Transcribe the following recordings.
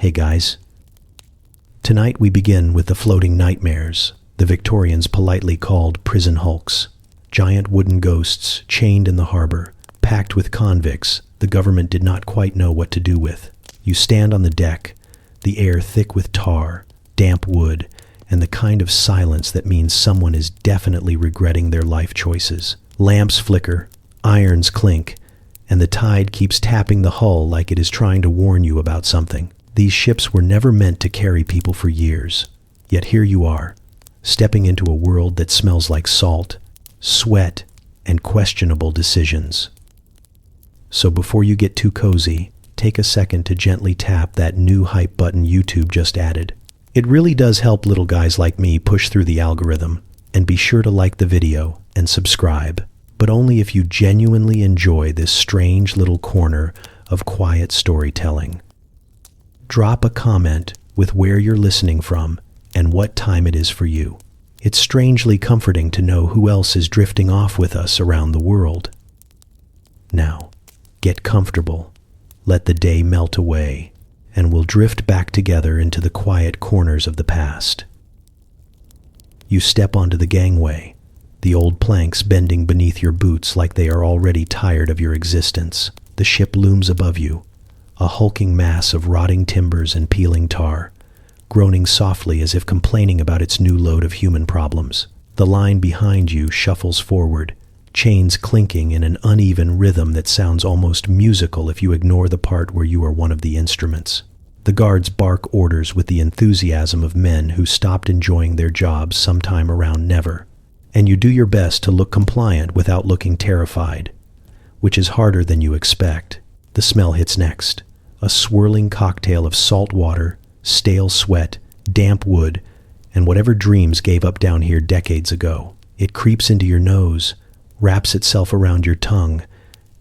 Hey guys. Tonight we begin with the floating nightmares, the Victorians politely called prison hulks. Giant wooden ghosts chained in the harbor, packed with convicts the government did not quite know what to do with. You stand on the deck, the air thick with tar, damp wood, and the kind of silence that means someone is definitely regretting their life choices. Lamps flicker, irons clink, and the tide keeps tapping the hull like it is trying to warn you about something. These ships were never meant to carry people for years, yet here you are, stepping into a world that smells like salt, sweat, and questionable decisions. So before you get too cozy, take a second to gently tap that new hype button YouTube just added. It really does help little guys like me push through the algorithm, and be sure to like the video and subscribe, but only if you genuinely enjoy this strange little corner of quiet storytelling. Drop a comment with where you're listening from and what time it is for you. It's strangely comforting to know who else is drifting off with us around the world. Now, get comfortable, let the day melt away, and we'll drift back together into the quiet corners of the past. You step onto the gangway, the old planks bending beneath your boots like they are already tired of your existence. The ship looms above you, a hulking mass of rotting timbers and peeling tar, groaning softly as if complaining about its new load of human problems. The line behind you shuffles forward, chains clinking in an uneven rhythm that sounds almost musical if you ignore the part where you are one of the instruments. The guards bark orders with the enthusiasm of men who stopped enjoying their jobs sometime around never, and you do your best to look compliant without looking terrified, which is harder than you expect. The smell hits next, a swirling cocktail of salt water, stale sweat, damp wood, and whatever dreams gave up down here decades ago. It creeps into your nose, wraps itself around your tongue,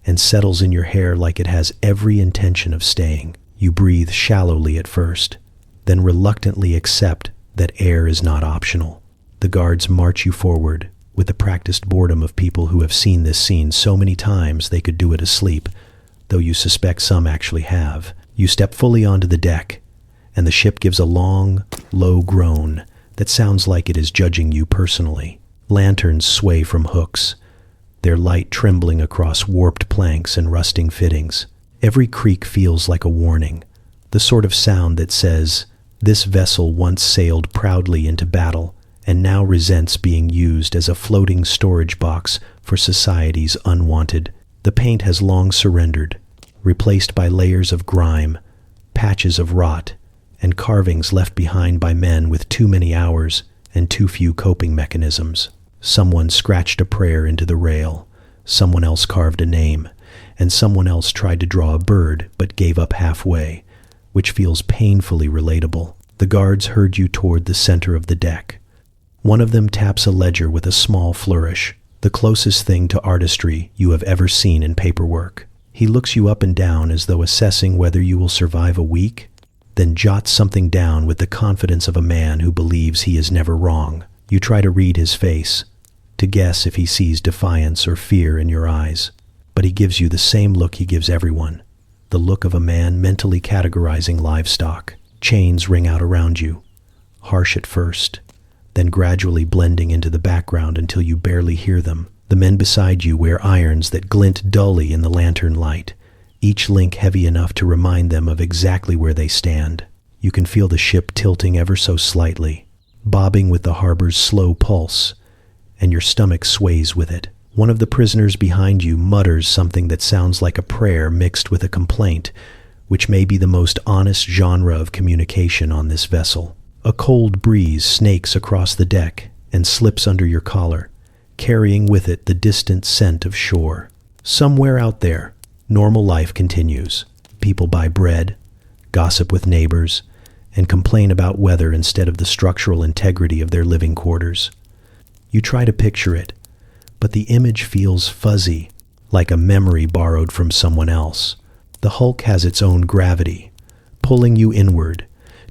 and settles in your hair like it has every intention of staying. You breathe shallowly at first, then reluctantly accept that air is not optional. The guards march you forward with the practiced boredom of people who have seen this scene so many times they could do it asleep, though you suspect some actually have. You step fully onto the deck, and the ship gives a long, low groan that sounds like it is judging you personally. Lanterns sway from hooks, their light trembling across warped planks and rusting fittings. Every creak feels like a warning, the sort of sound that says, this vessel once sailed proudly into battle and now resents being used as a floating storage box for society's unwanted. The paint has long surrendered, replaced by layers of grime, patches of rot, and carvings left behind by men with too many hours and too few coping mechanisms. Someone scratched a prayer into the rail, someone else carved a name, and someone else tried to draw a bird but gave up halfway, which feels painfully relatable. The guards herd you toward the center of the deck. One of them taps a ledger with a small flourish, the closest thing to artistry you have ever seen in paperwork. He looks you up and down as though assessing whether you will survive a week, then jots something down with the confidence of a man who believes he is never wrong. You try to read his face, to guess if he sees defiance or fear in your eyes, but he gives you the same look he gives everyone, the look of a man mentally categorizing livestock. Chains ring out around you, harsh at first, then gradually blending into the background until you barely hear them. The men beside you wear irons that glint dully in the lantern light, each link heavy enough to remind them of exactly where they stand. You can feel the ship tilting ever so slightly, bobbing with the harbor's slow pulse, and your stomach sways with it. One of the prisoners behind you mutters something that sounds like a prayer mixed with a complaint, which may be the most honest genre of communication on this vessel. A cold breeze snakes across the deck and slips under your collar, carrying with it the distant scent of shore. Somewhere out there, normal life continues. People buy bread, gossip with neighbors, and complain about weather instead of the structural integrity of their living quarters. You try to picture it, but the image feels fuzzy, like a memory borrowed from someone else. The hulk has its own gravity, pulling you inward,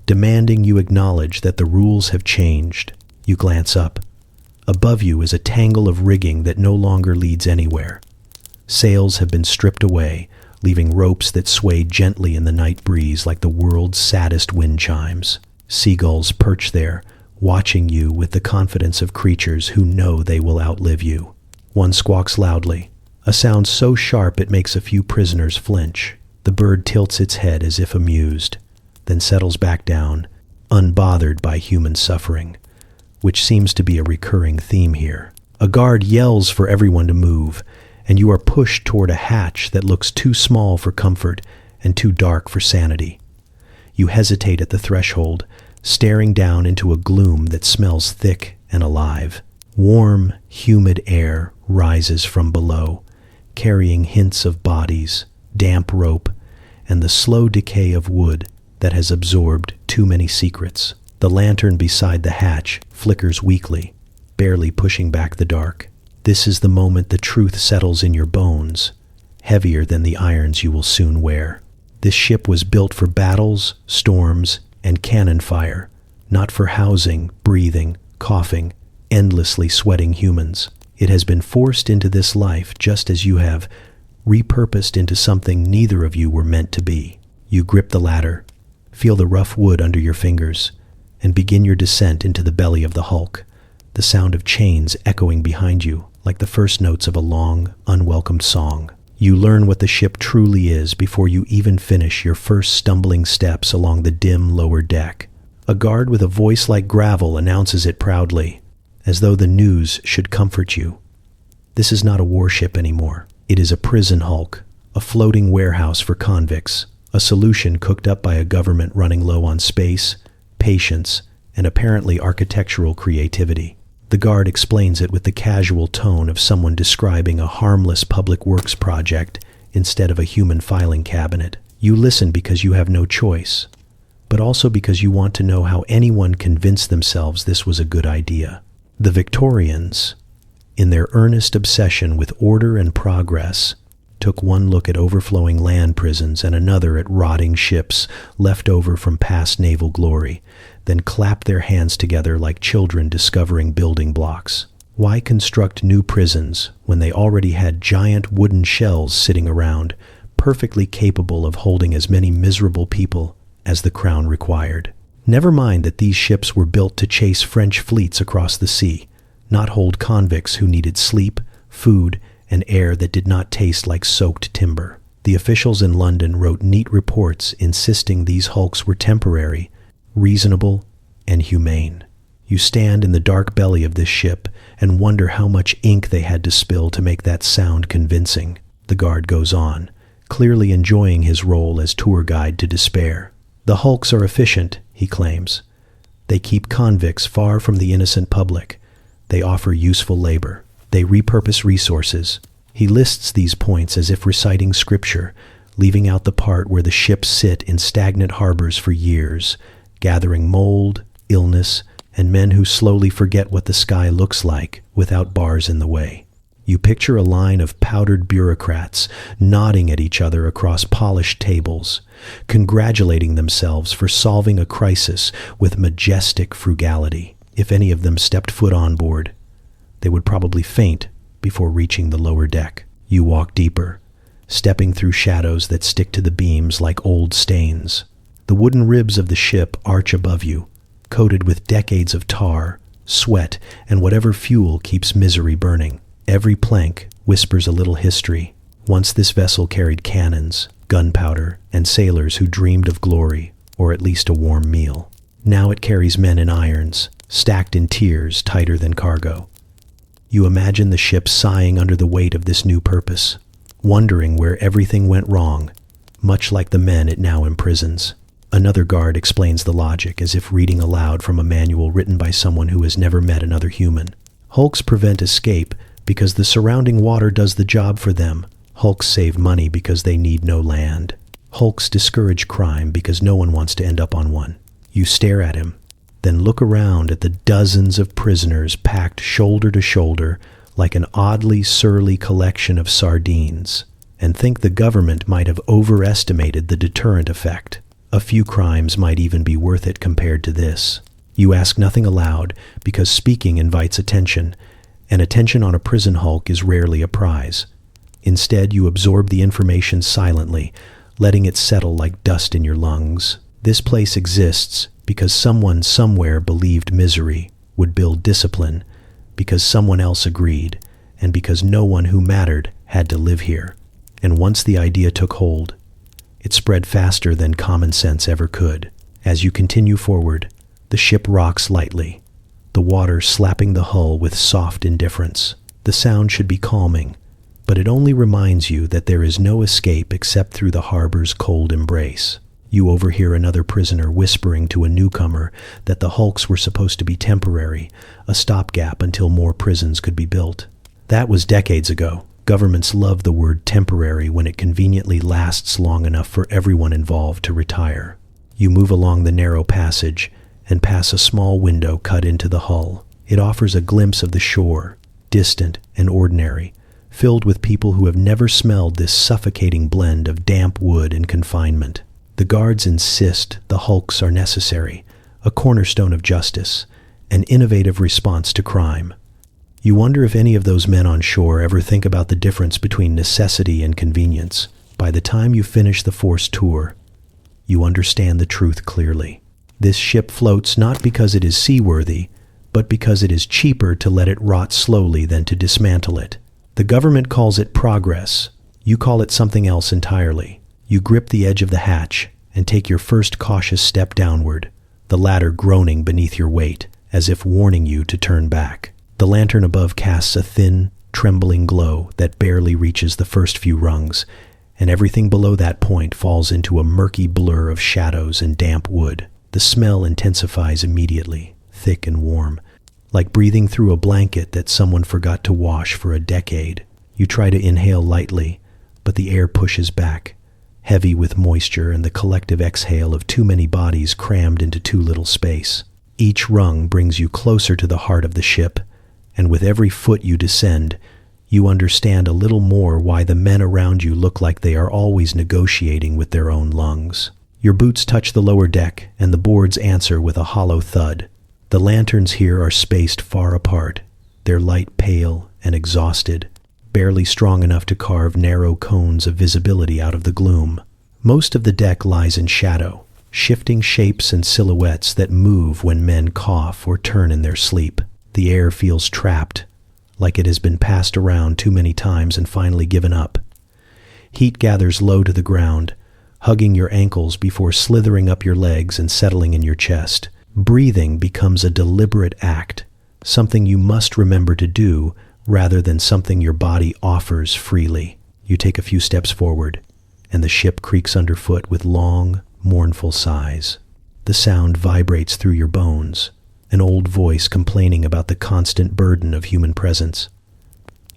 demanding you acknowledge that the rules have changed. You glance up. Above you is a tangle of rigging that no longer leads anywhere. Sails have been stripped away, leaving ropes that swayed gently in the night breeze like the world's saddest wind chimes. Seagulls perch there, watching you with the confidence of creatures who know they will outlive you. One squawks loudly, a sound so sharp it makes a few prisoners flinch. The bird tilts its head as if amused, then settles back down, unbothered by human suffering, which seems to be a recurring theme here. A guard yells for everyone to move, and you are pushed toward a hatch that looks too small for comfort and too dark for sanity. You hesitate at the threshold, staring down into a gloom that smells thick and alive. Warm, humid air rises from below, carrying hints of bodies, damp rope, and the slow decay of wood that has absorbed too many secrets. The lantern beside the hatch flickers weakly, barely pushing back the dark. This is the moment the truth settles in your bones, heavier than the irons you will soon wear. This ship was built for battles, storms, and cannon fire, not for housing, breathing, coughing, endlessly sweating humans. It has been forced into this life just as you have, repurposed into something neither of you were meant to be. You grip the ladder, feel the rough wood under your fingers, and begin your descent into the belly of the hulk, the sound of chains echoing behind you like the first notes of a long, unwelcomed song. You learn what the ship truly is before you even finish your first stumbling steps along the dim lower deck. A guard with a voice like gravel announces it proudly, as though the news should comfort you. This is not a warship anymore. It is a prison hulk, a floating warehouse for convicts, a solution cooked up by a government running low on space, patience, and apparently architectural creativity. The guard explains it with the casual tone of someone describing a harmless public works project instead of a human filing cabinet. You listen because you have no choice, but also because you want to know how anyone convinced themselves this was a good idea. The Victorians, in their earnest obsession with order and progress, took one look at overflowing land prisons and another at rotting ships left over from past naval glory, then clapped their hands together like children discovering building blocks. Why construct new prisons when they already had giant wooden shells sitting around, perfectly capable of holding as many miserable people as the crown required? Never mind that these ships were built to chase French fleets across the sea, not hold convicts who needed sleep, food, and air that did not taste like soaked timber. The officials in London wrote neat reports insisting these hulks were temporary, reasonable, and humane. You stand in the dark belly of this ship and wonder how much ink they had to spill to make that sound convincing. The guard goes on, clearly enjoying his role as tour guide to despair. The hulks are efficient, he claims. They keep convicts far from the innocent public. They offer useful labor. They repurpose resources. He lists these points as if reciting scripture, leaving out the part where the ships sit in stagnant harbors for years, gathering mold, illness, and men who slowly forget what the sky looks like without bars in the way. You picture a line of powdered bureaucrats nodding at each other across polished tables, congratulating themselves for solving a crisis with majestic frugality. If any of them stepped foot on board, they would probably faint before reaching the lower deck. You walk deeper, stepping through shadows that stick to the beams like old stains. The wooden ribs of the ship arch above you, coated with decades of tar, sweat, and whatever fuel keeps misery burning. Every plank whispers a little history. Once this vessel carried cannons, gunpowder, and sailors who dreamed of glory, or at least a warm meal. Now it carries men in irons, stacked in tiers tighter than cargo. You imagine the ship sighing under the weight of this new purpose, wondering where everything went wrong, much like the men it now imprisons. Another guard explains the logic as if reading aloud from a manual written by someone who has never met another human. Hulks prevent escape because the surrounding water does the job for them. Hulks save money because they need no land. Hulks discourage crime because no one wants to end up on one. You stare at him, then look around at the dozens of prisoners packed shoulder to shoulder like an oddly surly collection of sardines, and think the government might have overestimated the deterrent effect. A few crimes might even be worth it compared to this. You ask nothing aloud because speaking invites attention, and attention on a prison hulk is rarely a prize. Instead, you absorb the information silently, letting it settle like dust in your lungs. This place exists because someone somewhere believed misery would build discipline, because someone else agreed, and because no one who mattered had to live here. And once the idea took hold, it spread faster than common sense ever could. As you continue forward, the ship rocks lightly, the water slapping the hull with soft indifference. The sound should be calming, but it only reminds you that there is no escape except through the harbor's cold embrace. You overhear another prisoner whispering to a newcomer that the hulks were supposed to be temporary, a stopgap until more prisons could be built. That was decades ago. Governments love the word temporary when it conveniently lasts long enough for everyone involved to retire. You move along the narrow passage and pass a small window cut into the hull. It offers a glimpse of the shore, distant and ordinary, filled with people who have never smelled this suffocating blend of damp wood and confinement. The guards insist the hulks are necessary, a cornerstone of justice, an innovative response to crime. You wonder if any of those men on shore ever think about the difference between necessity and convenience. By the time you finish the forced tour, you understand the truth clearly. This ship floats not because it is seaworthy, but because it is cheaper to let it rot slowly than to dismantle it. The government calls it progress. You call it something else entirely. You grip the edge of the hatch and take your first cautious step downward, the ladder groaning beneath your weight, as if warning you to turn back. The lantern above casts a thin, trembling glow that barely reaches the first few rungs, and everything below that point falls into a murky blur of shadows and damp wood. The smell intensifies immediately, thick and warm, like breathing through a blanket that someone forgot to wash for a decade. You try to inhale lightly, but the air pushes back, heavy with moisture and the collective exhale of too many bodies crammed into too little space. Each rung brings you closer to the heart of the ship, and with every foot you descend, you understand a little more why the men around you look like they are always negotiating with their own lungs. Your boots touch the lower deck, and the boards answer with a hollow thud. The lanterns here are spaced far apart, their light pale and exhausted, barely strong enough to carve narrow cones of visibility out of the gloom. Most of the deck lies in shadow, shifting shapes and silhouettes that move when men cough or turn in their sleep. The air feels trapped, like it has been passed around too many times and finally given up. Heat gathers low to the ground, hugging your ankles before slithering up your legs and settling in your chest. Breathing becomes a deliberate act, something you must remember to do rather than something your body offers freely. You take a few steps forward, and the ship creaks underfoot with long, mournful sighs. The sound vibrates through your bones, an old voice complaining about the constant burden of human presence.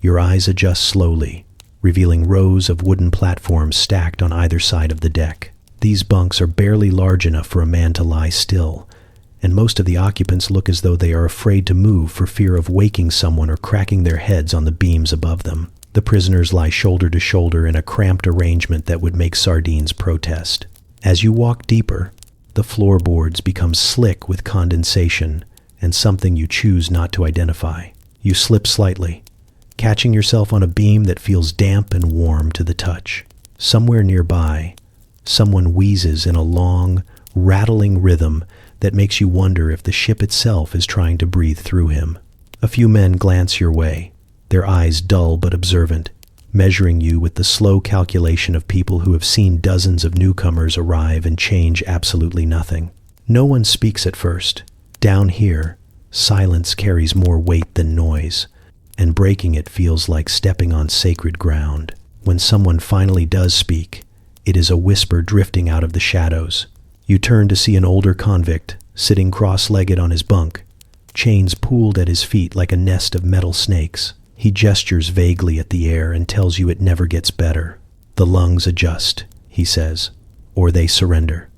Your eyes adjust slowly, revealing rows of wooden platforms stacked on either side of the deck. These bunks are barely large enough for a man to lie still, and most of the occupants look as though they are afraid to move for fear of waking someone or cracking their heads on the beams above them. The prisoners lie shoulder to shoulder in a cramped arrangement that would make sardines protest. As you walk deeper, the floorboards become slick with condensation and something you choose not to identify. You slip slightly, catching yourself on a beam that feels damp and warm to the touch. Somewhere nearby, someone wheezes in a long, rattling rhythm that makes you wonder if the ship itself is trying to breathe through him. A few men glance your way, their eyes dull but observant, measuring you with the slow calculation of people who have seen dozens of newcomers arrive and change absolutely nothing. No one speaks at first. Down here, silence carries more weight than noise, and breaking it feels like stepping on sacred ground. When someone finally does speak, it is a whisper drifting out of the shadows. You turn to see an older convict, sitting cross-legged on his bunk, chains pooled at his feet like a nest of metal snakes. He gestures vaguely at the air and tells you it never gets better. The lungs adjust, he says, or they surrender.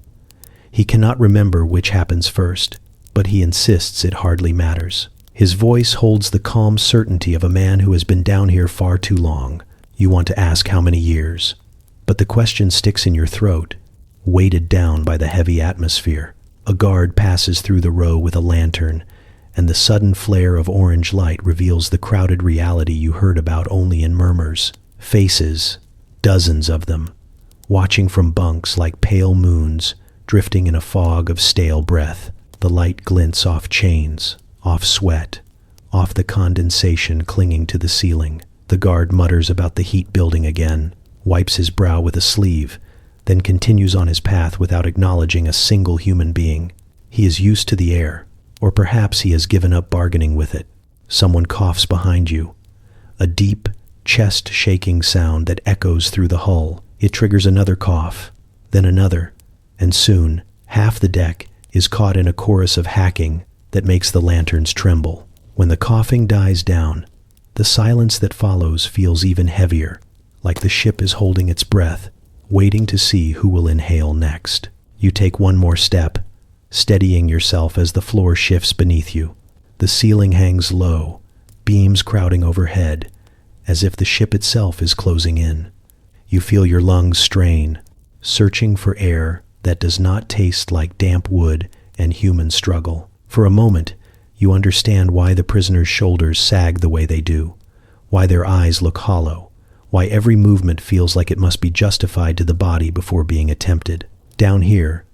He cannot remember which happens first, but he insists it hardly matters. His voice holds the calm certainty of a man who has been down here far too long. You want to ask how many years, but the question sticks in your throat, weighted down by the heavy atmosphere. A guard passes through the row with a lantern, and the sudden flare of orange light reveals the crowded reality you heard about only in murmurs. Faces, dozens of them, watching from bunks like pale moons, drifting in a fog of stale breath. The light glints off chains, off sweat, off the condensation clinging to the ceiling. The guard mutters about the heat building again, wipes his brow with a sleeve, then continues on his path without acknowledging a single human being. He is used to the air, or perhaps he has given up bargaining with it. Someone coughs behind you, a deep, chest-shaking sound that echoes through the hull. It triggers another cough, then another, and soon, half the deck is caught in a chorus of hacking that makes the lanterns tremble. When the coughing dies down, the silence that follows feels even heavier, like the ship is holding its breath, waiting to see who will inhale next. You take one more step, steadying yourself as the floor shifts beneath you. The ceiling hangs low, beams crowding overhead, as if the ship itself is closing in. You feel your lungs strain, searching for air that does not taste like damp wood and human struggle. For a moment, you understand why the prisoner's shoulders sag the way they do, why their eyes look hollow, why every movement feels like it must be justified to the body before being attempted. Down here,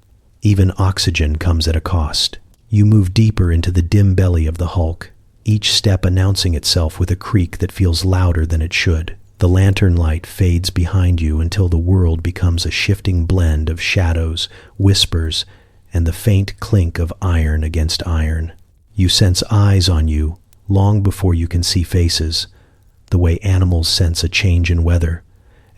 even oxygen comes at a cost. You move deeper into the dim belly of the hulk, each step announcing itself with a creak that feels louder than it should. The lantern light fades behind you until the world becomes a shifting blend of shadows, whispers, and the faint clink of iron against iron. You sense eyes on you long before you can see faces, the way animals sense a change in weather.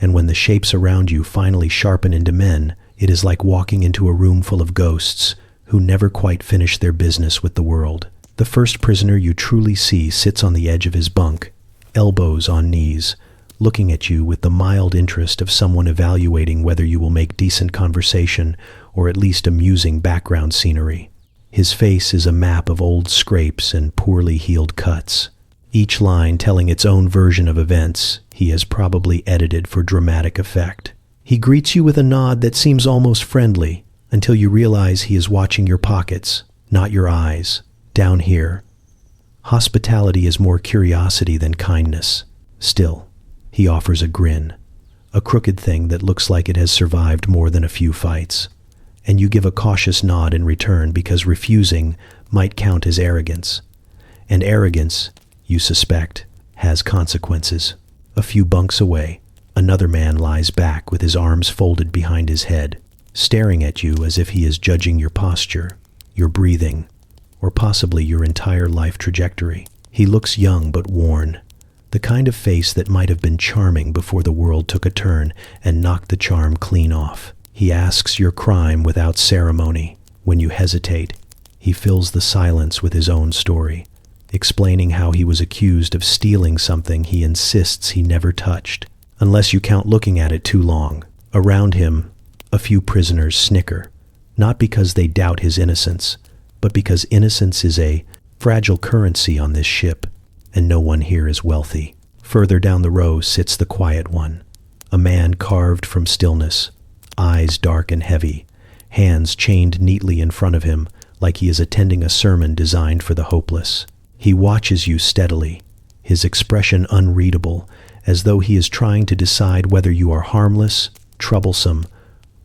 And when the shapes around you finally sharpen into men, it is like walking into a room full of ghosts who never quite finish their business with the world. The first prisoner you truly see sits on the edge of his bunk, elbows on knees, looking at you with the mild interest of someone evaluating whether you will make decent conversation or at least amusing background scenery. His face is a map of old scrapes and poorly healed cuts, each line telling its own version of events he has probably edited for dramatic effect. He greets you with a nod that seems almost friendly until you realize he is watching your pockets, not your eyes. Down here, hospitality is more curiosity than kindness. Still, he offers a grin, a crooked thing that looks like it has survived more than a few fights. And you give a cautious nod in return because refusing might count as arrogance. And arrogance, you suspect, has consequences. A few bunks away, another man lies back with his arms folded behind his head, staring at you as if he is judging your posture, your breathing, or possibly your entire life trajectory. He looks young but worn, the kind of face that might have been charming before the world took a turn and knocked the charm clean off. He asks your crime without ceremony. When you hesitate, he fills the silence with his own story, explaining how he was accused of stealing something he insists he never touched, unless you count looking at it too long. Around him, a few prisoners snicker, not because they doubt his innocence, but because innocence is a fragile currency on this ship, and no one here is wealthy. Further down the row sits the quiet one, a man carved from stillness, eyes dark and heavy, hands chained neatly in front of him like he is attending a sermon designed for the hopeless. He watches you steadily, his expression unreadable, as though he is trying to decide whether you are harmless, troublesome,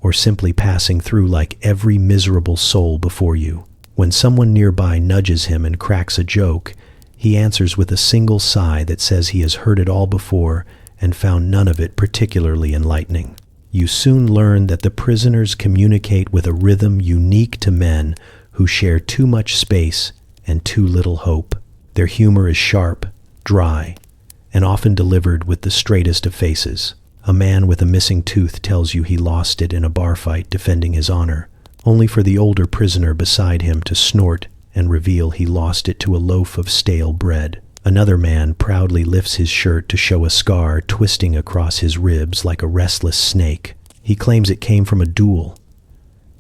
or simply passing through like every miserable soul before you. When someone nearby nudges him and cracks a joke, he answers with a single sigh that says he has heard it all before and found none of it particularly enlightening. You soon learn that the prisoners communicate with a rhythm unique to men who share too much space and too little hope. Their humor is sharp, dry, and often delivered with the straightest of faces. A man with a missing tooth tells you he lost it in a bar fight defending his honor, only for the older prisoner beside him to snort and reveal he lost it to a loaf of stale bread. Another man proudly lifts his shirt to show a scar twisting across his ribs like a restless snake. He claims it came from a duel.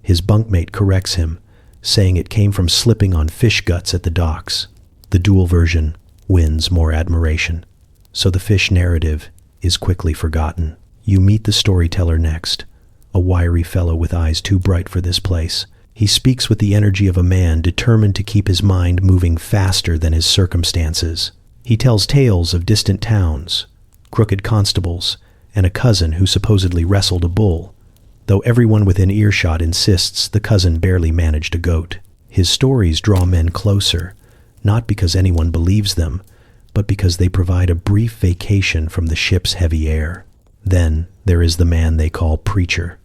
His bunkmate corrects him, saying it came from slipping on fish guts at the docks. The duel version wins more admiration, so the fish narrative is quickly forgotten. You meet the storyteller next, a wiry fellow with eyes too bright for this place. He speaks with the energy of a man determined to keep his mind moving faster than his circumstances. He tells tales of distant towns, crooked constables, and a cousin who supposedly wrestled a bull, though everyone within earshot insists the cousin barely managed a goat. His stories draw men closer, not because anyone believes them, but because they provide a brief vacation from the ship's heavy air. Then there is the man they call preacher,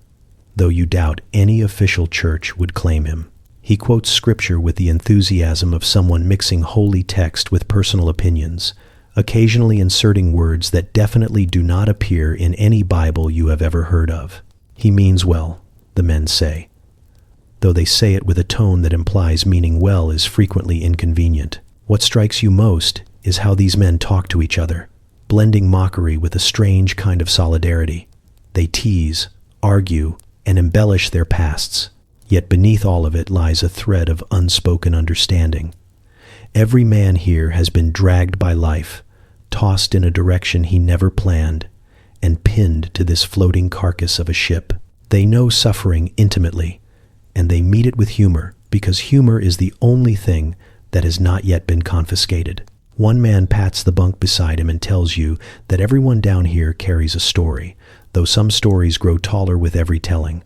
though you doubt any official church would claim him. He quotes scripture with the enthusiasm of someone mixing holy text with personal opinions, occasionally inserting words that definitely do not appear in any Bible you have ever heard of. He means well, the men say, though they say it with a tone that implies meaning well is frequently inconvenient. What strikes you most is how these men talk to each other, blending mockery with a strange kind of solidarity. They tease, argue, and embellish their pasts, yet beneath all of it lies a thread of unspoken understanding. Every man here has been dragged by life, tossed in a direction he never planned, and pinned to this floating carcass of a ship. They know suffering intimately, and they meet it with humor, because humor is the only thing that has not yet been confiscated. One man pats the bunk beside him and tells you that everyone down here carries a story, though some stories grow taller with every telling.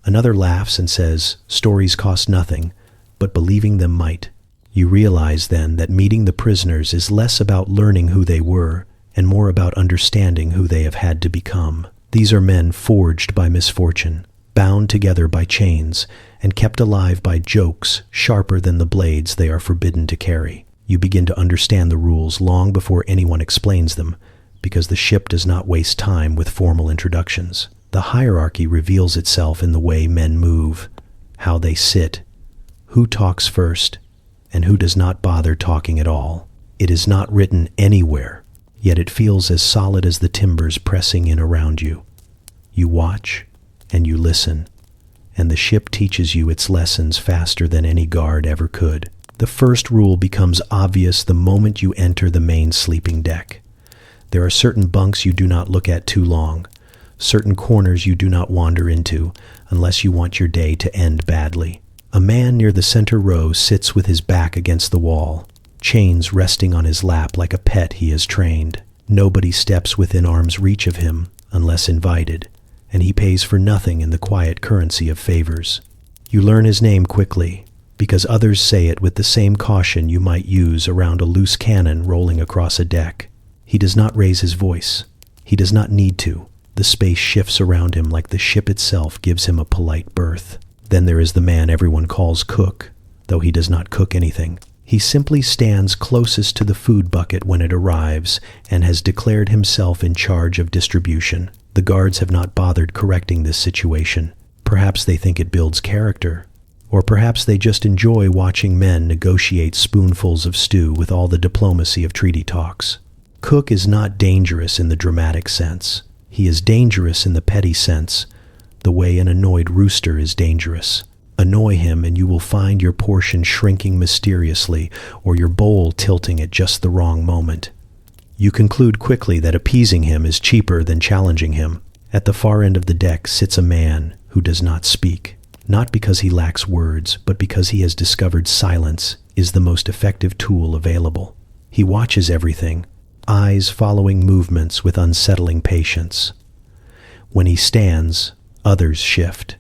Another laughs and says, stories cost nothing, but believing them might. You realize then that meeting the prisoners is less about learning who they were and more about understanding who they have had to become. These are men forged by misfortune, bound together by chains, and kept alive by jokes sharper than the blades they are forbidden to carry. You begin to understand the rules long before anyone explains them, because the ship does not waste time with formal introductions. The hierarchy reveals itself in the way men move, how they sit, who talks first, and who does not bother talking at all. It is not written anywhere, yet it feels as solid as the timbers pressing in around you. You watch, and you listen, and the ship teaches you its lessons faster than any guard ever could. The first rule becomes obvious the moment you enter the main sleeping deck. There are certain bunks you do not look at too long, certain corners you do not wander into unless you want your day to end badly. A man near the center row sits with his back against the wall, chains resting on his lap like a pet he has trained. Nobody steps within arm's reach of him unless invited, and he pays for nothing in the quiet currency of favors. You learn his name quickly, because others say it with the same caution you might use around a loose cannon rolling across a deck. He does not raise his voice. He does not need to. The space shifts around him like the ship itself gives him a polite berth. Then there is the man everyone calls cook, though he does not cook anything. He simply stands closest to the food bucket when it arrives and has declared himself in charge of distribution. The guards have not bothered correcting this situation. Perhaps they think it builds character, or perhaps they just enjoy watching men negotiate spoonfuls of stew with all the diplomacy of treaty talks. Cook is not dangerous in the dramatic sense. He is dangerous in the petty sense, the way an annoyed rooster is dangerous. Annoy him and you will find your portion shrinking mysteriously or your bowl tilting at just the wrong moment. You conclude quickly that appeasing him is cheaper than challenging him. At the far end of the deck sits a man who does not speak, not because he lacks words, but because he has discovered silence is the most effective tool available. He watches everything, eyes following movements with unsettling patience. When he stands, others shift.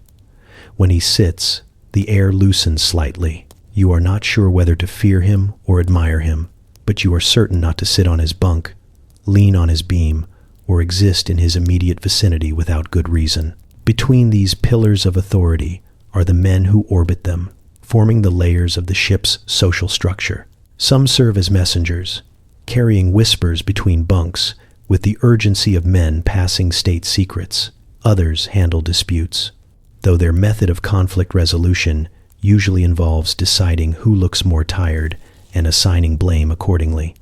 When he sits, the air loosens slightly. You are not sure whether to fear him or admire him, but you are certain not to sit on his bunk, lean on his beam, or exist in his immediate vicinity without good reason. Between these pillars of authority are the men who orbit them, forming the layers of the ship's social structure. Some serve as messengers, carrying whispers between bunks with the urgency of men passing state secrets. Others handle disputes, though their method of conflict resolution usually involves deciding who looks more tired and assigning blame accordingly.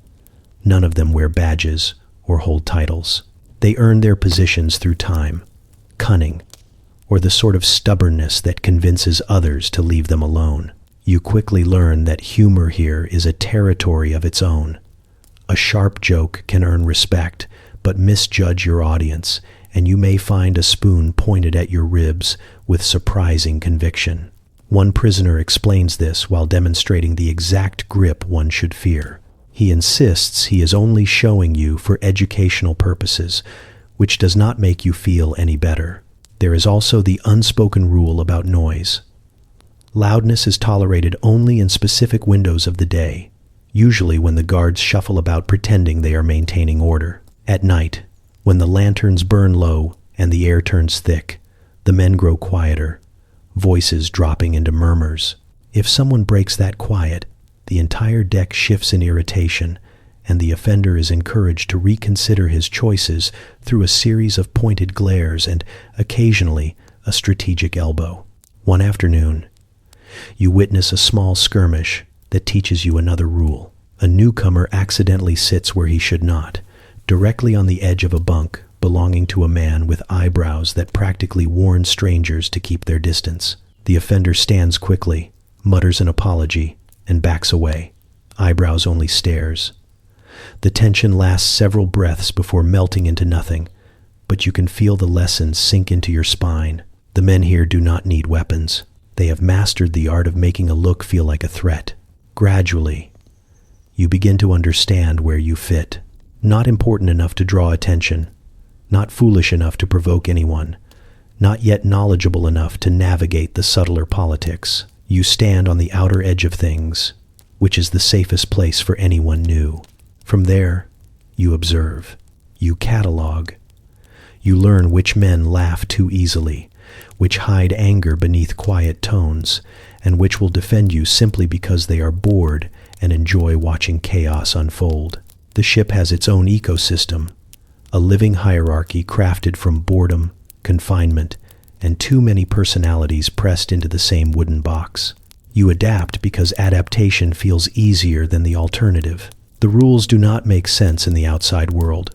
None of them wear badges or hold titles. They earn their positions through time, cunning, or the sort of stubbornness that convinces others to leave them alone. You quickly learn that humor here is a territory of its own. A sharp joke can earn respect, but misjudge your audience, and you may find a spoon pointed at your ribs with surprising conviction. One prisoner explains this while demonstrating the exact grip one should fear. He insists he is only showing you for educational purposes, which does not make you feel any better. There is also the unspoken rule about noise. Loudness is tolerated only in specific windows of the day, usually when the guards shuffle about pretending they are maintaining order. At night, when the lanterns burn low and the air turns thick, the men grow quieter, voices dropping into murmurs. If someone breaks that quiet, the entire deck shifts in irritation, and the offender is encouraged to reconsider his choices through a series of pointed glares and, occasionally, a strategic elbow. One afternoon, you witness a small skirmish that teaches you another rule. A newcomer accidentally sits where he should not, directly on the edge of a bunk belonging to a man with eyebrows that practically warn strangers to keep their distance. The offender stands quickly, mutters an apology, and backs away. Eyebrows only stares. The tension lasts several breaths before melting into nothing, but you can feel the lesson sink into your spine. The men here do not need weapons. They have mastered the art of making a look feel like a threat. Gradually, you begin to understand where you fit. Not important enough to draw attention, not foolish enough to provoke anyone, not yet knowledgeable enough to navigate the subtler politics. You stand on the outer edge of things, which is the safest place for anyone new. From there, you observe, you catalog. You learn which men laugh too easily, which hide anger beneath quiet tones, and which will defend you simply because they are bored and enjoy watching chaos unfold. The ship has its own ecosystem, a living hierarchy crafted from boredom, confinement, and too many personalities pressed into the same wooden box. You adapt because adaptation feels easier than the alternative. The rules do not make sense in the outside world,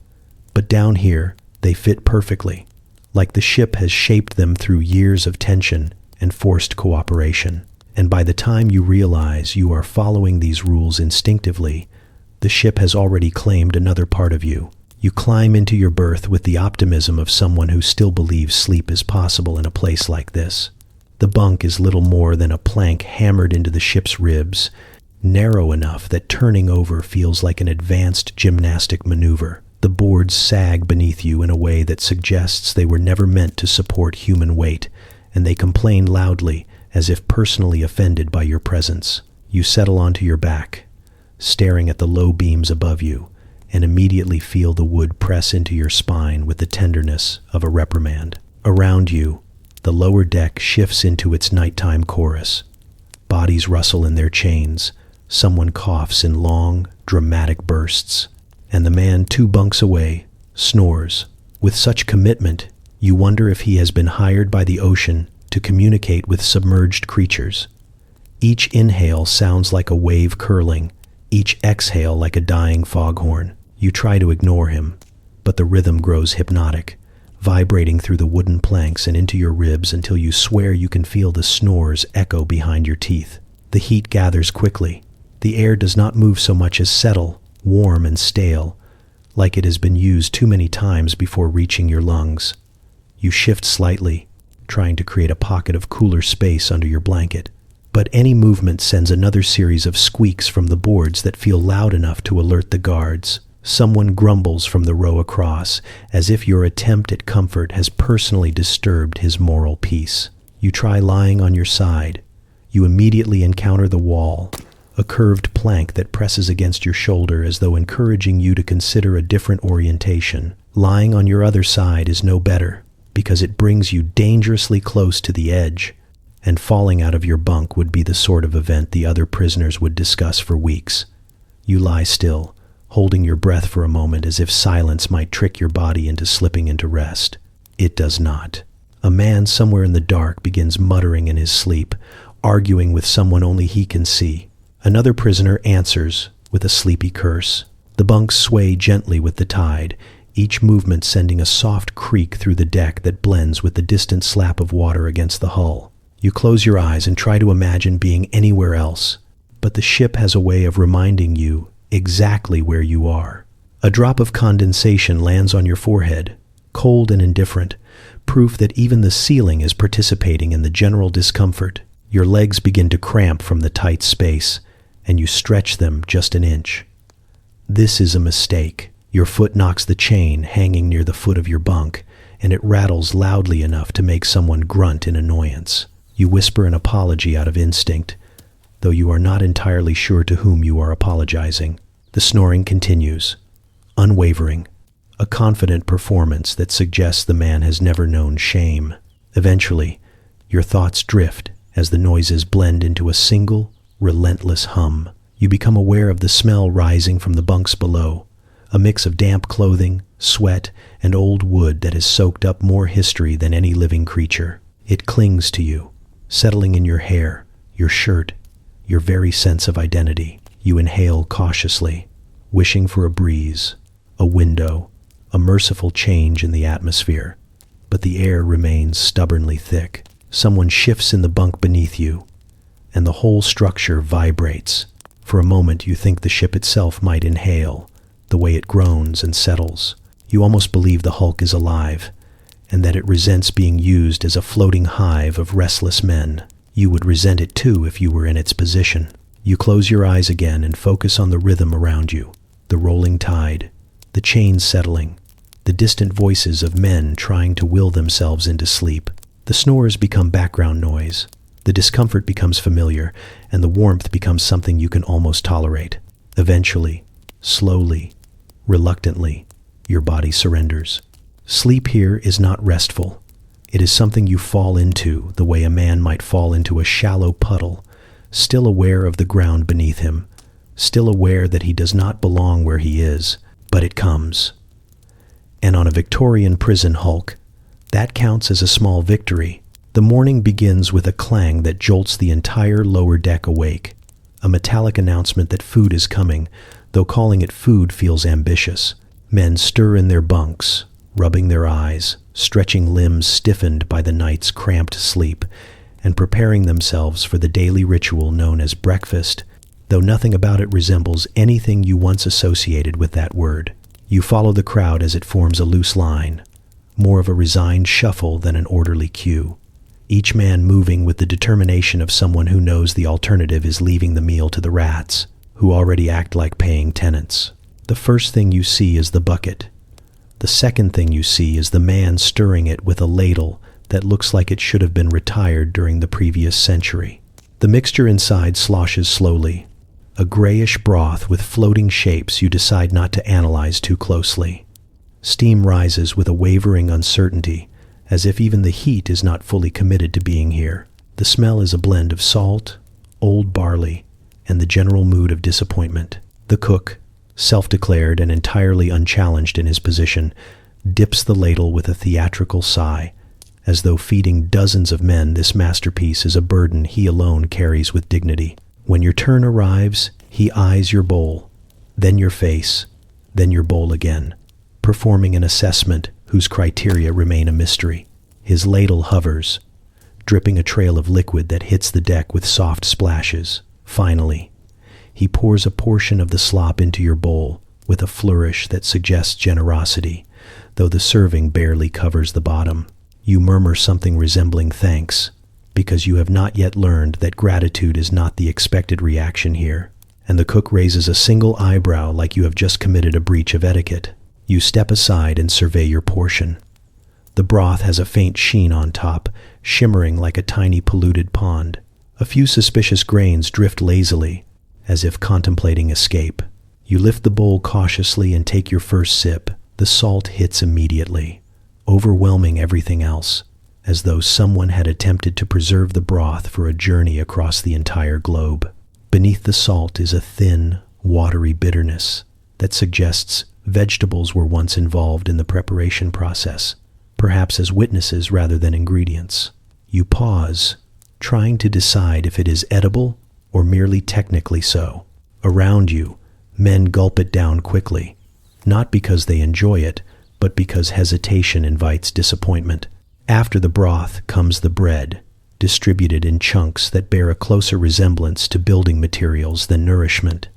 but down here, they fit perfectly, like the ship has shaped them through years of tension and forced cooperation. And by the time you realize you are following these rules instinctively, the ship has already claimed another part of you. You climb into your berth with the optimism of someone who still believes sleep is possible in a place like this. The bunk is little more than a plank hammered into the ship's ribs, narrow enough that turning over feels like an advanced gymnastic maneuver. The boards sag beneath you in a way that suggests they were never meant to support human weight, and they complain loudly as if personally offended by your presence. You settle onto your back, staring at the low beams above you, and immediately feel the wood press into your spine with the tenderness of a reprimand. Around you, the lower deck shifts into its nighttime chorus. Bodies rustle in their chains, someone coughs in long, dramatic bursts, and the man 2 bunks away snores. With such commitment, you wonder if he has been hired by the ocean to communicate with submerged creatures. Each inhale sounds like a wave curling, each exhale like a dying foghorn. You try to ignore him, but the rhythm grows hypnotic, vibrating through the wooden planks and into your ribs until you swear you can feel the snores echo behind your teeth. The heat gathers quickly. The air does not move so much as settle, warm and stale, like it has been used too many times before reaching your lungs. You shift slightly, trying to create a pocket of cooler space under your blanket. But any movement sends another series of squeaks from the boards that feel loud enough to alert the guards. Someone grumbles from the row across, as if your attempt at comfort has personally disturbed his moral peace. You try lying on your side. You immediately encounter the wall, a curved plank that presses against your shoulder as though encouraging you to consider a different orientation. Lying on your other side is no better, because it brings you dangerously close to the edge, and falling out of your bunk would be the sort of event the other prisoners would discuss for weeks. You lie still, holding your breath for a moment as if silence might trick your body into slipping into rest. It does not. A man somewhere in the dark begins muttering in his sleep, arguing with someone only he can see. Another prisoner answers with a sleepy curse. The bunks sway gently with the tide, each movement sending a soft creak through the deck that blends with the distant slap of water against the hull. You close your eyes and try to imagine being anywhere else, but the ship has a way of reminding you exactly where you are. A drop of condensation lands on your forehead, cold and indifferent, proof that even the ceiling is participating in the general discomfort. Your legs begin to cramp from the tight space, and you stretch them just an inch. This is a mistake. Your foot knocks the chain hanging near the foot of your bunk, and it rattles loudly enough to make someone grunt in annoyance. You whisper an apology out of instinct, though you are not entirely sure to whom you are apologizing. The snoring continues, unwavering, a confident performance that suggests the man has never known shame. Eventually, your thoughts drift as the noises blend into a single, relentless hum. You become aware of the smell rising from the bunks below, a mix of damp clothing, sweat, and old wood that has soaked up more history than any living creature. It clings to you, settling in your hair, your shirt, your very sense of identity. You inhale cautiously, wishing for a breeze, a window, a merciful change in the atmosphere. But the air remains stubbornly thick. Someone shifts in the bunk beneath you, and the whole structure vibrates. For a moment you think the ship itself might inhale, the way it groans and settles. You almost believe the hulk is alive, and that it resents being used as a floating hive of restless men. You would resent it too if you were in its position. You close your eyes again and focus on the rhythm around you, the rolling tide, the chains settling, the distant voices of men trying to will themselves into sleep. The snores become background noise. The discomfort becomes familiar, and the warmth becomes something you can almost tolerate. Eventually, slowly, reluctantly, your body surrenders. Sleep here is not restful. It is something you fall into the way a man might fall into a shallow puddle, still aware of the ground beneath him, still aware that he does not belong where he is, but it comes. And on a Victorian prison hulk, that counts as a small victory. The morning begins with a clang that jolts the entire lower deck awake, a metallic announcement that food is coming, though calling it food feels ambitious. Men stir in their bunks, rubbing their eyes, stretching limbs stiffened by the night's cramped sleep, and preparing themselves for the daily ritual known as breakfast, though nothing about it resembles anything you once associated with that word. You follow the crowd as it forms a loose line, more of a resigned shuffle than an orderly queue, each man moving with the determination of someone who knows the alternative is leaving the meal to the rats, who already act like paying tenants. The first thing you see is the bucket. The second thing you see is the man stirring it with a ladle that looks like it should have been retired during the previous century. The mixture inside sloshes slowly, a grayish broth with floating shapes you decide not to analyze too closely. Steam rises with a wavering uncertainty, as if even the heat is not fully committed to being here. The smell is a blend of salt, old barley, and the general mood of disappointment. The cook, self-declared and entirely unchallenged in his position, dips the ladle with a theatrical sigh, as though feeding dozens of men this masterpiece is a burden he alone carries with dignity. When your turn arrives, he eyes your bowl, then your face, then your bowl again, performing an assessment whose criteria remain a mystery. His ladle hovers, dripping a trail of liquid that hits the deck with soft splashes. Finally, he pours a portion of the slop into your bowl with a flourish that suggests generosity, though the serving barely covers the bottom. You murmur something resembling thanks, because you have not yet learned that gratitude is not the expected reaction here, and the cook raises a single eyebrow like you have just committed a breach of etiquette. You step aside and survey your portion. The broth has a faint sheen on top, shimmering like a tiny polluted pond. A few suspicious grains drift lazily, as if contemplating escape. You lift the bowl cautiously and take your first sip. The salt hits immediately, overwhelming everything else, as though someone had attempted to preserve the broth for a journey across the entire globe. Beneath the salt is a thin, watery bitterness that suggests vegetables were once involved in the preparation process, perhaps as witnesses rather than ingredients. You pause, trying to decide if it is edible or merely technically so. Around you, men gulp it down quickly, not because they enjoy it, but because hesitation invites disappointment. After the broth comes the bread, distributed in chunks that bear a closer resemblance to building materials than nourishment.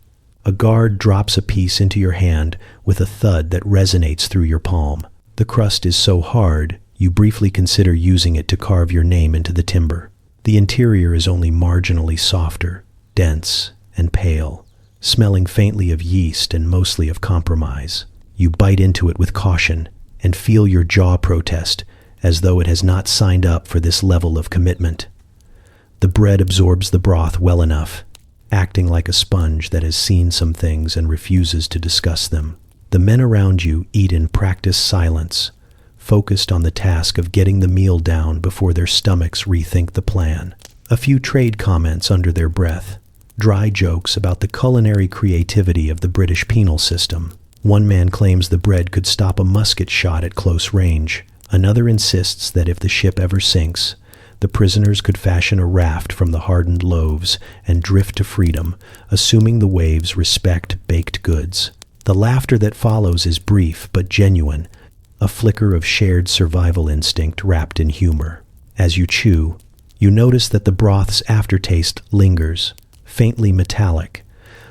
A guard drops a piece into your hand with a thud that resonates through your palm. The crust is so hard, you briefly consider using it to carve your name into the timber. The interior is only marginally softer, dense, and pale, smelling faintly of yeast and mostly of compromise. You bite into it with caution and feel your jaw protest, as though it has not signed up for this level of commitment. The bread absorbs the broth well enough, acting like a sponge that has seen some things and refuses to discuss them. The men around you eat in practiced silence, focused on the task of getting the meal down before their stomachs rethink the plan. A few trade comments under their breath, dry jokes about the culinary creativity of the British penal system. One man claims the bread could stop a musket shot at close range. Another insists that if the ship ever sinks, the prisoners could fashion a raft from the hardened loaves and drift to freedom, assuming the waves respect baked goods. The laughter that follows is brief but genuine, a flicker of shared survival instinct wrapped in humor. As you chew, you notice that the broth's aftertaste lingers, faintly metallic,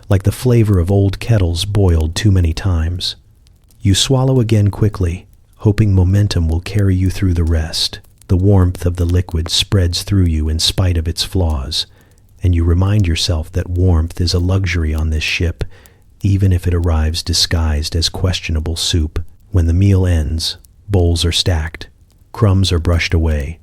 like the flavor of old kettles boiled too many times. You swallow again quickly, hoping momentum will carry you through the rest. The warmth of the liquid spreads through you in spite of its flaws, and you remind yourself that warmth is a luxury on this ship, even if it arrives disguised as questionable soup. When the meal ends, bowls are stacked, crumbs are brushed away,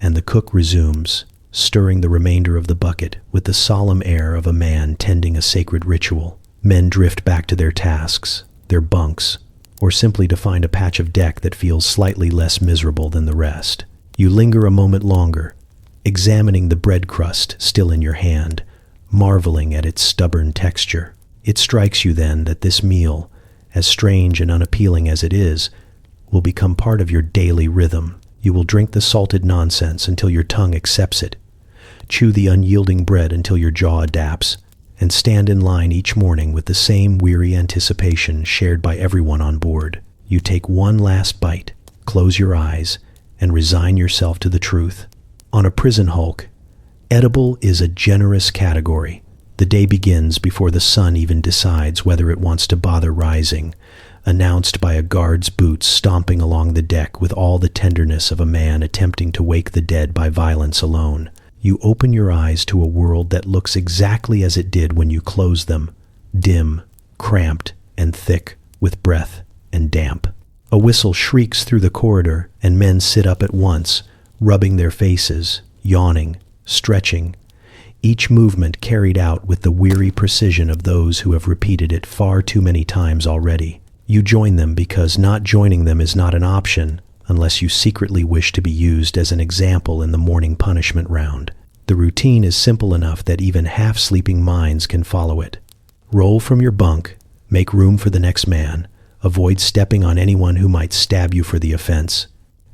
and the cook resumes, stirring the remainder of the bucket with the solemn air of a man tending a sacred ritual. Men drift back to their tasks, their bunks, or simply to find a patch of deck that feels slightly less miserable than the rest. You linger a moment longer, examining the bread crust still in your hand, marveling at its stubborn texture. It strikes you then that this meal, as strange and unappealing as it is, will become part of your daily rhythm. You will drink the salted nonsense until your tongue accepts it, chew the unyielding bread until your jaw adapts, and stand in line each morning with the same weary anticipation shared by everyone on board. You take one last bite, close your eyes, and resign yourself to the truth. On a prison hulk, edible is a generous category. The day begins before the sun even decides whether it wants to bother rising, announced by a guard's boots stomping along the deck with all the tenderness of a man attempting to wake the dead by violence alone. You open your eyes to a world that looks exactly as it did when you closed them, dim, cramped, and thick with breath and damp. A whistle shrieks through the corridor, and men sit up at once, rubbing their faces, yawning, stretching, each movement carried out with the weary precision of those who have repeated it far too many times already. You join them because not joining them is not an option, unless you secretly wish to be used as an example in the morning punishment round. The routine is simple enough that even half-sleeping minds can follow it. Roll from your bunk, make room for the next man, avoid stepping on anyone who might stab you for the offense,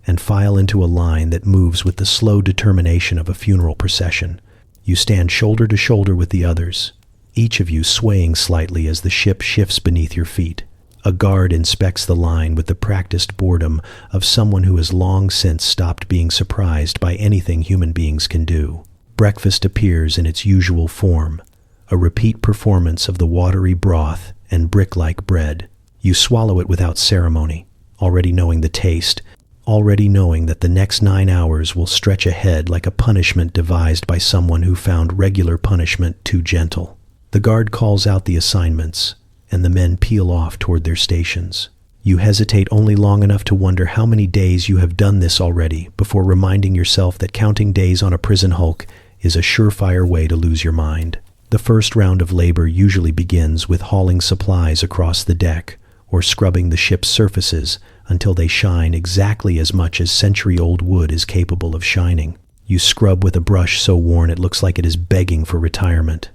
and file into a line that moves with the slow determination of a funeral procession. You stand shoulder to shoulder with the others, each of you swaying slightly as the ship shifts beneath your feet. A guard inspects the line with the practiced boredom of someone who has long since stopped being surprised by anything human beings can do. Breakfast appears in its usual form, a repeat performance of the watery broth and brick-like bread. You swallow it without ceremony, already knowing the taste, already knowing that the next 9 hours will stretch ahead like a punishment devised by someone who found regular punishment too gentle. The guard calls out the assignments, and the men peel off toward their stations. You hesitate only long enough to wonder how many days you have done this already before reminding yourself that counting days on a prison hulk is a surefire way to lose your mind. The first round of labor usually begins with hauling supplies across the deck or scrubbing the ship's surfaces until they shine exactly as much as century-old wood is capable of shining. You scrub with a brush so worn it looks like it is begging for retirement.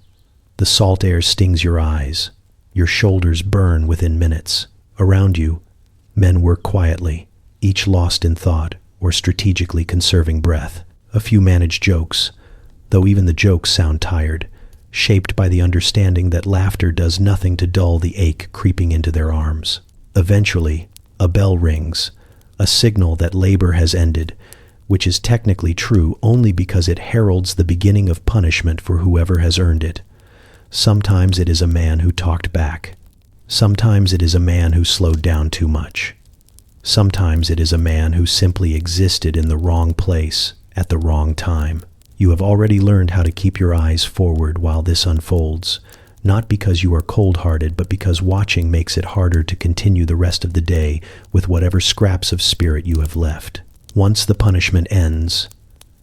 The salt air stings your eyes. Your shoulders burn within minutes. Around you, men work quietly, each lost in thought or strategically conserving breath. A few manage jokes, though even the jokes sound tired, shaped by the understanding that laughter does nothing to dull the ache creeping into their arms. Eventually, a bell rings, a signal that labor has ended, which is technically true only because it heralds the beginning of punishment for whoever has earned it. Sometimes it is a man who talked back. Sometimes it is a man who slowed down too much. Sometimes it is a man who simply existed in the wrong place at the wrong time. You have already learned how to keep your eyes forward while this unfolds, not because you are cold-hearted, but because watching makes it harder to continue the rest of the day with whatever scraps of spirit you have left. Once the punishment ends,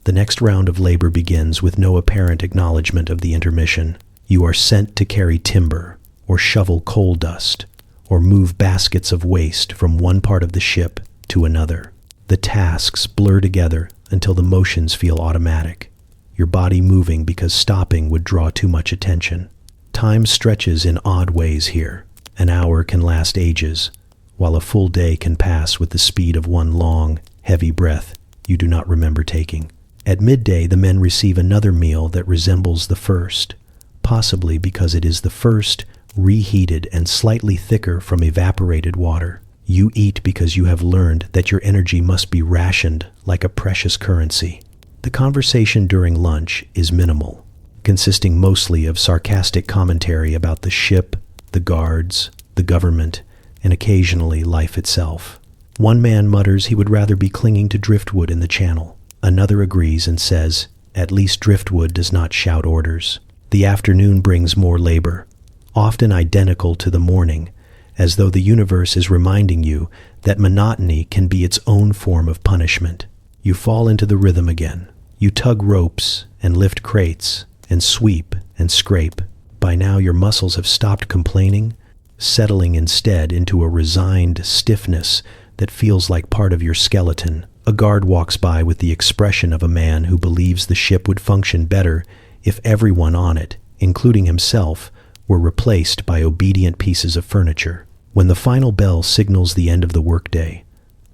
the next round of labor begins with no apparent acknowledgement of the intermission. You are sent to carry timber, or shovel coal dust, or move baskets of waste from one part of the ship to another. The tasks blur together until the motions feel automatic, your body moving because stopping would draw too much attention. Time stretches in odd ways here. An hour can last ages, while a full day can pass with the speed of one long, heavy breath you do not remember taking. At midday, the men receive another meal that resembles the first, possibly because it is the first, reheated and slightly thicker from evaporated water. You eat because you have learned that your energy must be rationed like a precious currency. The conversation during lunch is minimal, consisting mostly of sarcastic commentary about the ship, the guards, the government, and occasionally life itself. One man mutters he would rather be clinging to driftwood in the channel. Another agrees and says, at least driftwood does not shout orders. The afternoon brings more labor, often identical to the morning, as though the universe is reminding you that monotony can be its own form of punishment. You fall into the rhythm again. You tug ropes and lift crates and sweep and scrape. By now your muscles have stopped complaining, settling instead into a resigned stiffness that feels like part of your skeleton. A guard walks by with the expression of a man who believes the ship would function better if everyone on it, including himself, were replaced by obedient pieces of furniture. When the final bell signals the end of the workday,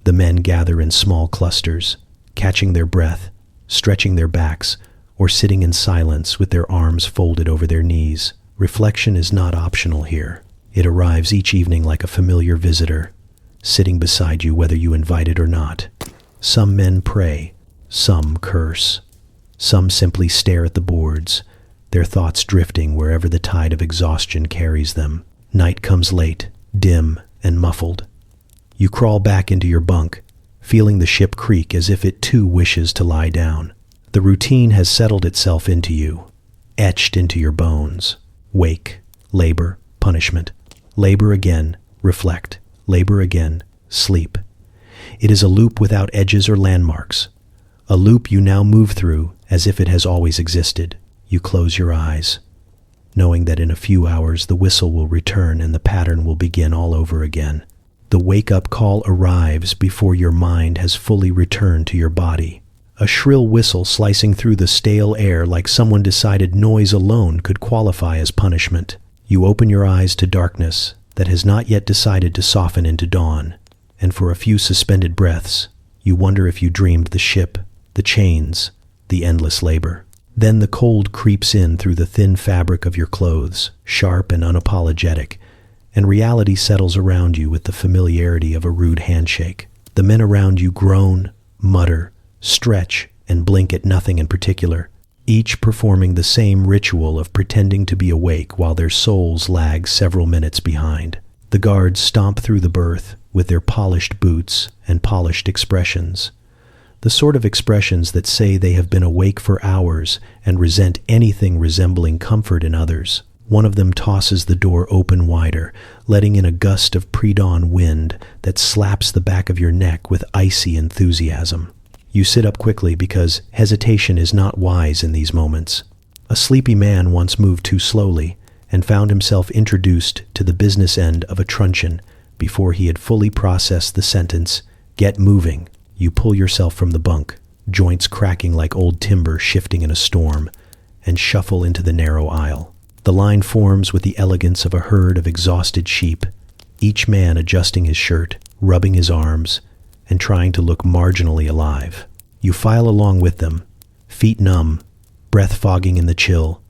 the men gather in small clusters, catching their breath, stretching their backs, or sitting in silence with their arms folded over their knees. Reflection is not optional here. It arrives each evening like a familiar visitor, sitting beside you whether you invite it or not. Some men pray, some curse, some simply stare at the boards, their thoughts drifting wherever the tide of exhaustion carries them. Night comes late, dim and muffled. You crawl back into your bunk, feeling the ship creak as if it too wishes to lie down. The routine has settled itself into you, etched into your bones. Wake, labor, punishment. Labor again, reflect. Labor again, sleep. It is a loop without edges or landmarks, a loop you now move through as if it has always existed. You close your eyes, knowing that in a few hours the whistle will return and the pattern will begin all over again. The wake-up call arrives before your mind has fully returned to your body. A shrill whistle slicing through the stale air like someone decided noise alone could qualify as punishment. You open your eyes to darkness that has not yet decided to soften into dawn, and for a few suspended breaths, you wonder if you dreamed the ship, the chains, the endless labor. Then the cold creeps in through the thin fabric of your clothes, sharp and unapologetic, and reality settles around you with the familiarity of a rude handshake. The men around you groan, mutter, stretch, and blink at nothing in particular, each performing the same ritual of pretending to be awake while their souls lag several minutes behind. The guards stomp through the berth with their polished boots and polished expressions, the sort of expressions that say they have been awake for hours and resent anything resembling comfort in others. One of them tosses the door open wider, letting in a gust of pre-dawn wind that slaps the back of your neck with icy enthusiasm. You sit up quickly because hesitation is not wise in these moments. A sleepy man once moved too slowly and found himself introduced to the business end of a truncheon before he had fully processed the sentence, "Get moving." You pull yourself from the bunk, joints cracking like old timber shifting in a storm, and shuffle into the narrow aisle. The line forms with the elegance of a herd of exhausted sheep, each man adjusting his shirt, rubbing his arms, and trying to look marginally alive. You file along with them, feet numb, breath fogging in the chill,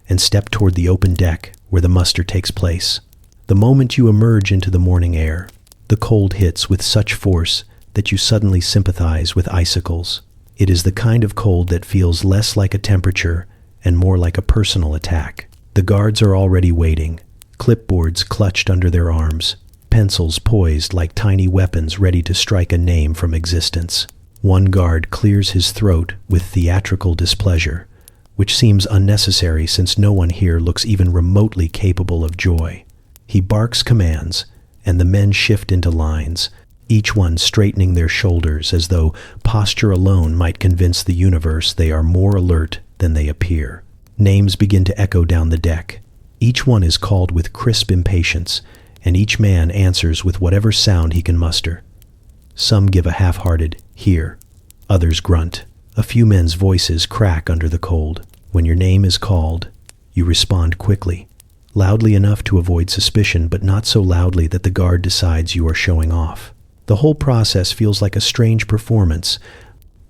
and step toward the open deck where the muster takes place. The moment you emerge into the morning air, the cold hits with such force that you suddenly sympathize with icicles. It is the kind of cold that feels less like a temperature and more like a personal attack. The guards are already waiting, clipboards clutched under their arms, pencils poised like tiny weapons ready to strike a name from existence. One guard clears his throat with theatrical displeasure, which seems unnecessary since no one here looks even remotely capable of joy. He barks commands, and the men shift into lines, each one straightening their shoulders as though posture alone might convince the universe they are more alert than they appear. Names begin to echo down the deck. Each one is called with crisp impatience, and each man answers with whatever sound he can muster. Some give a half-hearted "here," others grunt. A few men's voices crack under the cold. When your name is called, you respond quickly, loudly enough to avoid suspicion, but not so loudly that the guard decides you are showing off. The whole process feels like a strange performance,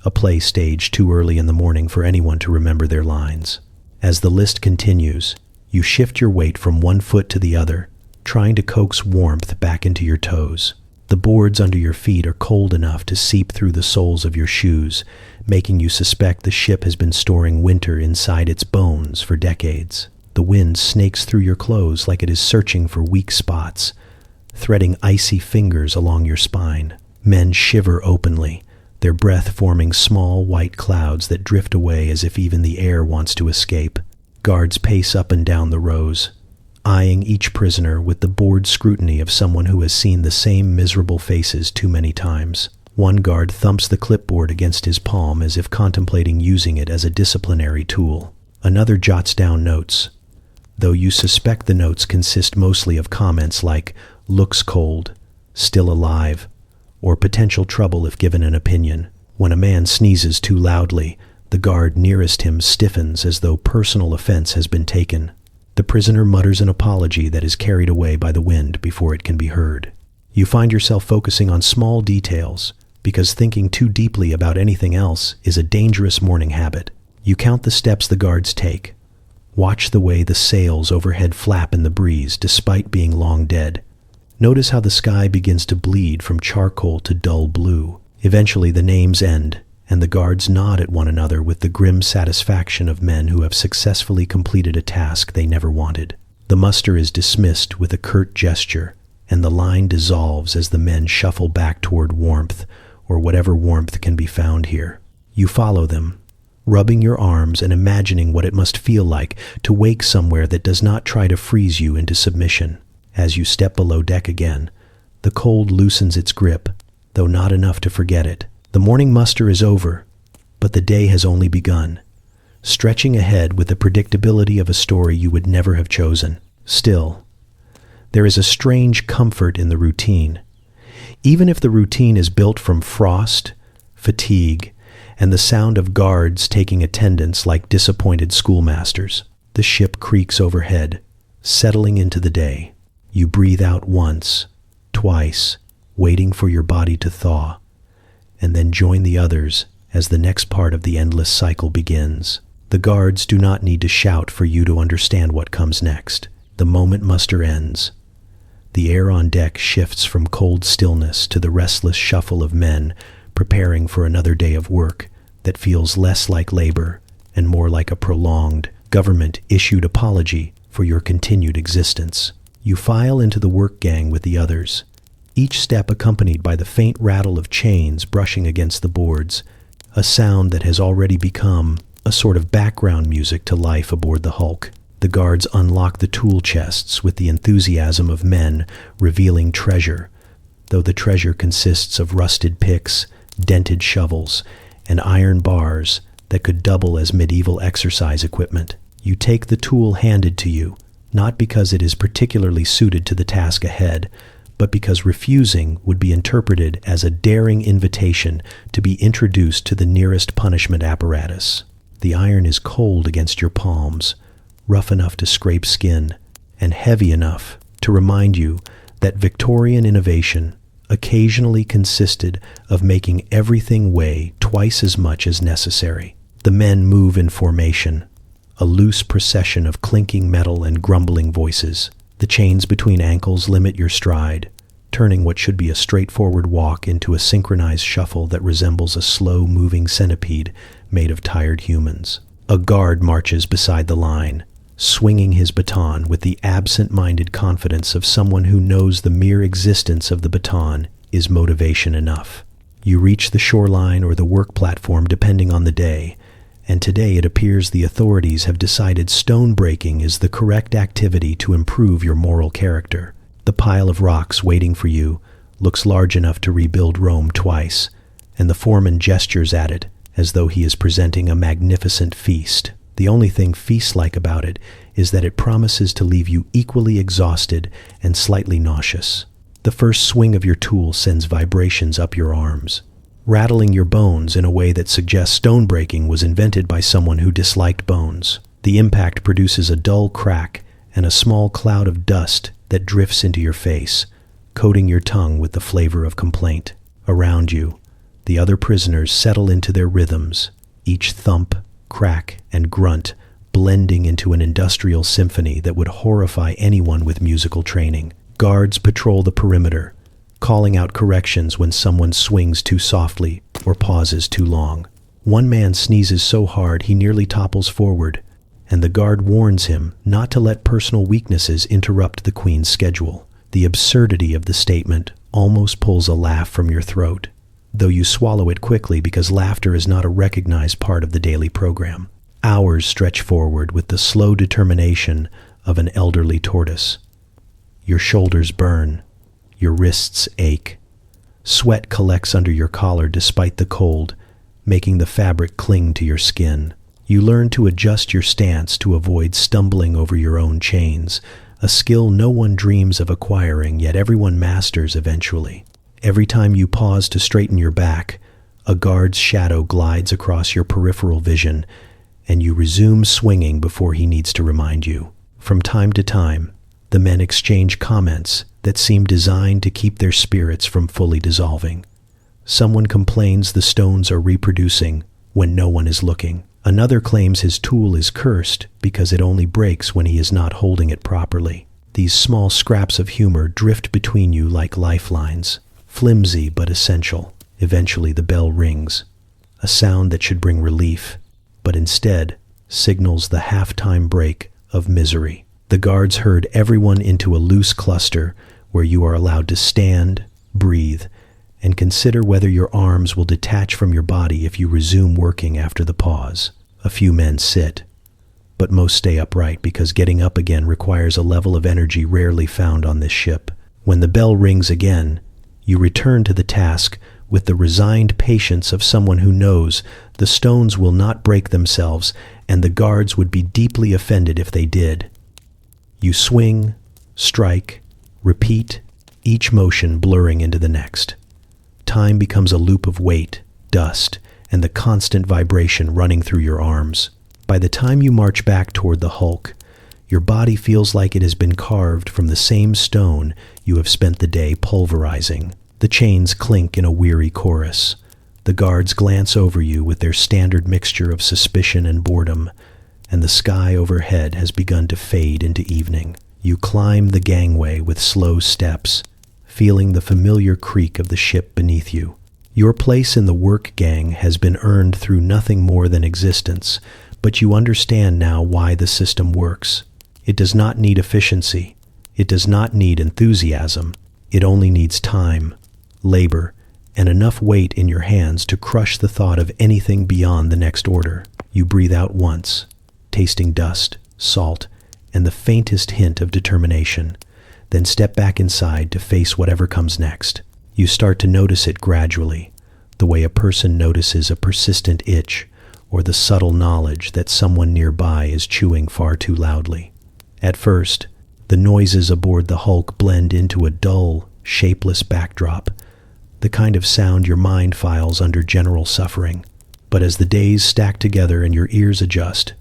a play staged too early in the morning for anyone to remember their lines. As the list continues, you shift your weight from one foot to the other, trying to coax warmth back into your toes. The boards under your feet are cold enough to seep through the soles of your shoes, making you suspect the ship has been storing winter inside its bones for decades. The wind snakes through your clothes like it is searching for weak spots, threading icy fingers along your spine. Men shiver openly, their breath forming small white clouds that drift away as if even the air wants to escape. Guards pace up and down the rows, eyeing each prisoner with the bored scrutiny of someone who has seen the same miserable faces too many times. One guard thumps the clipboard against his palm as if contemplating using it as a disciplinary tool. Another jots down notes, though you suspect the notes consist mostly of comments like "looks cold," "still alive," or "potential trouble if given an opinion." When a man sneezes too loudly, the guard nearest him stiffens as though personal offense has been taken. The prisoner mutters an apology that is carried away by the wind before it can be heard. You find yourself focusing on small details, because thinking too deeply about anything else is a dangerous morning habit. You count the steps the guards take. Watch the way the sails overhead flap in the breeze despite being long dead. Notice how the sky begins to bleed from charcoal to dull blue. Eventually the names end, and the guards nod at one another with the grim satisfaction of men who have successfully completed a task they never wanted. The muster is dismissed with a curt gesture, and the line dissolves as the men shuffle back toward warmth, or whatever warmth can be found here. You follow them, rubbing your arms and imagining what it must feel like to wake somewhere that does not try to freeze you into submission. As you step below deck again, the cold loosens its grip, though not enough to forget it. The morning muster is over, but the day has only begun, stretching ahead with the predictability of a story you would never have chosen. Still, there is a strange comfort in the routine. Even if the routine is built from frost, fatigue, and the sound of guards taking attendance like disappointed schoolmasters, the ship creaks overhead, settling into the day. You breathe out once, twice, waiting for your body to thaw, and then join the others as the next part of the endless cycle begins. The guards do not need to shout for you to understand what comes next. The moment muster ends, the air on deck shifts from cold stillness to the restless shuffle of men preparing for another day of work that feels less like labor and more like a prolonged, government-issued apology for your continued existence. You file into the work gang with the others, each step accompanied by the faint rattle of chains brushing against the boards, a sound that has already become a sort of background music to life aboard the Hulk. The guards unlock the tool chests with the enthusiasm of men revealing treasure, though the treasure consists of rusted picks, dented shovels, and iron bars that could double as medieval exercise equipment. You take the tool handed to you, not because it is particularly suited to the task ahead, but because refusing would be interpreted as a daring invitation to be introduced to the nearest punishment apparatus. The iron is cold against your palms, rough enough to scrape skin, and heavy enough to remind you that Victorian innovation occasionally consisted of making everything weigh twice as much as necessary. The men move in formation, a loose procession of clinking metal and grumbling voices. The chains between ankles limit your stride, turning what should be a straightforward walk into a synchronized shuffle that resembles a slow-moving centipede made of tired humans. A guard marches beside the line, swinging his baton with the absent-minded confidence of someone who knows the mere existence of the baton is motivation enough. You reach the shoreline or the work platform depending on the day, and today it appears the authorities have decided stone breaking is the correct activity to improve your moral character. The pile of rocks waiting for you looks large enough to rebuild Rome twice, and the foreman gestures at it as though he is presenting a magnificent feast. The only thing feast-like about it is that it promises to leave you equally exhausted and slightly nauseous. The first swing of your tool sends vibrations up your arms, rattling your bones in a way that suggests stone breaking was invented by someone who disliked bones. The impact produces a dull crack and a small cloud of dust that drifts into your face, coating your tongue with the flavor of complaint. Around you, the other prisoners settle into their rhythms, each thump, crack, and grunt blending into an industrial symphony that would horrify anyone with musical training. Guards patrol the perimeter, calling out corrections when someone swings too softly or pauses too long. One man sneezes so hard he nearly topples forward, and the guard warns him not to let personal weaknesses interrupt the Queen's schedule. The absurdity of the statement almost pulls a laugh from your throat, though you swallow it quickly because laughter is not a recognized part of the daily program. Hours stretch forward with the slow determination of an elderly tortoise. Your shoulders burn, your wrists ache. Sweat collects under your collar despite the cold, making the fabric cling to your skin. You learn to adjust your stance to avoid stumbling over your own chains, a skill no one dreams of acquiring, yet everyone masters eventually. Every time you pause to straighten your back, a guard's shadow glides across your peripheral vision, and you resume swinging before he needs to remind you. From time to time, the men exchange comments that seem designed to keep their spirits from fully dissolving. Someone complains the stones are reproducing when no one is looking. Another claims his tool is cursed because it only breaks when he is not holding it properly. These small scraps of humor drift between you like lifelines, flimsy but essential. Eventually the bell rings, a sound that should bring relief, but instead signals the halftime break of misery. The guards herd everyone into a loose cluster where you are allowed to stand, breathe, and consider whether your arms will detach from your body if you resume working after the pause. A few men sit, but most stay upright because getting up again requires a level of energy rarely found on this ship. When the bell rings again, you return to the task with the resigned patience of someone who knows the stones will not break themselves and the guards would be deeply offended if they did. You swing, strike, repeat, each motion blurring into the next. Time becomes a loop of weight, dust, and the constant vibration running through your arms. By the time you march back toward the hulk, your body feels like it has been carved from the same stone you have spent the day pulverizing. The chains clink in a weary chorus. The guards glance over you with their standard mixture of suspicion and boredom, and the sky overhead has begun to fade into evening. You climb the gangway with slow steps, feeling the familiar creak of the ship beneath you. Your place in the work gang has been earned through nothing more than existence, but you understand now why the system works. It does not need efficiency. It does not need enthusiasm. It only needs time, labor, and enough weight in your hands to crush the thought of anything beyond the next order. You breathe out once, tasting dust, salt, and the faintest hint of determination, then step back inside to face whatever comes next. You start to notice it gradually, the way a person notices a persistent itch or the subtle knowledge that someone nearby is chewing far too loudly. At first, the noises aboard the hulk blend into a dull, shapeless backdrop, the kind of sound your mind files under general suffering. But as the days stack together and your ears adjust,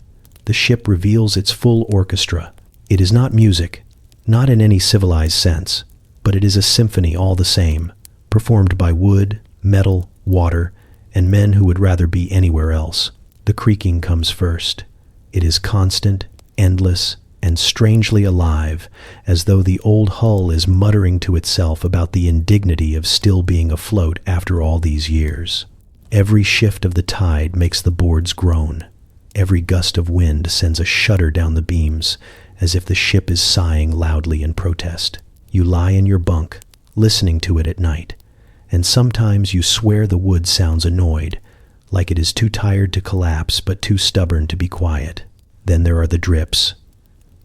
the ship reveals its full orchestra. It is not music, not in any civilized sense, but it is a symphony all the same, performed by wood, metal, water, and men who would rather be anywhere else. The creaking comes first. It is constant, endless, and strangely alive, as though the old hull is muttering to itself about the indignity of still being afloat after all these years. Every shift of the tide makes the boards groan. Every gust of wind sends a shudder down the beams, as if the ship is sighing loudly in protest. You lie in your bunk, listening to it at night, and sometimes you swear the wood sounds annoyed, like it is too tired to collapse but too stubborn to be quiet. Then there are the drips.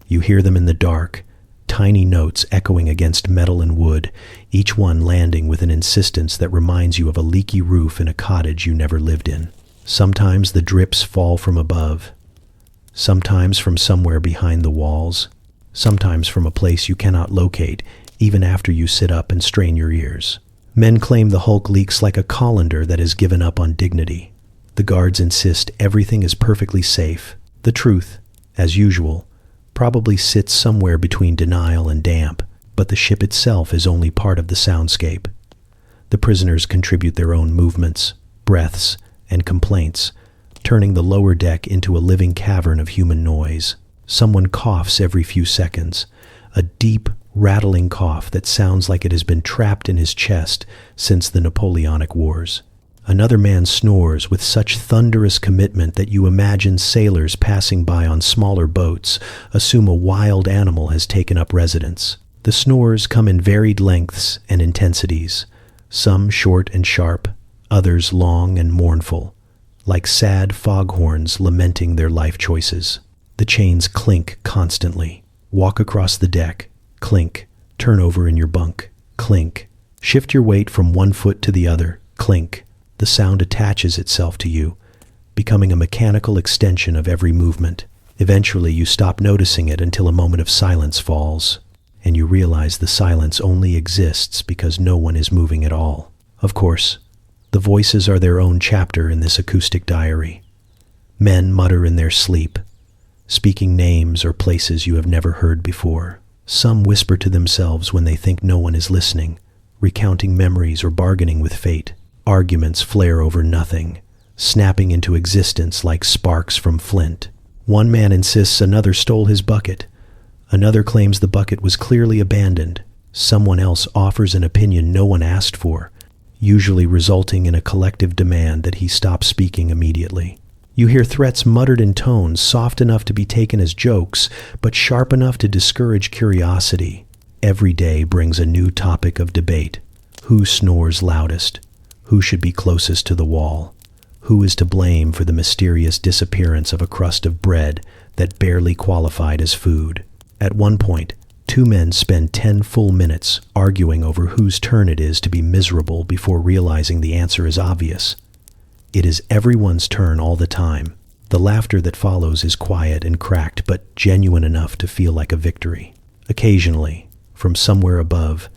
You hear them in the dark, tiny notes echoing against metal and wood, each one landing with an insistence that reminds you of a leaky roof in a cottage you never lived in. Sometimes the drips fall from above, sometimes from somewhere behind the walls, sometimes from a place you cannot locate, even after you sit up and strain your ears. Men claim the hulk leaks like a colander that has given up on dignity. The guards insist everything is perfectly safe. The truth, as usual, probably sits somewhere between denial and damp, but the ship itself is only part of the soundscape. The prisoners contribute their own movements, breaths, and complaints, turning the lower deck into a living cavern of human noise. Someone coughs every few seconds, a deep, rattling cough that sounds like it has been trapped in his chest since the Napoleonic Wars. Another man snores with such thunderous commitment that you imagine sailors passing by on smaller boats assume a wild animal has taken up residence. The snores come in varied lengths and intensities, some short and sharp, others long and mournful, like sad foghorns lamenting their life choices. The chains clink constantly. Walk across the deck, clink. Turn over in your bunk, clink. Shift your weight from one foot to the other, clink. The sound attaches itself to you, becoming a mechanical extension of every movement. Eventually, you stop noticing it until a moment of silence falls, and you realize the silence only exists because no one is moving at all. Of course, the voices are their own chapter in this acoustic diary. Men mutter in their sleep, speaking names or places you have never heard before. Some whisper to themselves when they think no one is listening, recounting memories or bargaining with fate. Arguments flare over nothing, snapping into existence like sparks from flint. One man insists another stole his bucket. Another claims the bucket was clearly abandoned. Someone else offers an opinion no one asked for, usually resulting in a collective demand that he stop speaking immediately. You hear threats muttered in tones soft enough to be taken as jokes, but sharp enough to discourage curiosity. Every day brings a new topic of debate. Who snores loudest? Who should be closest to the wall? Who is to blame for the mysterious disappearance of a crust of bread that barely qualified as food? At one point, two men spend 10 full minutes arguing over whose turn it is to be miserable before realizing the answer is obvious. It is everyone's turn all the time. The laughter that follows is quiet and cracked, but genuine enough to feel like a victory. Occasionally, from somewhere above,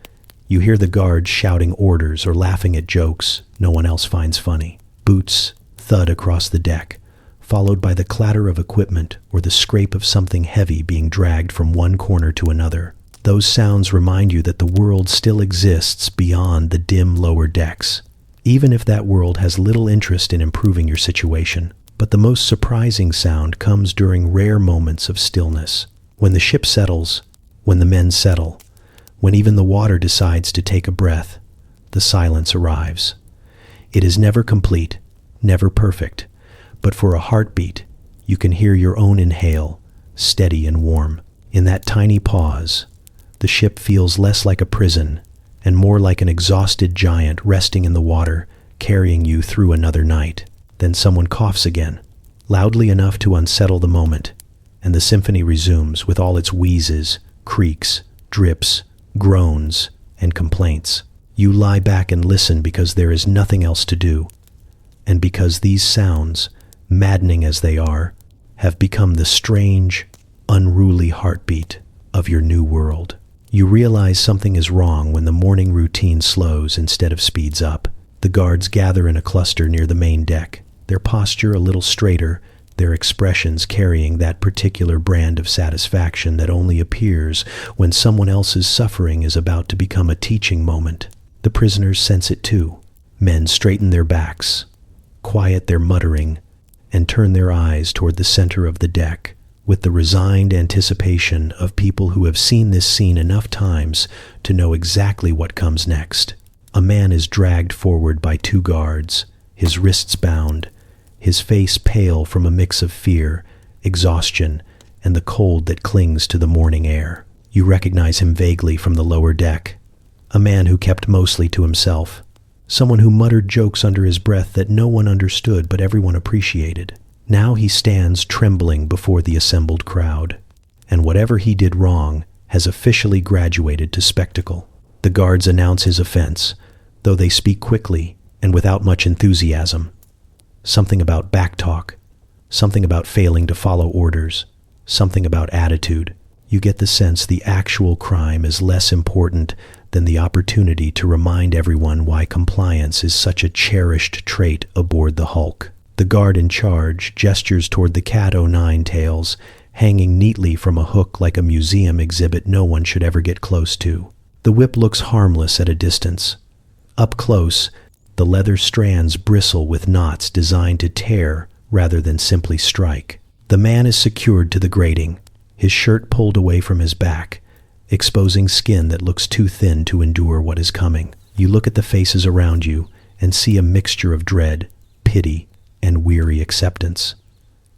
you hear the guards shouting orders or laughing at jokes no one else finds funny. Boots thud across the deck, followed by the clatter of equipment or the scrape of something heavy being dragged from one corner to another. Those sounds remind you that the world still exists beyond the dim lower decks, even if that world has little interest in improving your situation. But the most surprising sound comes during rare moments of stillness. When the ship settles, when the men settle, when even the water decides to take a breath, the silence arrives. It is never complete, never perfect, but for a heartbeat, you can hear your own inhale, steady and warm. In that tiny pause, the ship feels less like a prison and more like an exhausted giant resting in the water, carrying you through another night. Then someone coughs again, loudly enough to unsettle the moment, and the symphony resumes with all its wheezes, creaks, drips, groans, and complaints. You lie back and listen because there is nothing else to do, and because these sounds, maddening as they are, have become the strange, unruly heartbeat of your new world. You realize something is wrong when the morning routine slows instead of speeds up. The guards gather in a cluster near the main deck, their posture a little straighter, their expressions carrying that particular brand of satisfaction that only appears when someone else's suffering is about to become a teaching moment. The prisoners sense it too. Men straighten their backs, quiet their muttering, and turn their eyes toward the center of the deck, with the resigned anticipation of people who have seen this scene enough times to know exactly what comes next. A man is dragged forward by two guards, his wrists bound, his face pale from a mix of fear, exhaustion, and the cold that clings to the morning air. You recognize him vaguely from the lower deck, a man who kept mostly to himself, someone who muttered jokes under his breath that no one understood but everyone appreciated. Now he stands trembling before the assembled crowd, and whatever he did wrong has officially graduated to spectacle. The guards announce his offense, though they speak quickly and without much enthusiasm. Something about backtalk, something about failing to follow orders, something about attitude. You get the sense the actual crime is less important than the opportunity to remind everyone why compliance is such a cherished trait aboard the Hulk. The guard in charge gestures toward the cat o' nine tails, hanging neatly from a hook like a museum exhibit no one should ever get close to. The whip looks harmless at a distance. Up close, the leather strands bristle with knots designed to tear rather than simply strike. The man is secured to the grating, his shirt pulled away from his back, exposing skin that looks too thin to endure what is coming. You look at the faces around you and see a mixture of dread, pity, and weary acceptance.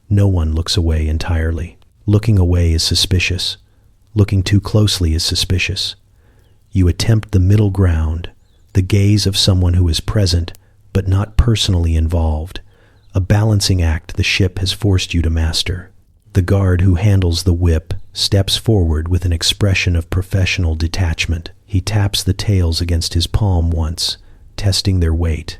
No one looks away entirely. Looking away is suspicious. Looking too closely is suspicious. You attempt the middle ground, the gaze of someone who is present but not personally involved, a balancing act the ship has forced you to master. The guard who handles the whip steps forward with an expression of professional detachment. He taps the tails against his palm once, testing their weight,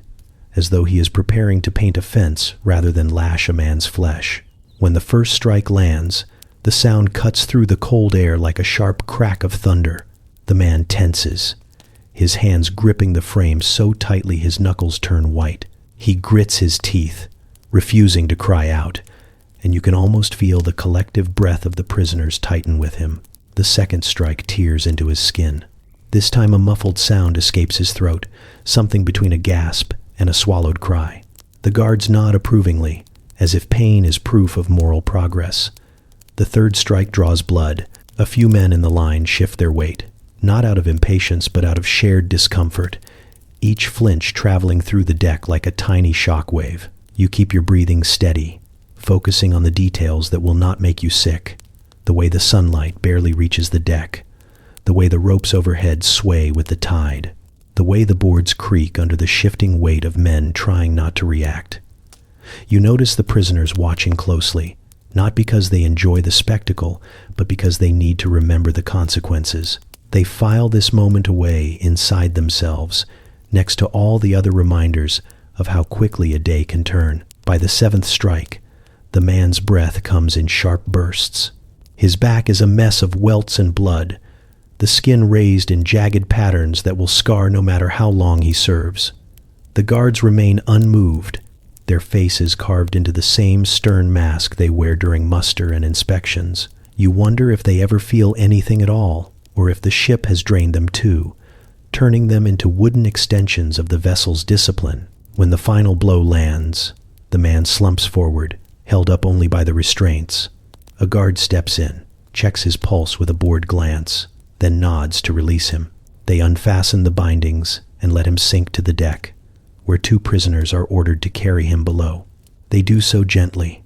as though he is preparing to paint a fence rather than lash a man's flesh. When the first strike lands, the sound cuts through the cold air like a sharp crack of thunder. The man tenses, his hands gripping the frame so tightly his knuckles turn white. He grits his teeth, refusing to cry out, and you can almost feel the collective breath of the prisoners tighten with him. The second strike tears into his skin. This time a muffled sound escapes his throat, something between a gasp and a swallowed cry. The guards nod approvingly, as if pain is proof of moral progress. The third strike draws blood. A few men in the line shift their weight, not out of impatience but out of shared discomfort, each flinch traveling through the deck like a tiny shock wave. You keep your breathing steady, focusing on the details that will not make you sick, the way the sunlight barely reaches the deck, the way the ropes overhead sway with the tide, the way the boards creak under the shifting weight of men trying not to react. You notice the prisoners watching closely, not because they enjoy the spectacle, but because they need to remember the consequences. They file this moment away inside themselves, next to all the other reminders of how quickly a day can turn. By the seventh strike, the man's breath comes in sharp bursts. His back is a mess of welts and blood, the skin raised in jagged patterns that will scar no matter how long he serves. The guards remain unmoved, their faces carved into the same stern mask they wear during muster and inspections. You wonder if they ever feel anything at all, or if the ship has drained them too, turning them into wooden extensions of the vessel's discipline. When the final blow lands, the man slumps forward, held up only by the restraints. A guard steps in, checks his pulse with a bored glance, then nods to release him. They unfasten the bindings and let him sink to the deck, where two prisoners are ordered to carry him below. They do so gently,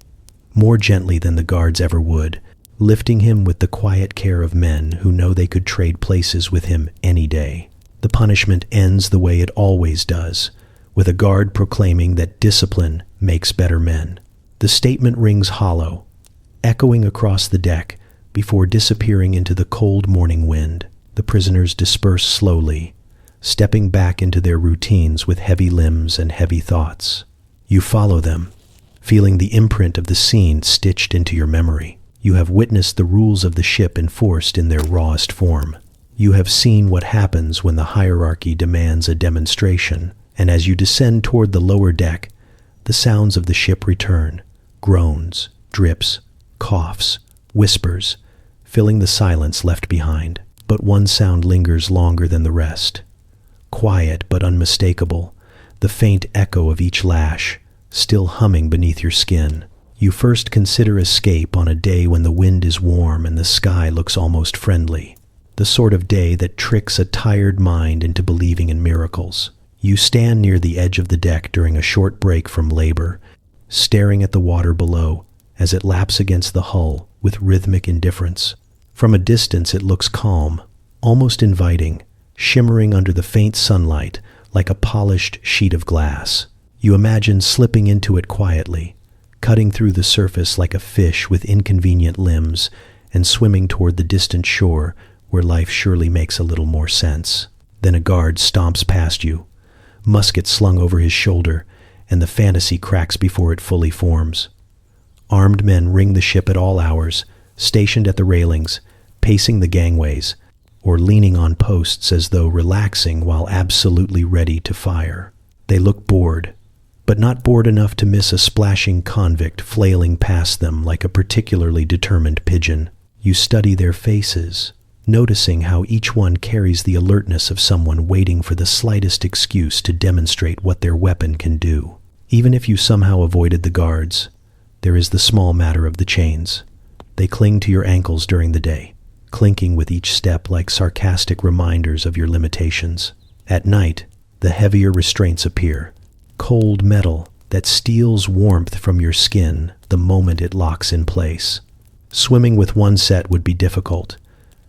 more gently than the guards ever would, lifting him with the quiet care of men who know they could trade places with him any day. The punishment ends the way it always does, with a guard proclaiming that discipline makes better men. The statement rings hollow, echoing across the deck before disappearing into the cold morning wind. The prisoners disperse slowly, stepping back into their routines with heavy limbs and heavy thoughts. You follow them, feeling the imprint of the scene stitched into your memory. You have witnessed the rules of the ship enforced in their rawest form. You have seen what happens when the hierarchy demands a demonstration, and as you descend toward the lower deck, the sounds of the ship return, groans, drips, coughs, whispers, filling the silence left behind. But one sound lingers longer than the rest. Quiet but unmistakable, the faint echo of each lash, still humming beneath your skin. You first consider escape on a day when the wind is warm and the sky looks almost friendly, the sort of day that tricks a tired mind into believing in miracles. You stand near the edge of the deck during a short break from labor, staring at the water below as it laps against the hull with rhythmic indifference. From a distance it looks calm, almost inviting, shimmering under the faint sunlight like a polished sheet of glass. You imagine slipping into it quietly, cutting through the surface like a fish with inconvenient limbs, and swimming toward the distant shore where life surely makes a little more sense. Then a guard stomps past you, musket slung over his shoulder, and the fantasy cracks before it fully forms. Armed men ring the ship at all hours, stationed at the railings, pacing the gangways, or leaning on posts as though relaxing while absolutely ready to fire. They look bored, but not bored enough to miss a splashing convict flailing past them like a particularly determined pigeon. You study their faces, noticing how each one carries the alertness of someone waiting for the slightest excuse to demonstrate what their weapon can do. Even if you somehow avoided the guards, there is the small matter of the chains. They cling to your ankles during the day, clinking with each step like sarcastic reminders of your limitations. At night, the heavier restraints appear, cold metal that steals warmth from your skin the moment it locks in place. Swimming with one set would be difficult.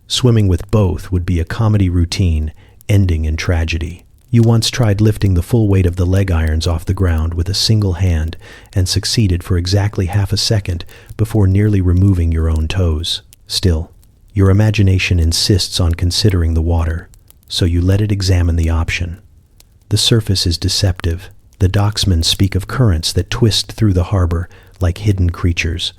Swimming with both would be a comedy routine ending in tragedy. You once tried lifting the full weight of the leg irons off the ground with a single hand and succeeded for exactly half a second before nearly removing your own toes. Still, your imagination insists on considering the water, so you let it examine the option. The surface is deceptive. The docksmen speak of currents that twist through the harbor like hidden creatures,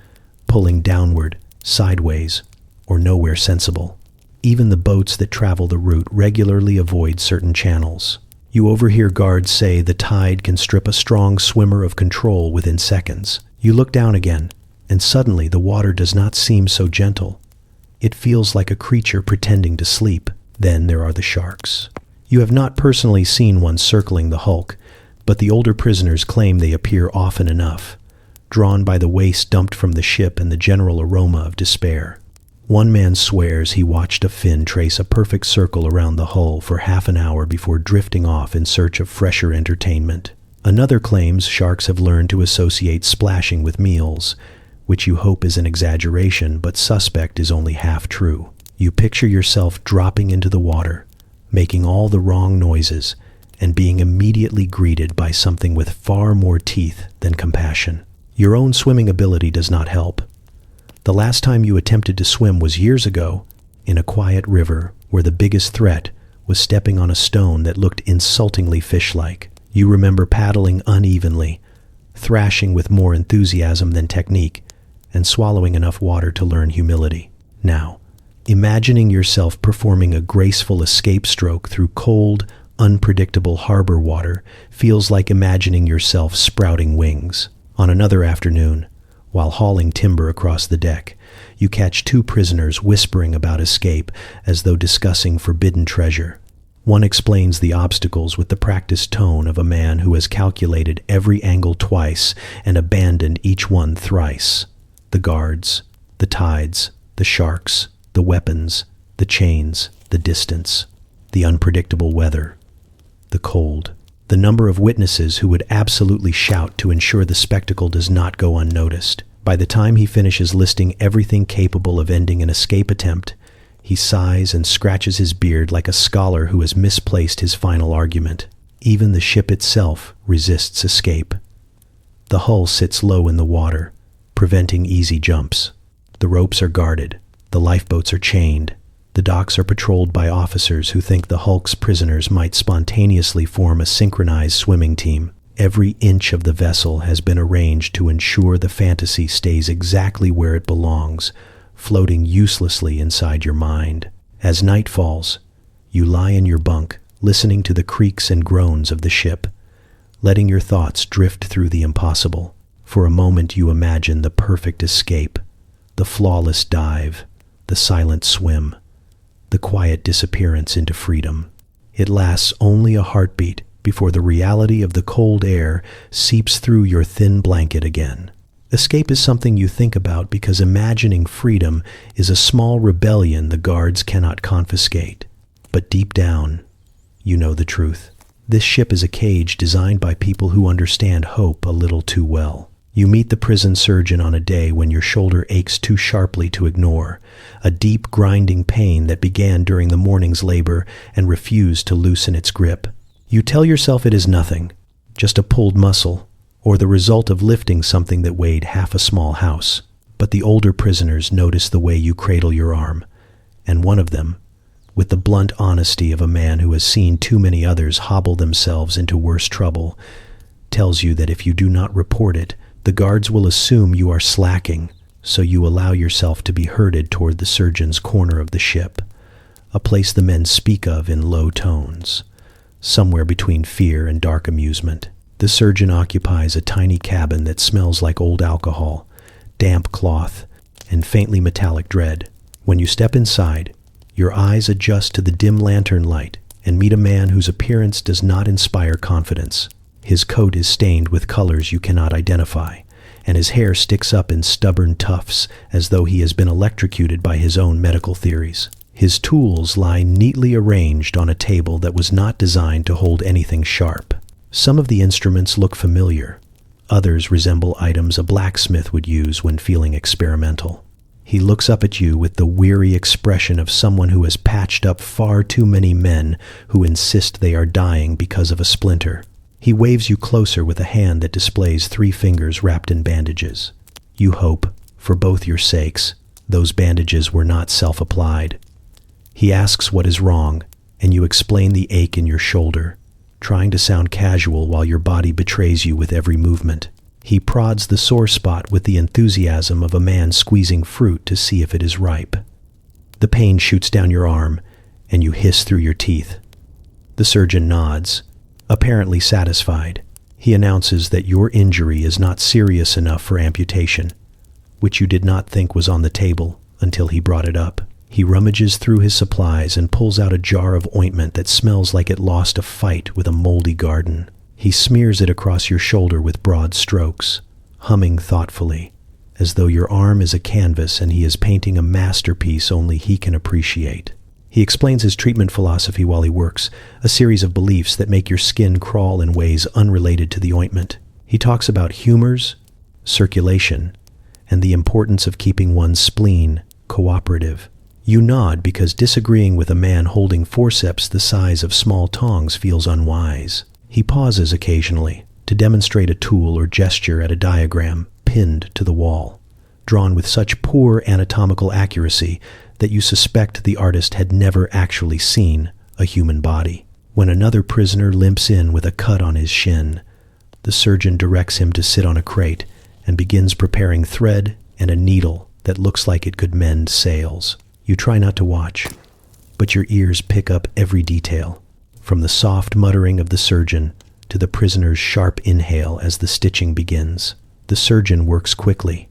pulling downward, sideways, or nowhere sensible. Even the boats that travel the route regularly avoid certain channels. You overhear guards say the tide can strip a strong swimmer of control within seconds. You look down again, and suddenly the water does not seem so gentle. It feels like a creature pretending to sleep. Then there are the sharks. You have not personally seen one circling the hulk, but the older prisoners claim they appear often enough, drawn by the waste dumped from the ship and the general aroma of despair. One man swears he watched a fin trace a perfect circle around the hull for half an hour before drifting off in search of fresher entertainment. Another claims sharks have learned to associate splashing with meals, which you hope is an exaggeration but suspect is only half true. You picture yourself dropping into the water, making all the wrong noises, and being immediately greeted by something with far more teeth than compassion. Your own swimming ability does not help. The last time you attempted to swim was years ago, in a quiet river where the biggest threat was stepping on a stone that looked insultingly fish-like. You remember paddling unevenly, thrashing with more enthusiasm than technique, and swallowing enough water to learn humility. Now, imagining yourself performing a graceful escape stroke through cold, unpredictable harbor water feels like imagining yourself sprouting wings. On another afternoon, while hauling timber across the deck, you catch two prisoners whispering about escape as though discussing forbidden treasure. One explains the obstacles with the practiced tone of a man who has calculated every angle twice and abandoned each one thrice. The guards, the tides, the sharks, the weapons, the chains, the distance, the unpredictable weather, the cold. The number of witnesses who would absolutely shout to ensure the spectacle does not go unnoticed. By the time he finishes listing everything capable of ending an escape attempt, he sighs and scratches his beard like a scholar who has misplaced his final argument. Even the ship itself resists escape. The hull sits low in the water, preventing easy jumps. The ropes are guarded. The lifeboats are chained. The docks are patrolled by officers who think the hulk's prisoners might spontaneously form a synchronized swimming team. Every inch of the vessel has been arranged to ensure the fantasy stays exactly where it belongs, floating uselessly inside your mind. As night falls, you lie in your bunk, listening to the creaks and groans of the ship, letting your thoughts drift through the impossible. For a moment you imagine the perfect escape, the flawless dive, the silent swim, the quiet disappearance into freedom. It lasts only a heartbeat before the reality of the cold air seeps through your thin blanket again. Escape is something you think about because imagining freedom is a small rebellion the guards cannot confiscate. But deep down, you know the truth. This ship is a cage designed by people who understand hope a little too well. You meet the prison surgeon on a day when your shoulder aches too sharply to ignore, a deep grinding pain that began during the morning's labor and refused to loosen its grip. You tell yourself it is nothing, just a pulled muscle, or the result of lifting something that weighed half a small house. But the older prisoners notice the way you cradle your arm, and one of them, with the blunt honesty of a man who has seen too many others hobble themselves into worse trouble, tells you that if you do not report it, the guards will assume you are slacking, so you allow yourself to be herded toward the surgeon's corner of the ship, a place the men speak of in low tones, somewhere between fear and dark amusement. The surgeon occupies a tiny cabin that smells like old alcohol, damp cloth, and faintly metallic dread. When you step inside, your eyes adjust to the dim lantern light and meet a man whose appearance does not inspire confidence. His coat is stained with colors you cannot identify, and his hair sticks up in stubborn tufts as though he has been electrocuted by his own medical theories. His tools lie neatly arranged on a table that was not designed to hold anything sharp. Some of the instruments look familiar. Others resemble items a blacksmith would use when feeling experimental. He looks up at you with the weary expression of someone who has patched up far too many men who insist they are dying because of a splinter. He waves you closer with a hand that displays 3 fingers wrapped in bandages. You hope, for both your sakes, those bandages were not self-applied. He asks what is wrong, and you explain the ache in your shoulder, trying to sound casual while your body betrays you with every movement. He prods the sore spot with the enthusiasm of a man squeezing fruit to see if it is ripe. The pain shoots down your arm, and you hiss through your teeth. The surgeon nods, apparently satisfied. He announces that your injury is not serious enough for amputation, which you did not think was on the table until he brought it up. He rummages through his supplies and pulls out a jar of ointment that smells like it lost a fight with a moldy garden. He smears it across your shoulder with broad strokes, humming thoughtfully, as though your arm is a canvas and he is painting a masterpiece only he can appreciate. He explains his treatment philosophy while he works, a series of beliefs that make your skin crawl in ways unrelated to the ointment. He talks about humors, circulation, and the importance of keeping one's spleen cooperative. You nod because disagreeing with a man holding forceps the size of small tongs feels unwise. He pauses occasionally to demonstrate a tool or gesture at a diagram pinned to the wall, drawn with such poor anatomical accuracy that you suspect the artist had never actually seen a human body. When another prisoner limps in with a cut on his shin, the surgeon directs him to sit on a crate and begins preparing thread and a needle that looks like it could mend sails. You try not to watch, but your ears pick up every detail, from the soft muttering of the surgeon to the prisoner's sharp inhale as the stitching begins. The surgeon works quickly,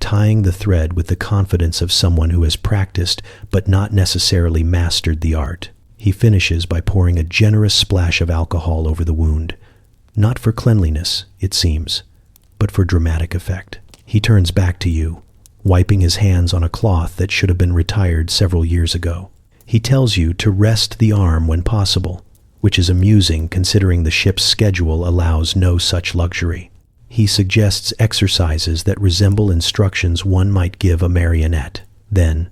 tying the thread with the confidence of someone who has practiced but not necessarily mastered the art. He finishes by pouring a generous splash of alcohol over the wound, not for cleanliness, it seems, but for dramatic effect. He turns back to you, wiping his hands on a cloth that should have been retired several years ago. He tells you to rest the arm when possible, which is amusing considering the ship's schedule allows no such luxury. He suggests exercises that resemble instructions one might give a marionette. Then,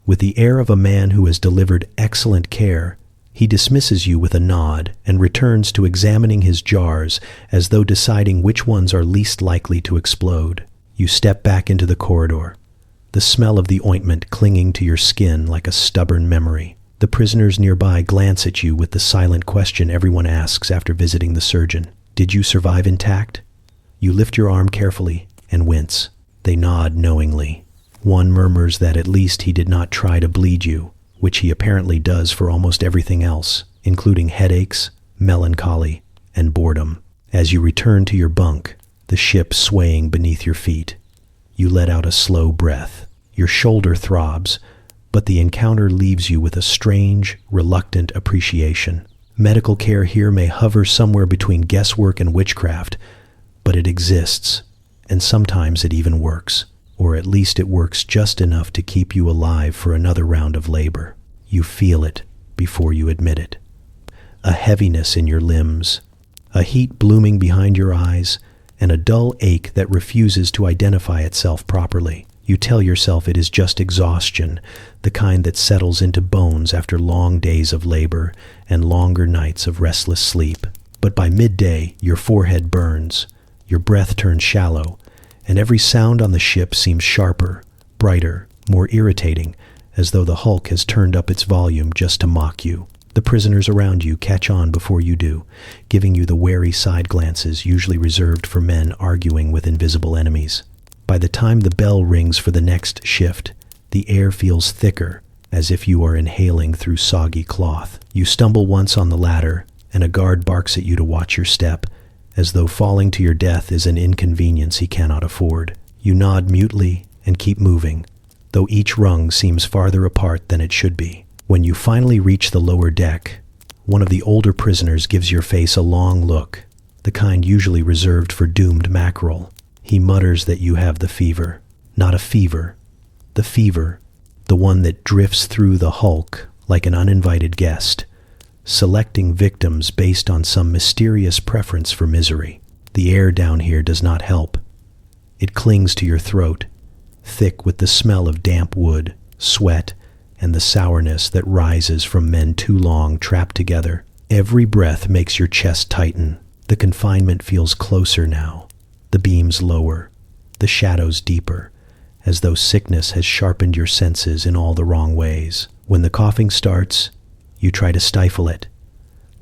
with the air of a man who has delivered excellent care, he dismisses you with a nod and returns to examining his jars as though deciding which ones are least likely to explode. You step back into the corridor, the smell of the ointment clinging to your skin like a stubborn memory. The prisoners nearby glance at you with the silent question everyone asks after visiting the surgeon. Did you survive intact? You lift your arm carefully and wince. They nod knowingly. One murmurs that at least he did not try to bleed you, which he apparently does for almost everything else, including headaches, melancholy, and boredom. As you return to your bunk, the ship swaying beneath your feet, you let out a slow breath. Your shoulder throbs, but the encounter leaves you with a strange, reluctant appreciation. Medical care here may hover somewhere between guesswork and witchcraft, but it exists, and sometimes it even works, or at least it works just enough to keep you alive for another round of labor. You feel it before you admit it. A heaviness in your limbs, a heat blooming behind your eyes, and a dull ache that refuses to identify itself properly. You tell yourself it is just exhaustion, the kind that settles into bones after long days of labor and longer nights of restless sleep. But by midday, your forehead burns, your breath turns shallow, and every sound on the ship seems sharper, brighter, more irritating, as though the Hulk has turned up its volume just to mock you. The prisoners around you catch on before you do, giving you the wary side glances usually reserved for men arguing with invisible enemies. By the time the bell rings for the next shift, the air feels thicker, as if you are inhaling through soggy cloth. You stumble once on the ladder, and a guard barks at you to watch your step, as though falling to your death is an inconvenience he cannot afford. You nod mutely and keep moving, though each rung seems farther apart than it should be. When you finally reach the lower deck, one of the older prisoners gives your face a long look, the kind usually reserved for doomed mackerel. He mutters that you have the fever. Not a fever. The fever, the one that drifts through the Hulk like an uninvited guest, selecting victims based on some mysterious preference for misery. The air down here does not help. It clings to your throat, thick with the smell of damp wood, sweat, and the sourness that rises from men too long trapped together. Every breath makes your chest tighten. The confinement feels closer now. The beams lower, the shadows deeper, as though sickness has sharpened your senses in all the wrong ways. When the coughing starts, you try to stifle it,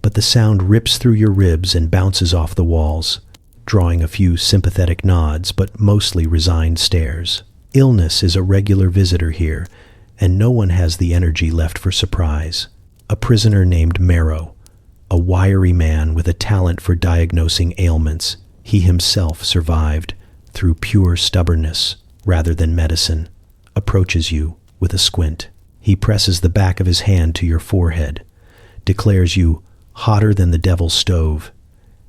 but the sound rips through your ribs and bounces off the walls, drawing a few sympathetic nods but mostly resigned stares. Illness is a regular visitor here, and no one has the energy left for surprise. A prisoner named Marrow, a wiry man with a talent for diagnosing ailments, he himself survived through pure stubbornness rather than medicine, approaches you with a squint. He presses the back of his hand to your forehead, declares you hotter than the devil's stove,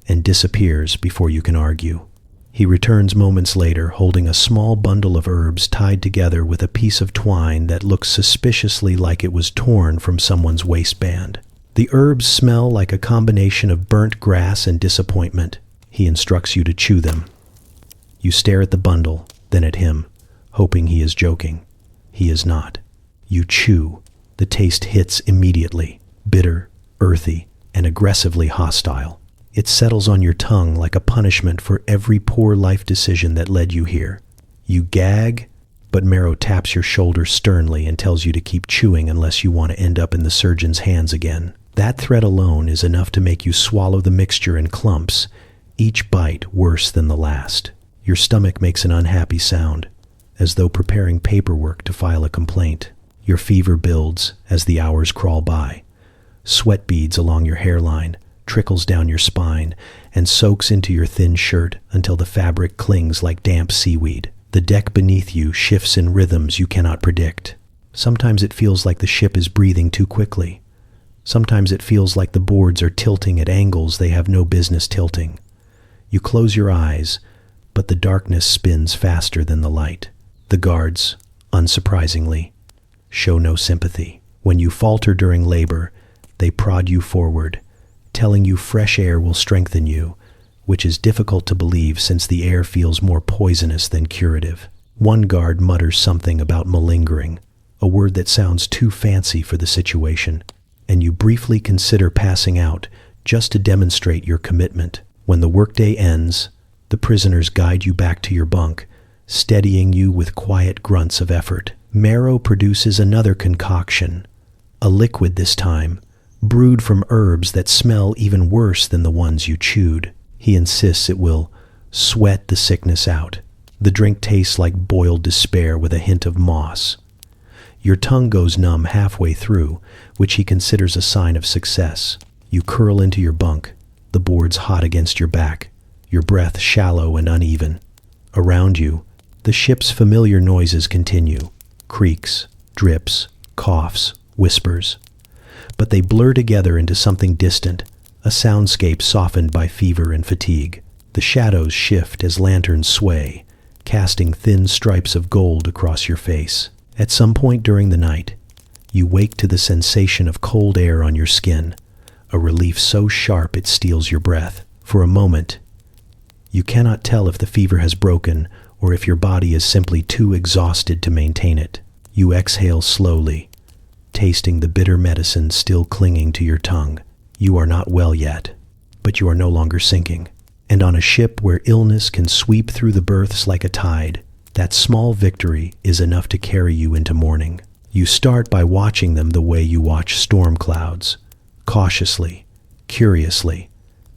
and disappears before you can argue. He returns moments later holding a small bundle of herbs tied together with a piece of twine that looks suspiciously like it was torn from someone's waistband. The herbs smell like a combination of burnt grass and disappointment. He instructs you to chew them. You stare at the bundle, then at him, hoping he is joking. He is not. You chew. The taste hits immediately, bitter, earthy, and aggressively hostile. It settles on your tongue like a punishment for every poor life decision that led you here. You gag, but Marrow taps your shoulder sternly and tells you to keep chewing unless you want to end up in the surgeon's hands again. That threat alone is enough to make you swallow the mixture in clumps, each bite worse than the last. Your stomach makes an unhappy sound, as though preparing paperwork to file a complaint. Your fever builds as the hours crawl by. Sweat beads along your hairline, trickles down your spine, and soaks into your thin shirt until the fabric clings like damp seaweed. The deck beneath you shifts in rhythms you cannot predict. Sometimes it feels like the ship is breathing too quickly. Sometimes it feels like the boards are tilting at angles they have no business tilting. You close your eyes, but the darkness spins faster than the light. The guards, unsurprisingly, show no sympathy. When you falter during labor, they prod you forward, telling you fresh air will strengthen you, which is difficult to believe since the air feels more poisonous than curative. One guard mutters something about malingering, a word that sounds too fancy for the situation, and you briefly consider passing out just to demonstrate your commitment. When the workday ends, the prisoners guide you back to your bunk, steadying you with quiet grunts of effort. Marrow produces another concoction, a liquid this time, brewed from herbs that smell even worse than the ones you chewed. He insists it will sweat the sickness out. The drink tastes like boiled despair with a hint of moss. Your tongue goes numb halfway through, which he considers a sign of success. You curl into your bunk, the boards hot against your back, your breath shallow and uneven. Around you, the ship's familiar noises continue. Creaks, drips, coughs, whispers. But they blur together into something distant, a soundscape softened by fever and fatigue. The shadows shift as lanterns sway, casting thin stripes of gold across your face. At some point during the night, you wake to the sensation of cold air on your skin, a relief so sharp it steals your breath. For a moment, you cannot tell if the fever has broken or if your body is simply too exhausted to maintain it. You exhale slowly, tasting the bitter medicine still clinging to your tongue. You are not well yet, but you are no longer sinking. And on a ship where illness can sweep through the berths like a tide, that small victory is enough to carry you into morning. You start by watching them the way you watch storm clouds, cautiously, curiously,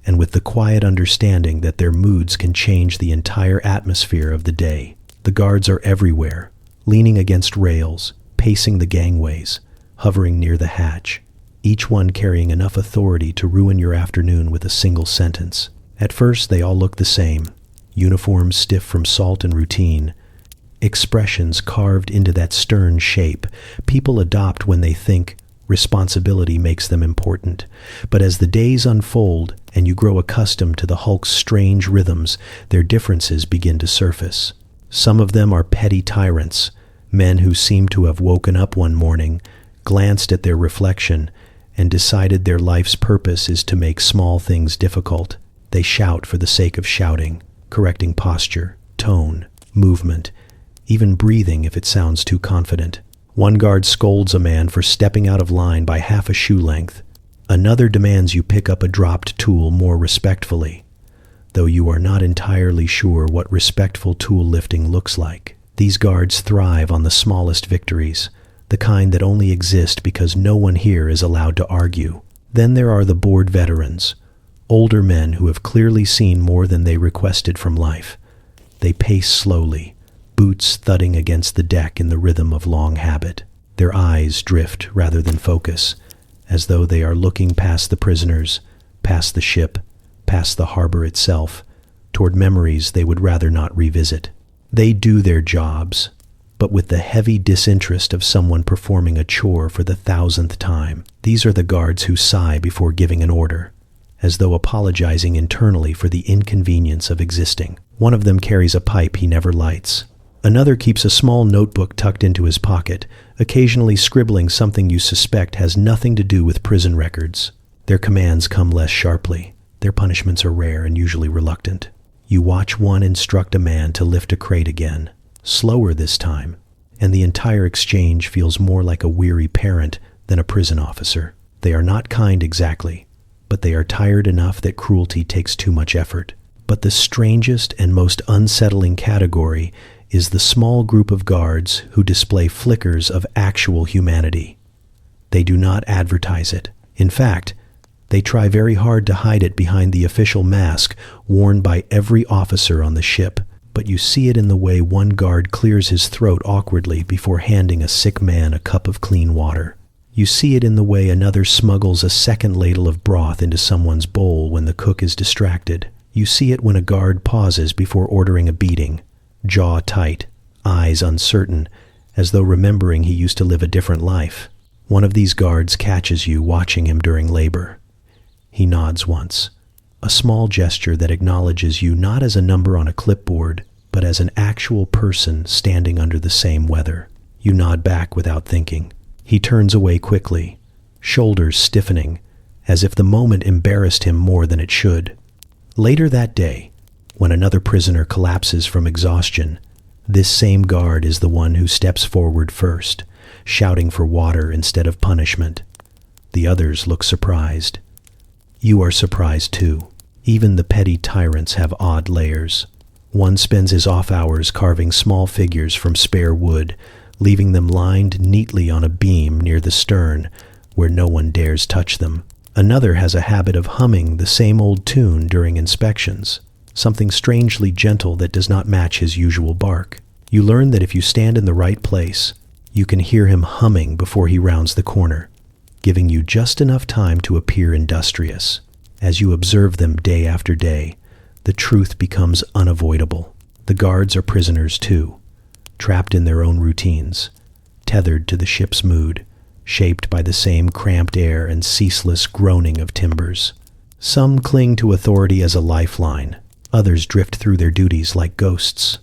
and with the quiet understanding that their moods can change the entire atmosphere of the day. The guards are everywhere, leaning against rails, pacing the gangways, hovering near the hatch, each one carrying enough authority to ruin your afternoon with a single sentence. At first, they all look the same, uniforms stiff from salt and routine, expressions carved into that stern shape people adopt when they think responsibility makes them important. But as the days unfold and you grow accustomed to the Hulk's strange rhythms, their differences begin to surface. Some of them are petty tyrants, men who seem to have woken up one morning, glanced at their reflection, and decided their life's purpose is to make small things difficult. They shout for the sake of shouting, correcting posture, tone, movement, even breathing if it sounds too confident. One guard scolds a man for stepping out of line by half a shoe length. Another demands you pick up a dropped tool more respectfully, though you are not entirely sure what respectful tool lifting looks like. These guards thrive on the smallest victories, the kind that only exist because no one here is allowed to argue. Then there are the bored veterans, older men who have clearly seen more than they requested from life. They pace slowly, boots thudding against the deck in the rhythm of long habit. Their eyes drift rather than focus, as though they are looking past the prisoners, past the ship, past the harbor itself, toward memories they would rather not revisit. They do their jobs, but with the heavy disinterest of someone performing a chore for the 1,000th time. These are the guards who sigh before giving an order, as though apologizing internally for the inconvenience of existing. One of them carries a pipe he never lights. Another keeps a small notebook tucked into his pocket, occasionally scribbling something you suspect has nothing to do with prison records. Their commands come less sharply. Their punishments are rare and usually reluctant. You watch one instruct a man to lift a crate again, slower this time, and the entire exchange feels more like a weary parent than a prison officer. They are not kind exactly, but they are tired enough that cruelty takes too much effort. But the strangest and most unsettling category is the small group of guards who display flickers of actual humanity. They do not advertise it. In fact, they try very hard to hide it behind the official mask worn by every officer on the ship, but you see it in the way one guard clears his throat awkwardly before handing a sick man a cup of clean water. You see it in the way another smuggles a second ladle of broth into someone's bowl when the cook is distracted. You see it when a guard pauses before ordering a beating, jaw tight, eyes uncertain, as though remembering he used to live a different life. One of these guards catches you watching him during labor. He nods once, a small gesture that acknowledges you not as a number on a clipboard, but as an actual person standing under the same weather. You nod back without thinking. He turns away quickly, shoulders stiffening, as if the moment embarrassed him more than it should. Later that day, when another prisoner collapses from exhaustion, this same guard is the one who steps forward first, shouting for water instead of punishment. The others look surprised. You are surprised too. Even the petty tyrants have odd layers. One spends his off hours carving small figures from spare wood, leaving them lined neatly on a beam near the stern, where no one dares touch them. Another has a habit of humming the same old tune during inspections, something strangely gentle that does not match his usual bark. You learn that if you stand in the right place, you can hear him humming before he rounds the corner, giving you just enough time to appear industrious. As you observe them day after day, the truth becomes unavoidable. The guards are prisoners too, trapped in their own routines, tethered to the ship's mood, shaped by the same cramped air and ceaseless groaning of timbers. Some cling to authority as a lifeline, others drift through their duties like ghosts.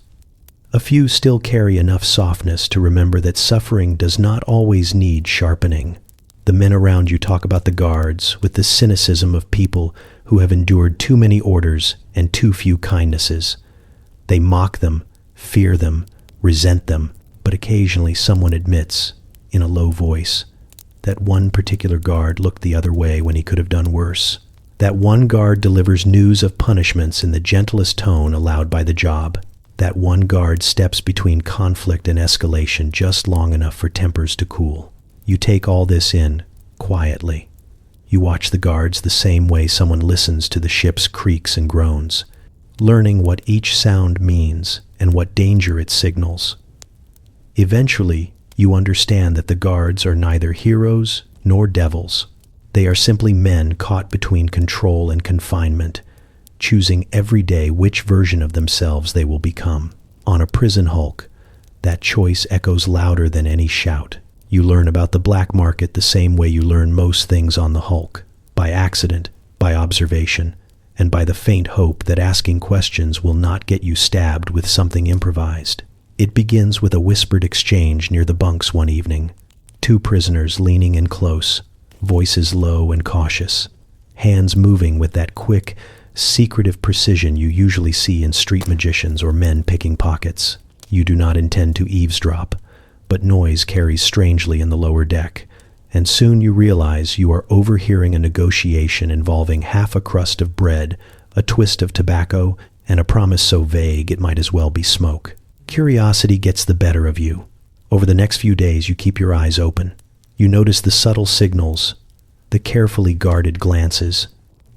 A few still carry enough softness to remember that suffering does not always need sharpening. The men around you talk about the guards with the cynicism of people who have endured too many orders and too few kindnesses. They mock them, fear them, resent them, but occasionally someone admits, in a low voice, that one particular guard looked the other way when he could have done worse. That one guard delivers news of punishments in the gentlest tone allowed by the job. That one guard steps between conflict and escalation just long enough for tempers to cool. You take all this in, quietly. You watch the guards the same way someone listens to the ship's creaks and groans, learning what each sound means and what danger it signals. Eventually, you understand that the guards are neither heroes nor devils. They are simply men caught between control and confinement, choosing every day which version of themselves they will become. On a prison hulk, that choice echoes louder than any shout. You learn about the black market the same way you learn most things on the hulk, by accident, by observation, and by the faint hope that asking questions will not get you stabbed with something improvised. It begins with a whispered exchange near the bunks one evening, two prisoners leaning in close, voices low and cautious, hands moving with that quick, secretive precision you usually see in street magicians or men picking pockets. You do not intend to eavesdrop, but noise carries strangely in the lower deck, and soon you realize you are overhearing a negotiation involving half a crust of bread, a twist of tobacco, and a promise so vague it might as well be smoke. Curiosity gets the better of you. Over the next few days, you keep your eyes open. You notice the subtle signals, the carefully guarded glances,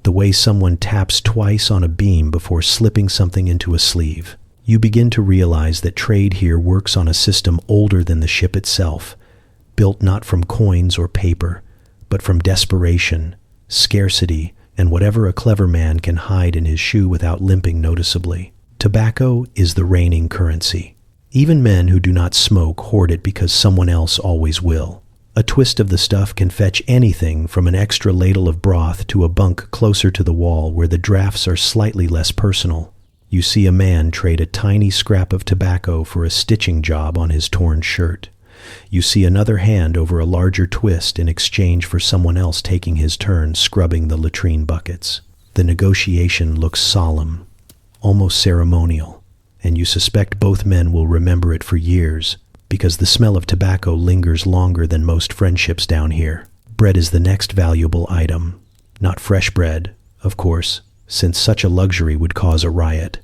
the way someone taps twice on a beam before slipping something into a sleeve. You begin to realize that trade here works on a system older than the ship itself, built not from coins or paper, but from desperation, scarcity, and whatever a clever man can hide in his shoe without limping noticeably. Tobacco is the reigning currency. Even men who do not smoke hoard it because someone else always will. A twist of the stuff can fetch anything from an extra ladle of broth to a bunk closer to the wall where the drafts are slightly less personal. You see a man trade a tiny scrap of tobacco for a stitching job on his torn shirt. You see another hand over a larger twist in exchange for someone else taking his turn scrubbing the latrine buckets. The negotiation looks solemn, almost ceremonial, and you suspect both men will remember it for years, because the smell of tobacco lingers longer than most friendships down here. Bread is the next valuable item. Not fresh bread, of course, since such a luxury would cause a riot,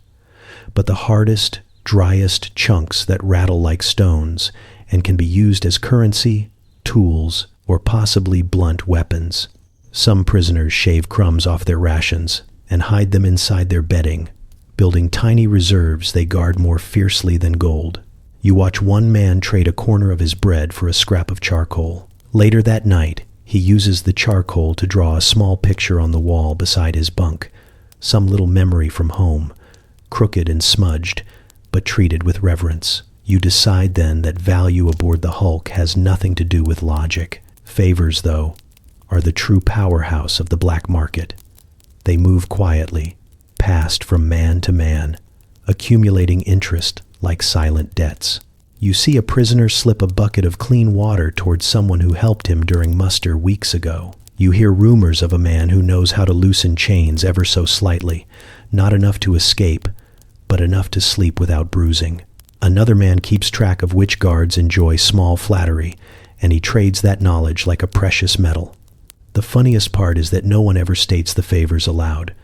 but the hardest, driest chunks that rattle like stones and can be used as currency, tools, or possibly blunt weapons. Some prisoners shave crumbs off their rations and hide them inside their bedding, building tiny reserves they guard more fiercely than gold. You watch one man trade a corner of his bread for a scrap of charcoal. Later that night, he uses the charcoal to draw a small picture on the wall beside his bunk, some little memory from home, crooked and smudged, but treated with reverence. You decide then that value aboard the hulk has nothing to do with logic. Favors, though, are the true powerhouse of the black market. They move quietly, passed from man to man, accumulating interest like silent debts. You see a prisoner slip a bucket of clean water towards someone who helped him during muster weeks ago. You hear rumors of a man who knows how to loosen chains ever so slightly, not enough to escape, but enough to sleep without bruising. Another man keeps track of which guards enjoy small flattery, and he trades that knowledge like a precious metal. The funniest part is that no one ever states the favors aloud.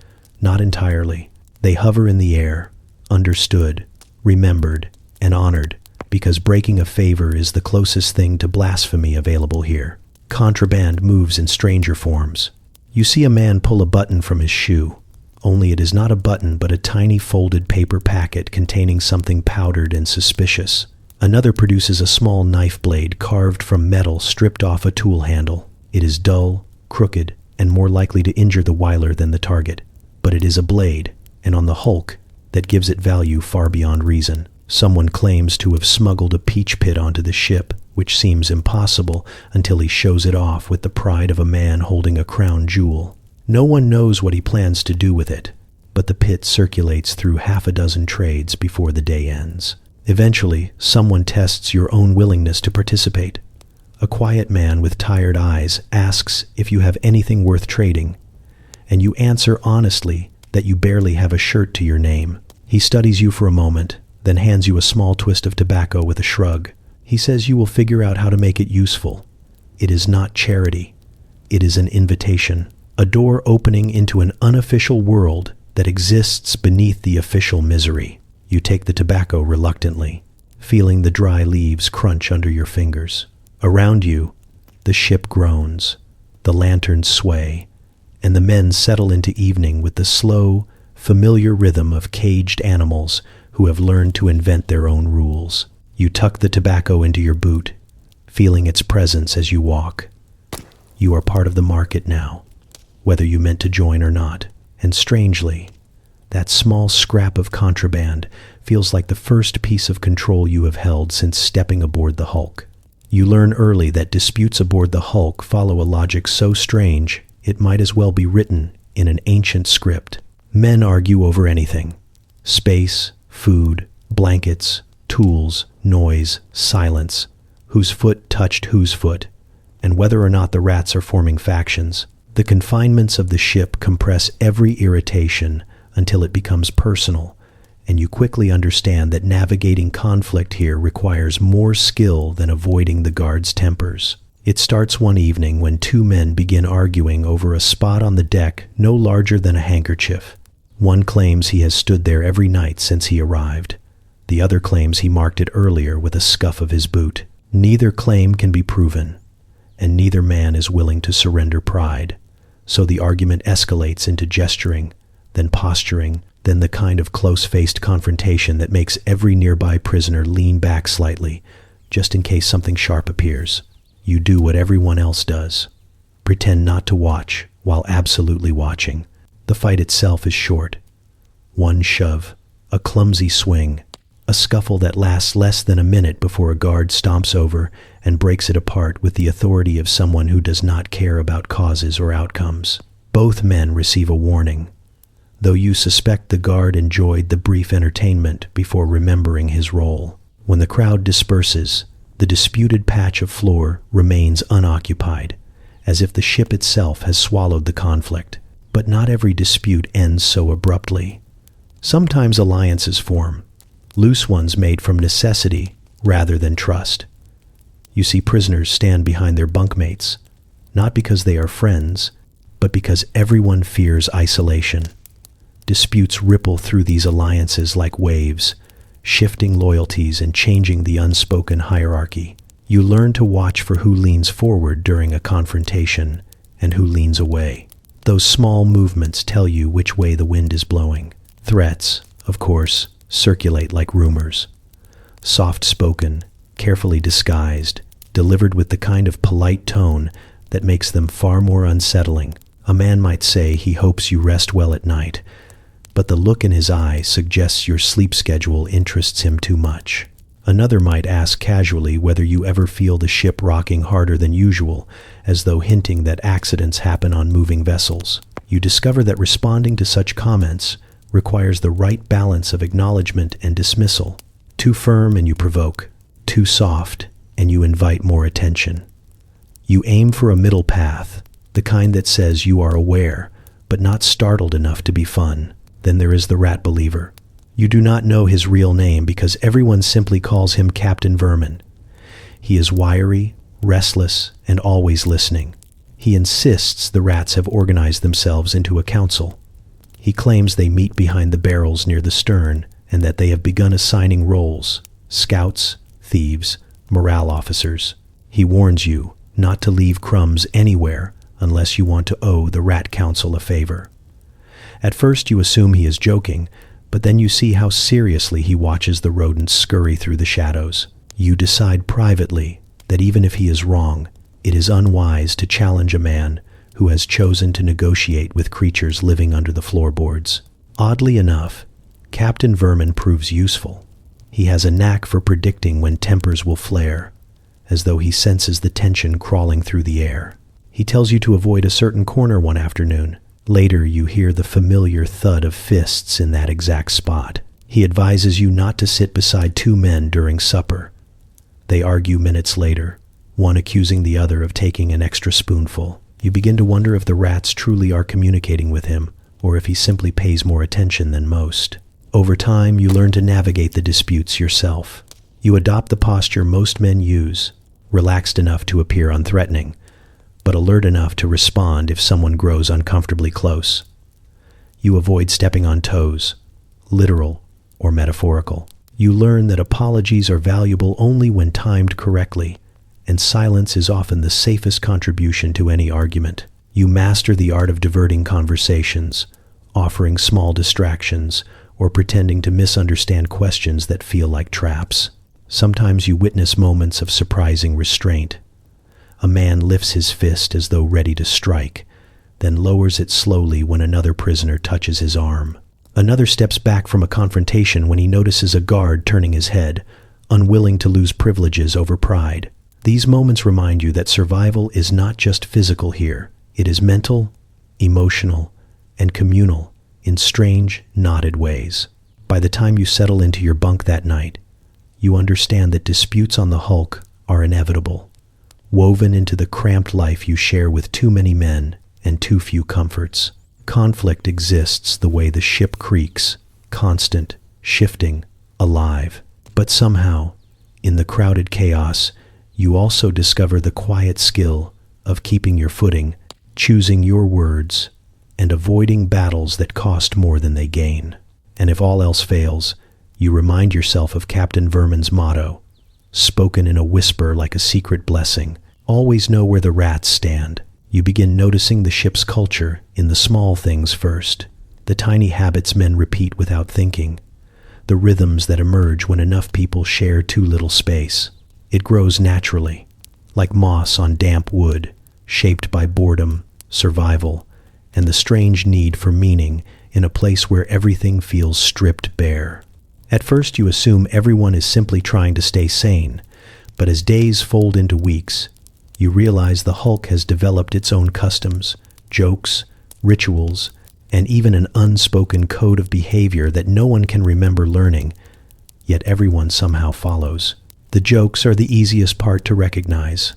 Not entirely. They hover in the air, understood, remembered, and honored, because breaking a favor is the closest thing to blasphemy available here. Contraband moves in stranger forms. You see a man pull a button from his shoe, only it is not a button but a tiny folded paper packet containing something powdered and suspicious. Another produces a small knife blade carved from metal stripped off a tool handle. It is dull, crooked, and more likely to injure the whiler than the target. But it is a blade, and on the hulk, that gives it value far beyond reason. Someone claims to have smuggled a peach pit onto the ship, which seems impossible until he shows it off with the pride of a man holding a crown jewel. No one knows what he plans to do with it, but the pit circulates through half a dozen trades before the day ends. Eventually, someone tests your own willingness to participate. A quiet man with tired eyes asks if you have anything worth trading, and you answer honestly that you barely have a shirt to your name. He studies you for a moment, then hands you a small twist of tobacco with a shrug. He says you will figure out how to make it useful. It is not charity. It is an invitation, a door opening into an unofficial world that exists beneath the official misery. You take the tobacco reluctantly, feeling the dry leaves crunch under your fingers. Around you, the ship groans, the lanterns sway, and the men settle into evening with the slow, familiar rhythm of caged animals who have learned to invent their own rules. You tuck the tobacco into your boot, feeling its presence as you walk. You are part of the market now, whether you meant to join or not. And strangely, that small scrap of contraband feels like the first piece of control you have held since stepping aboard the Hulk. You learn early that disputes aboard the Hulk follow a logic so strange it might as well be written in an ancient script. Men argue over anything: space, food, blankets, tools, noise, silence, whose foot touched whose foot, and whether or not the rats are forming factions. The confinements of the ship compress every irritation until it becomes personal, and you quickly understand that navigating conflict here requires more skill than avoiding the guards' tempers. It starts one evening when two men begin arguing over a spot on the deck no larger than a handkerchief. One claims he has stood there every night since he arrived. The other claims he marked it earlier with a scuff of his boot. Neither claim can be proven, and neither man is willing to surrender pride. So the argument escalates into gesturing, then posturing, then the kind of close-faced confrontation that makes every nearby prisoner lean back slightly, just in case something sharp appears. You do what everyone else does. Pretend not to watch while absolutely watching. The fight itself is short. One shove, a clumsy swing, a scuffle that lasts less than a minute before a guard stomps over and breaks it apart with the authority of someone who does not care about causes or outcomes. Both men receive a warning, though you suspect the guard enjoyed the brief entertainment before remembering his role. When the crowd disperses, the disputed patch of floor remains unoccupied, as if the ship itself has swallowed the conflict. But not every dispute ends so abruptly. Sometimes alliances form, loose ones made from necessity rather than trust. You see prisoners stand behind their bunkmates, not because they are friends, but because everyone fears isolation. Disputes ripple through these alliances like waves, shifting loyalties and changing the unspoken hierarchy. You learn to watch for who leans forward during a confrontation and who leans away. Those small movements tell you which way the wind is blowing. Threats, of course, circulate like rumors. Soft-spoken, carefully disguised, delivered with the kind of polite tone that makes them far more unsettling. A man might say he hopes you rest well at night, but the look in his eye suggests your sleep schedule interests him too much. Another might ask casually whether you ever feel the ship rocking harder than usual, as though hinting that accidents happen on moving vessels. You discover that responding to such comments requires the right balance of acknowledgement and dismissal. Too firm and you provoke, too soft and you invite more attention. You aim for a middle path, the kind that says you are aware, but not startled enough to be fun. Then there is the rat believer. You do not know his real name because everyone simply calls him Captain Vermin. He is wiry, restless, and always listening. He insists the rats have organized themselves into a council. He claims they meet behind the barrels near the stern and that they have begun assigning roles: scouts, thieves, morale officers. He warns you not to leave crumbs anywhere unless you want to owe the Rat Council a favor. At first you assume he is joking, but then you see how seriously he watches the rodents scurry through the shadows. You decide privately that even if he is wrong, it is unwise to challenge a man who has chosen to negotiate with creatures living under the floorboards. Oddly enough, Captain Vermin proves useful. He has a knack for predicting when tempers will flare, as though he senses the tension crawling through the air. He tells you to avoid a certain corner one afternoon. Later, you hear the familiar thud of fists in that exact spot. He advises you not to sit beside two men during supper. They argue minutes later, one accusing the other of taking an extra spoonful. You begin to wonder if the rats truly are communicating with him, or if he simply pays more attention than most. Over time, you learn to navigate the disputes yourself. You adopt the posture most men use, relaxed enough to appear unthreatening, but alert enough to respond if someone grows uncomfortably close. You avoid stepping on toes, literal or metaphorical. You learn that apologies are valuable only when timed correctly, and silence is often the safest contribution to any argument. You master the art of diverting conversations, offering small distractions, or pretending to misunderstand questions that feel like traps. Sometimes you witness moments of surprising restraint. A man lifts his fist as though ready to strike, then lowers it slowly when another prisoner touches his arm. Another steps back from a confrontation when he notices a guard turning his head, unwilling to lose privileges over pride. These moments remind you that survival is not just physical here. It is mental, emotional, and communal in strange, knotted ways. By the time you settle into your bunk that night, you understand that disputes on the hulk are inevitable, woven into the cramped life you share with too many men and too few comforts. Conflict exists the way the ship creaks, constant, shifting, alive. But somehow, in the crowded chaos, you also discover the quiet skill of keeping your footing, choosing your words, and avoiding battles that cost more than they gain. And if all else fails, you remind yourself of Captain Vermin's motto, spoken in a whisper like a secret blessing: always know where the rats stand. You begin noticing the ship's culture in the small things first, the tiny habits men repeat without thinking, the rhythms that emerge when enough people share too little space. It grows naturally, like moss on damp wood, shaped by boredom, survival, and the strange need for meaning in a place where everything feels stripped bare. At first you assume everyone is simply trying to stay sane, but as days fold into weeks, you realize the hulk has developed its own customs, jokes, rituals, and even an unspoken code of behavior that no one can remember learning, yet everyone somehow follows. The jokes are the easiest part to recognize.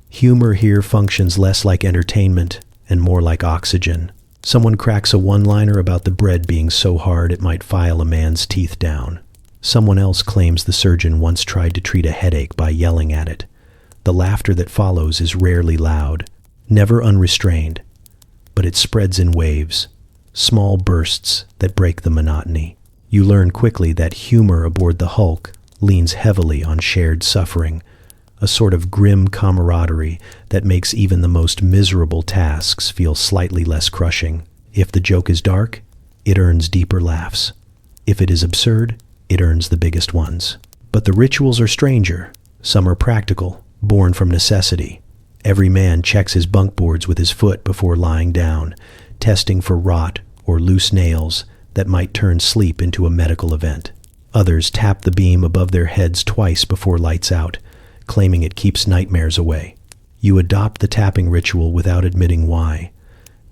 Humor here functions less like entertainment and more like oxygen. Someone cracks a one-liner about the bread being so hard it might file a man's teeth down. Someone else claims the surgeon once tried to treat a headache by yelling at it. The laughter that follows is rarely loud, never unrestrained, but it spreads in waves, small bursts that break the monotony. You learn quickly that humor aboard the hulk leans heavily on shared suffering, a sort of grim camaraderie that makes even the most miserable tasks feel slightly less crushing. If the joke is dark, it earns deeper laughs. If it is absurd, it earns the biggest ones. But the rituals are stranger. Some are practical, born from necessity. Every man checks his bunk boards with his foot before lying down, testing for rot or loose nails that might turn sleep into a medical event. Others tap the beam above their heads twice before lights out, claiming it keeps nightmares away. You adopt the tapping ritual without admitting why,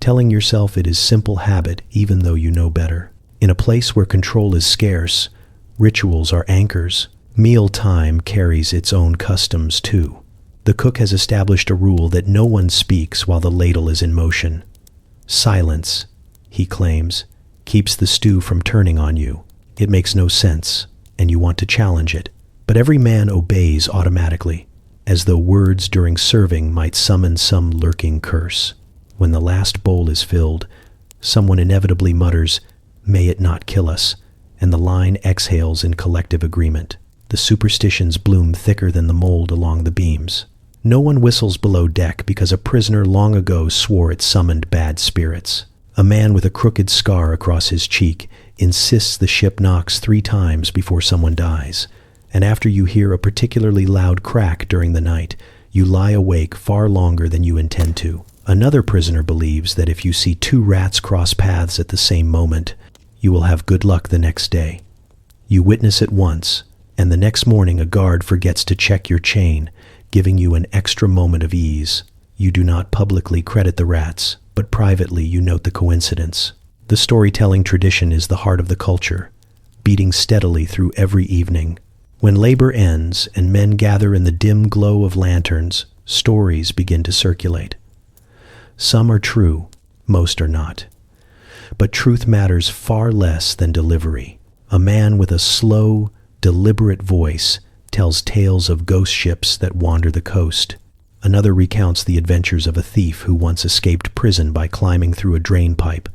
telling yourself it is simple habit even though you know better. In a place where control is scarce, rituals are anchors. Meal time carries its own customs too. The cook has established a rule that no one speaks while the ladle is in motion. Silence, he claims, keeps the stew from turning on you. It makes no sense, and you want to challenge it. But every man obeys automatically, as though words during serving might summon some lurking curse. When the last bowl is filled, someone inevitably mutters, "May it not kill us," and the line exhales in collective agreement. The superstitions bloom thicker than the mold along the beams. No one whistles below deck because a prisoner long ago swore it summoned bad spirits. A man with a crooked scar across his cheek insists the ship knocks 3 times before someone dies, and after you hear a particularly loud crack during the night, you lie awake far longer than you intend to. Another prisoner believes that if you see 2 rats cross paths at the same moment, you will have good luck the next day. You witness it once, and the next morning a guard forgets to check your chain, giving you an extra moment of ease. You do not publicly credit the rats, but privately you note the coincidence. The storytelling tradition is the heart of the culture, beating steadily through every evening. When labor ends and men gather in the dim glow of lanterns, stories begin to circulate. Some are true, most are not. But truth matters far less than delivery. A man with a slow, deliberate voice tells tales of ghost ships that wander the coast. Another recounts the adventures of a thief who once escaped prison by climbing through a drain pipe,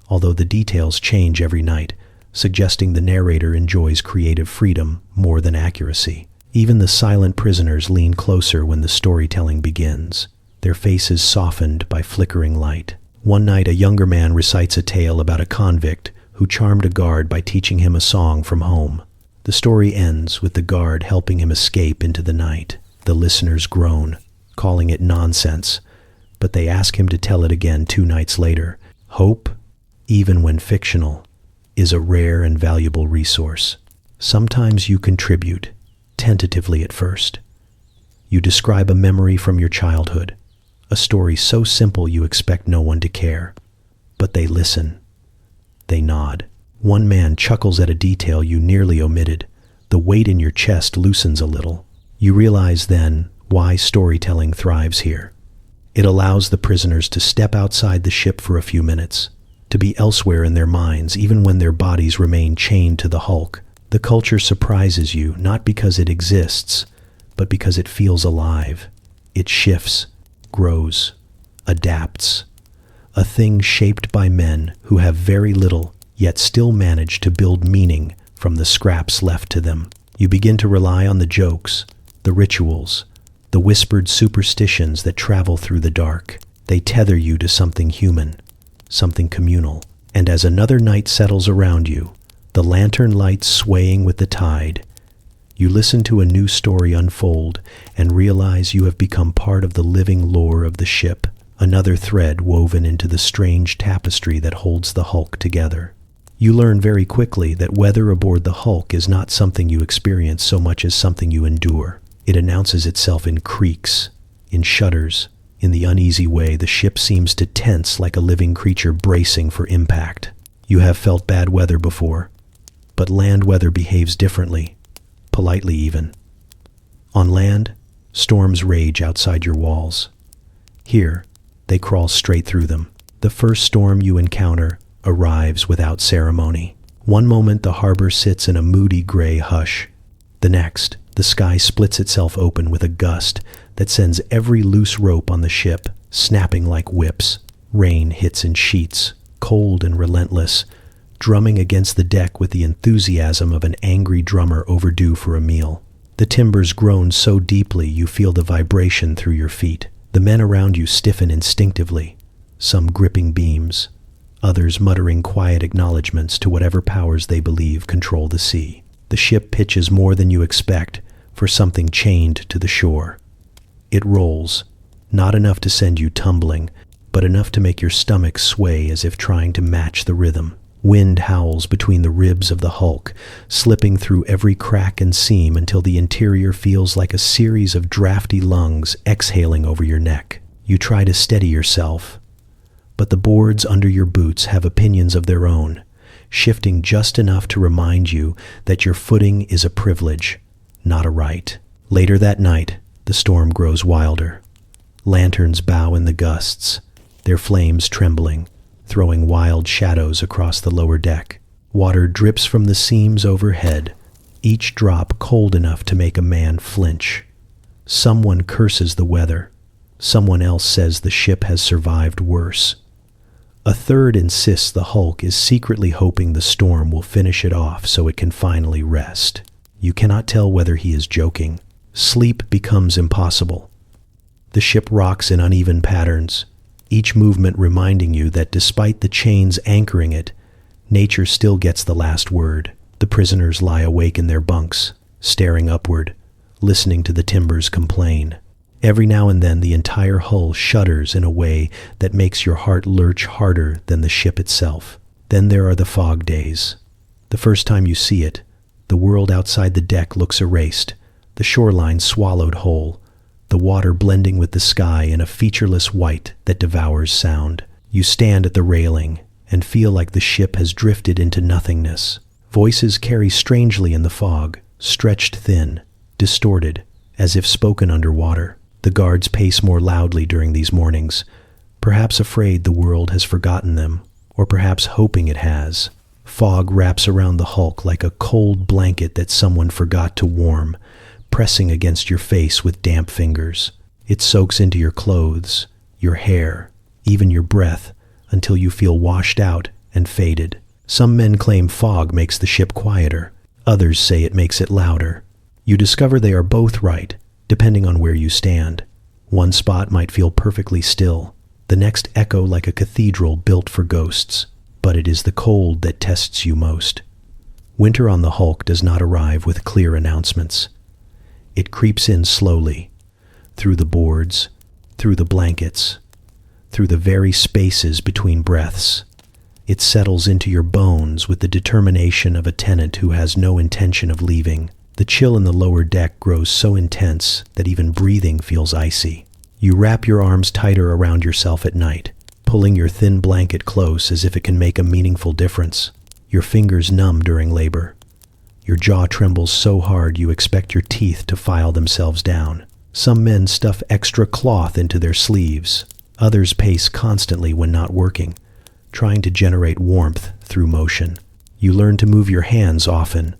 although the details change every night, suggesting the narrator enjoys creative freedom more than accuracy. Even the silent prisoners lean closer when the storytelling begins, their faces softened by flickering light. One night, a younger man recites a tale about a convict who charmed a guard by teaching him a song from home. The story ends with the guard helping him escape into the night. The listeners groan, calling it nonsense, but they ask him to tell it again 2 nights later. Hope, even when fictional, is a rare and valuable resource. Sometimes you contribute, tentatively at first. You describe a memory from your childhood, a story so simple you expect no one to care. But they listen. They nod. One man chuckles at a detail you nearly omitted. The weight in your chest loosens a little. You realize then why storytelling thrives here. It allows the prisoners to step outside the ship for a few minutes, to be elsewhere in their minds even when their bodies remain chained to the hulk. The culture surprises you not because it exists, but because it feels alive. It shifts, grows, adapts. A thing shaped by men who have very little, yet still manage to build meaning from the scraps left to them. You begin to rely on the jokes, the rituals, the whispered superstitions that travel through the dark. They tether you to something human, something communal. And as another night settles around you, the lantern lights swaying with the tide, you listen to a new story unfold and realize you have become part of the living lore of the ship, another thread woven into the strange tapestry that holds the hulk together. You learn very quickly that weather aboard the hulk is not something you experience so much as something you endure. It announces itself in creaks, in shudders. In the uneasy way, the ship seems to tense like a living creature bracing for impact. You have felt bad weather before, but land weather behaves differently, politely even. On land, storms rage outside your walls. Here, they crawl straight through them. The first storm you encounter arrives without ceremony. One moment the harbor sits in a moody gray hush. The next, the sky splits itself open with a gust that sends every loose rope on the ship snapping like whips. Rain hits in sheets, cold and relentless, drumming against the deck with the enthusiasm of an angry drummer overdue for a meal. The timbers groan so deeply you feel the vibration through your feet. The men around you stiffen instinctively, some gripping beams, others muttering quiet acknowledgments to whatever powers they believe control the sea. The ship pitches more than you expect for something chained to the shore. It rolls, not enough to send you tumbling, but enough to make your stomach sway as if trying to match the rhythm. Wind howls between the ribs of the hulk, slipping through every crack and seam until the interior feels like a series of drafty lungs exhaling over your neck. You try to steady yourself, but the boards under your boots have opinions of their own, shifting just enough to remind you that your footing is a privilege, not a right. Later that night, the storm grows wilder. Lanterns bow in the gusts, their flames trembling, throwing wild shadows across the lower deck. Water drips from the seams overhead, each drop cold enough to make a man flinch. Someone curses the weather. Someone else says the ship has survived worse. A third insists the hulk is secretly hoping the storm will finish it off so it can finally rest. You cannot tell whether he is joking. Sleep becomes impossible. The ship rocks in uneven patterns, each movement reminding you that despite the chains anchoring it, nature still gets the last word. The prisoners lie awake in their bunks, staring upward, listening to the timbers complain. Every now and then the entire hull shudders in a way that makes your heart lurch harder than the ship itself. Then there are the fog days. The first time you see it, the world outside the deck looks erased, the shoreline swallowed whole, the water blending with the sky in a featureless white that devours sound. You stand at the railing and feel like the ship has drifted into nothingness. Voices carry strangely in the fog, stretched thin, distorted, as if spoken underwater. The guards pace more loudly during these mornings, perhaps afraid the world has forgotten them, or perhaps hoping it has. Fog wraps around the hulk like a cold blanket that someone forgot to warm, pressing against your face with damp fingers. It soaks into your clothes, your hair, even your breath, until you feel washed out and faded. Some men claim fog makes the ship quieter. Others say it makes it louder. You discover they are both right, depending on where you stand. One spot might feel perfectly still, the next echo like a cathedral built for ghosts. But it is the cold that tests you most. Winter on the hulk does not arrive with clear announcements. It creeps in slowly, through the boards, through the blankets, through the very spaces between breaths. It settles into your bones with the determination of a tenant who has no intention of leaving. The chill in the lower deck grows so intense that even breathing feels icy. You wrap your arms tighter around yourself at night, pulling your thin blanket close as if it can make a meaningful difference. Your fingers numb during labor. Your jaw trembles so hard you expect your teeth to file themselves down. Some men stuff extra cloth into their sleeves. Others pace constantly when not working, trying to generate warmth through motion. You learn to move your hands often,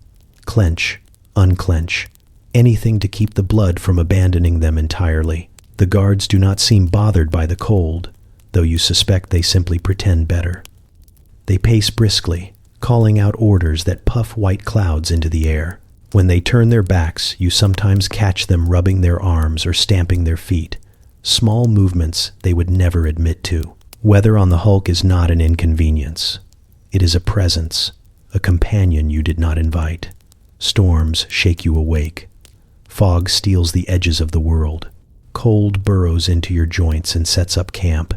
clench, unclench, anything to keep the blood from abandoning them entirely. The guards do not seem bothered by the cold, though you suspect they simply pretend better. They pace briskly, calling out orders that puff white clouds into the air. When they turn their backs, you sometimes catch them rubbing their arms or stamping their feet, small movements they would never admit to. Weather on the hulk is not an inconvenience. It is a presence, a companion you did not invite. Storms shake you awake. Fog steals the edges of the world. Cold burrows into your joints and sets up camp.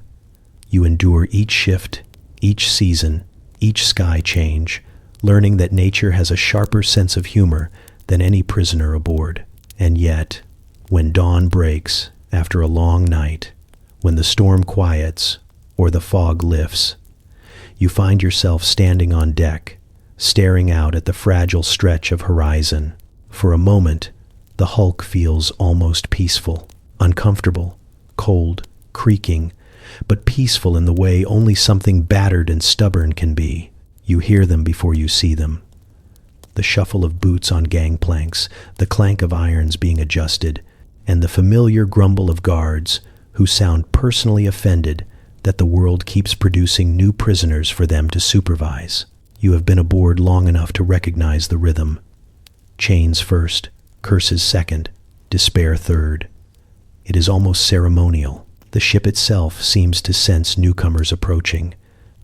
You endure each shift, each season, each sky change, learning that nature has a sharper sense of humor than any prisoner aboard. And yet, when dawn breaks after a long night, when the storm quiets or the fog lifts, you find yourself standing on deck, staring out at the fragile stretch of horizon. For a moment, the hulk feels almost peaceful, uncomfortable, cold, creaking, but peaceful in the way only something battered and stubborn can be. You hear them before you see them. The shuffle of boots on gangplanks, the clank of irons being adjusted, and the familiar grumble of guards who sound personally offended that the world keeps producing new prisoners for them to supervise. You have been aboard long enough to recognize the rhythm. Chains first, curses second, despair third. It is almost ceremonial. The ship itself seems to sense newcomers approaching,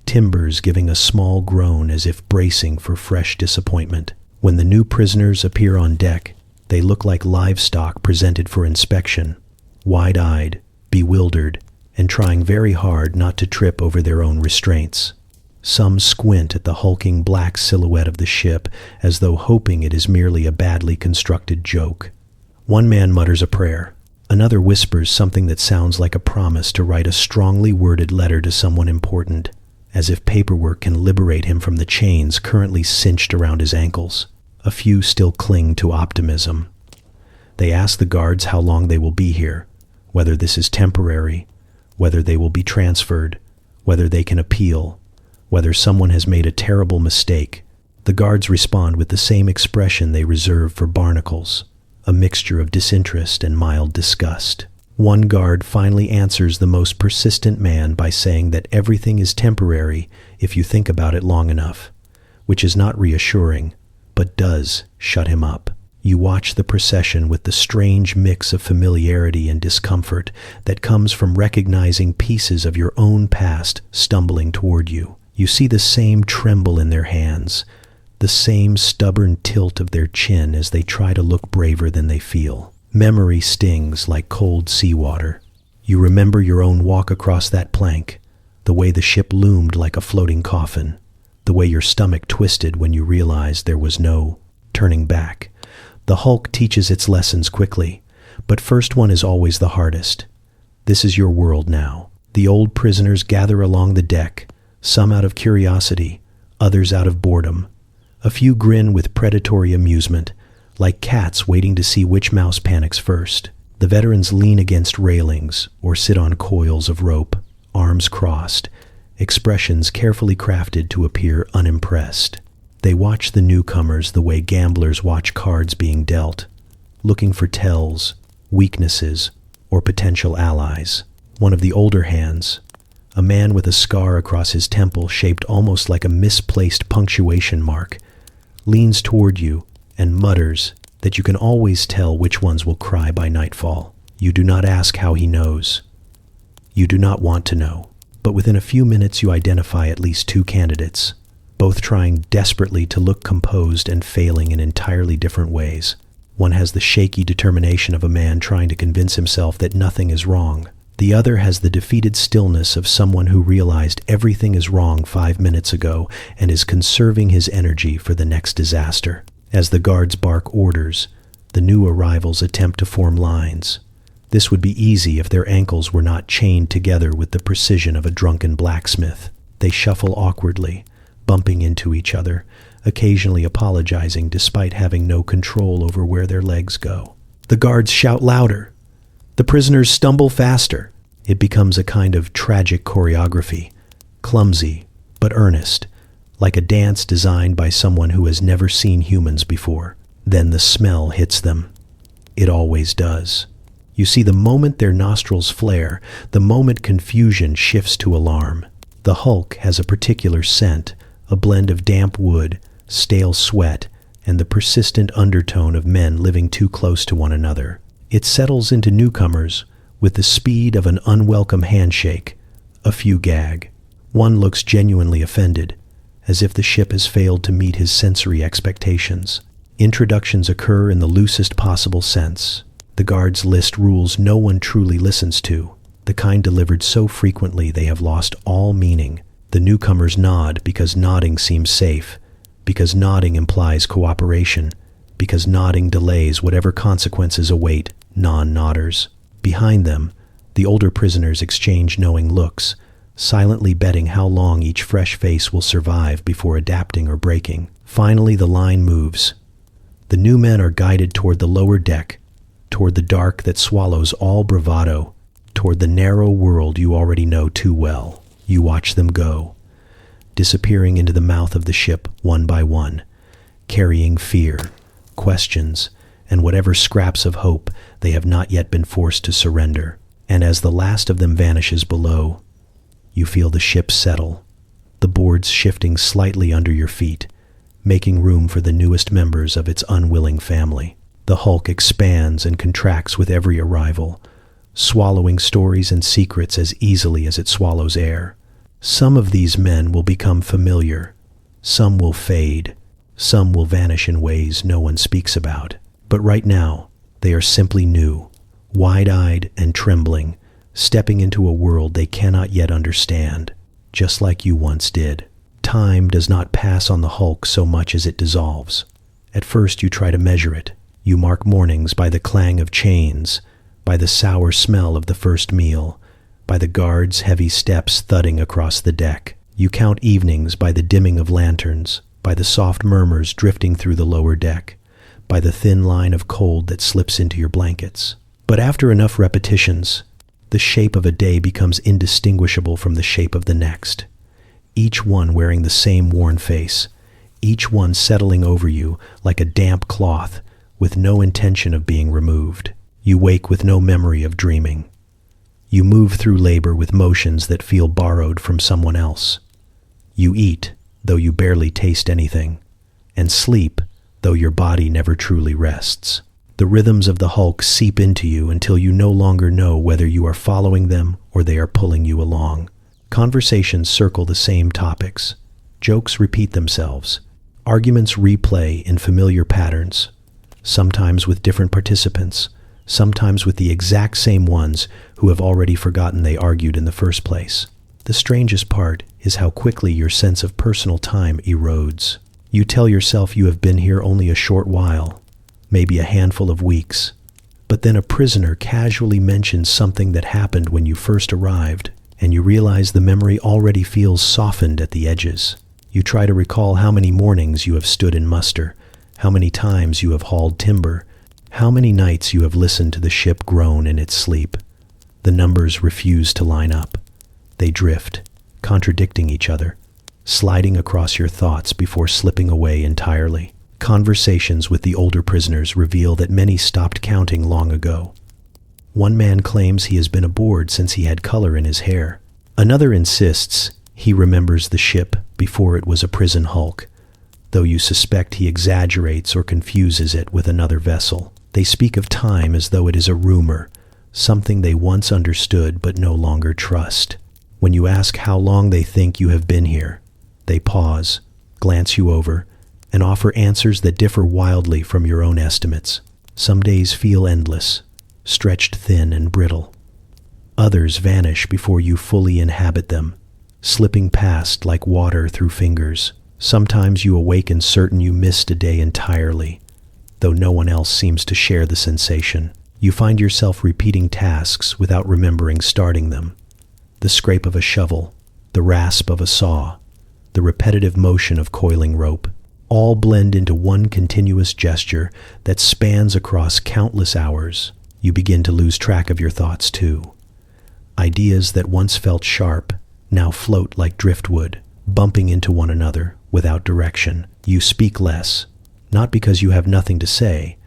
timbers giving a small groan as if bracing for fresh disappointment. When the new prisoners appear on deck, they look like livestock presented for inspection, wide-eyed, bewildered, and trying very hard not to trip over their own restraints. Some squint at the hulking black silhouette of the ship as though hoping it is merely a badly constructed joke. One man mutters a prayer. Another whispers something that sounds like a promise to write a strongly worded letter to someone important, as if paperwork can liberate him from the chains currently cinched around his ankles. A few still cling to optimism. They ask the guards how long they will be here, whether this is temporary, whether they will be transferred, whether they can appeal, whether someone has made a terrible mistake. The guards respond with the same expression they reserve for barnacles, a mixture of disinterest and mild disgust. One guard finally answers the most persistent man by saying that everything is temporary if you think about it long enough, which is not reassuring, but does shut him up. You watch the procession with the strange mix of familiarity and discomfort that comes from recognizing pieces of your own past stumbling toward you. You see the same tremble in their hands, the same stubborn tilt of their chin as they try to look braver than they feel. Memory stings like cold seawater. You remember your own walk across that plank, the way the ship loomed like a floating coffin, the way your stomach twisted when you realized there was no turning back. The hulk teaches its lessons quickly, but first one is always the hardest. This is your world now. The old prisoners gather along the deck, some out of curiosity, others out of boredom. A few grin with predatory amusement, like cats waiting to see which mouse panics first. The veterans lean against railings or sit on coils of rope, arms crossed, expressions carefully crafted to appear unimpressed. They watch the newcomers the way gamblers watch cards being dealt, looking for tells, weaknesses, or potential allies. One of the older hands, a man with a scar across his temple shaped almost like a misplaced punctuation mark, leans toward you and mutters that you can always tell which ones will cry by nightfall. You do not ask how he knows. You do not want to know. But within a few minutes you identify at least two candidates, both trying desperately to look composed and failing in entirely different ways. One has the shaky determination of a man trying to convince himself that nothing is wrong. The other has the defeated stillness of someone who realized everything is wrong 5 minutes ago and is conserving his energy for the next disaster. As the guards bark orders, the new arrivals attempt to form lines. This would be easy if their ankles were not chained together with the precision of a drunken blacksmith. They shuffle awkwardly, bumping into each other, occasionally apologizing despite having no control over where their legs go. The guards shout louder. The prisoners stumble faster. It becomes a kind of tragic choreography, clumsy but earnest, like a dance designed by someone who has never seen humans before. Then the smell hits them. It always does. You see, the moment their nostrils flare, the moment confusion shifts to alarm. The Hulk has a particular scent, a blend of damp wood, stale sweat, and the persistent undertone of men living too close to one another. It settles into newcomers with the speed of an unwelcome handshake. A few gag. One looks genuinely offended, as if the ship has failed to meet his sensory expectations. Introductions occur in the loosest possible sense. The guards list rules no one truly listens to, the kind delivered so frequently they have lost all meaning. The newcomers nod because nodding seems safe, because nodding implies cooperation, because nodding delays whatever consequences await non-nodders. Behind them, the older prisoners exchange knowing looks, silently betting how long each fresh face will survive before adapting or breaking. Finally, the line moves. The new men are guided toward the lower deck, toward the dark that swallows all bravado, toward the narrow world you already know too well. You watch them go, disappearing into the mouth of the ship one by one, carrying fear, questions, and whatever scraps of hope they have not yet been forced to surrender. And as the last of them vanishes below, you feel the ship settle, the boards shifting slightly under your feet, making room for the newest members of its unwilling family. The Hulk expands and contracts with every arrival, swallowing stories and secrets as easily as it swallows air. Some of these men will become familiar, some will fade, some will vanish in ways no one speaks about. But right now, they are simply new, wide-eyed and trembling, stepping into a world they cannot yet understand, just like you once did. Time does not pass on the Hulk so much as it dissolves. At first you try to measure it. You mark mornings by the clang of chains, by the sour smell of the first meal, by the guards' heavy steps thudding across the deck. You count evenings by the dimming of lanterns, by the soft murmurs drifting through the lower deck, by the thin line of cold that slips into your blankets. But after enough repetitions, the shape of a day becomes indistinguishable from the shape of the next, each one wearing the same worn face, each one settling over you like a damp cloth, with no intention of being removed. You wake with no memory of dreaming. You move through labor with motions that feel borrowed from someone else. You eat, though you barely taste anything, and sleep, though your body never truly rests. The rhythms of the Hulk seep into you until you no longer know whether you are following them or they are pulling you along. Conversations circle the same topics. Jokes repeat themselves. Arguments replay in familiar patterns, sometimes with different participants, sometimes with the exact same ones who have already forgotten they argued in the first place. The strangest part is how quickly your sense of personal time erodes. You tell yourself you have been here only a short while, maybe a handful of weeks, but then a prisoner casually mentions something that happened when you first arrived, and you realize the memory already feels softened at the edges. You try to recall how many mornings you have stood in muster, how many times you have hauled timber, how many nights you have listened to the ship groan in its sleep. The numbers refuse to line up. They drift, contradicting each other, sliding across your thoughts before slipping away entirely. Conversations with the older prisoners reveal that many stopped counting long ago. One man claims he has been aboard since he had color in his hair. Another insists he remembers the ship before it was a prison hulk, though you suspect he exaggerates or confuses it with another vessel. They speak of time as though it is a rumor, something they once understood but no longer trust. When you ask how long they think you have been here, they pause, glance you over, and offer answers that differ wildly from your own estimates. Some days feel endless, stretched thin and brittle. Others vanish before you fully inhabit them, slipping past like water through fingers. Sometimes you awaken certain you missed a day entirely, though no one else seems to share the sensation. You find yourself repeating tasks without remembering starting them. The scrape of a shovel, the rasp of a saw, the repetitive motion of coiling rope, all blend into one continuous gesture that spans across countless hours. You begin to lose track of your thoughts too. Ideas that once felt sharp now float like driftwood, bumping into one another without direction. You speak less, not because you have nothing to say,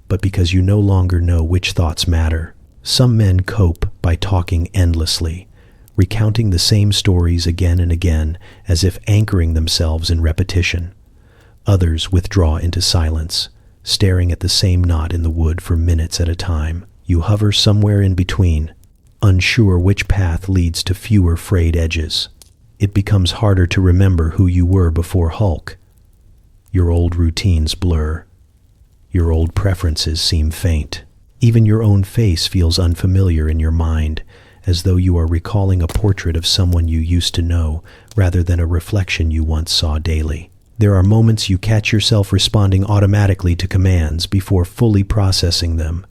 but because you no longer know which thoughts matter. Some men cope by talking endlessly, recounting the same stories again and again as if anchoring themselves in repetition. Others withdraw into silence, staring at the same knot in the wood for minutes at a time. You hover somewhere in between, unsure which path leads to fewer frayed edges. It becomes harder to remember who you were before Hulk. Your old routines blur. Your old preferences seem faint. Even your own face feels unfamiliar in your mind, as though you are recalling a portrait of someone you used to know rather than a reflection you once saw daily. There are moments you catch yourself responding automatically to commands before fully processing them,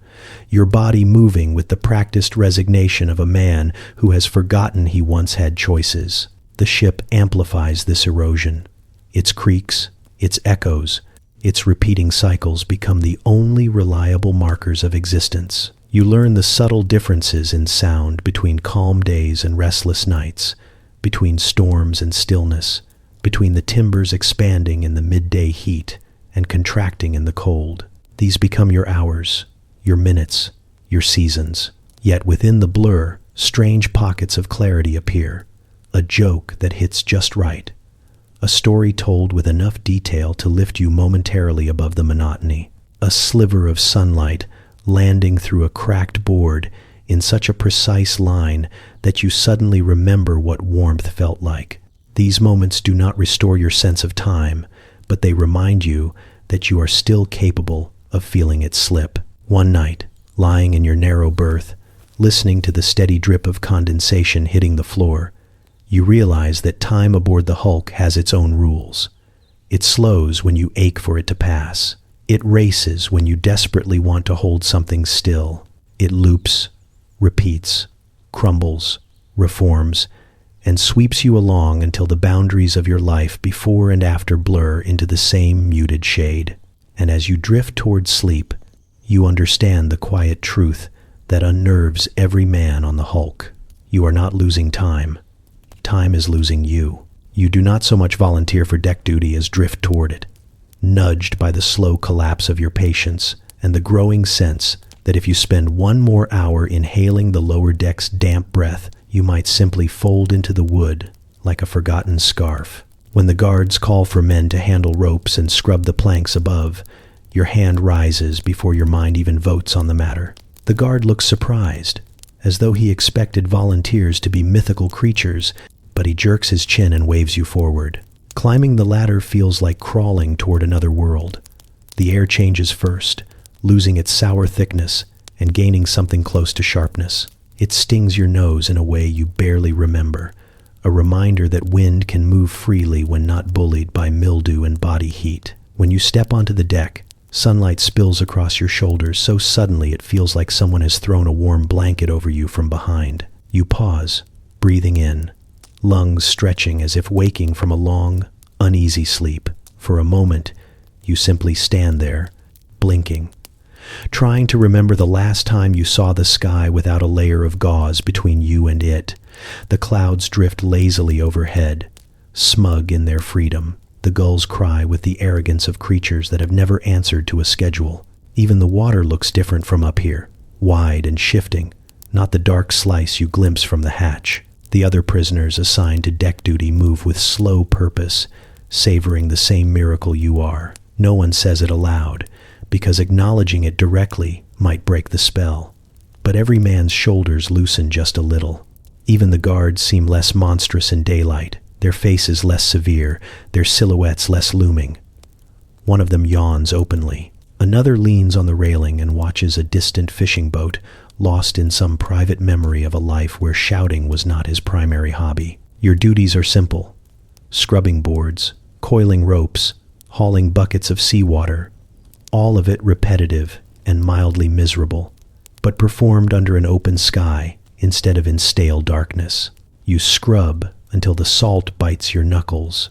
your body moving with the practiced resignation of a man who has forgotten he once had choices. The ship amplifies this erosion. Its creaks, its echoes, its repeating cycles become the only reliable markers of existence. You learn the subtle differences in sound between calm days and restless nights, between storms and stillness, between the timbers expanding in the midday heat and contracting in the cold. These become your hours, your minutes, your seasons. Yet within the blur, strange pockets of clarity appear, a joke that hits just right, a story told with enough detail to lift you momentarily above the monotony, a sliver of sunlight landing through a cracked board in such a precise line that you suddenly remember what warmth felt like. These moments do not restore your sense of time, but they remind you that you are still capable of feeling it slip. One night, lying in your narrow berth, listening to the steady drip of condensation hitting the floor, you realize that time aboard the Hulk has its own rules. It slows when you ache for it to pass. It races when you desperately want to hold something still. It loops, repeats, crumbles, reforms, and sweeps you along until the boundaries of your life before and after blur into the same muted shade. And as you drift toward sleep, you understand the quiet truth that unnerves every man on the Hulk. You are not losing time. Time is losing you. You do not so much volunteer for deck duty as drift toward it, nudged by the slow collapse of your patience and the growing sense that if you spend one more hour inhaling the lower deck's damp breath, you might simply fold into the wood like a forgotten scarf. When the guards call for men to handle ropes and scrub the planks above, your hand rises before your mind even votes on the matter. The guard looks surprised, as though he expected volunteers to be mythical creatures, but he jerks his chin and waves you forward. Climbing the ladder feels like crawling toward another world. The air changes first, losing its sour thickness and gaining something close to sharpness. It stings your nose in a way you barely remember, a reminder that wind can move freely when not bullied by mildew and body heat. When you step onto the deck, sunlight spills across your shoulders so suddenly it feels like someone has thrown a warm blanket over you from behind. You pause, breathing in, lungs stretching as if waking from a long, uneasy sleep. For a moment, you simply stand there, blinking, trying to remember the last time you saw the sky without a layer of gauze between you and it, The clouds drift lazily overhead, smug in their freedom. The gulls cry with the arrogance of creatures that have never answered to a schedule. Even the water looks different from up here, wide and shifting, not the dark slice you glimpse from the hatch. The other prisoners assigned to deck duty move with slow purpose, savoring the same miracle you are. No one says it aloud, because acknowledging it directly might break the spell. But every man's shoulders loosen just a little. Even the guards seem less monstrous in daylight, their faces less severe, their silhouettes less looming. One of them yawns openly. Another leans on the railing and watches a distant fishing boat, lost in some private memory of a life where shouting was not his primary hobby. Your duties are simple: scrubbing boards, coiling ropes, hauling buckets of seawater, all of it repetitive and mildly miserable, but performed under an open sky instead of in stale darkness. You scrub until the salt bites your knuckles,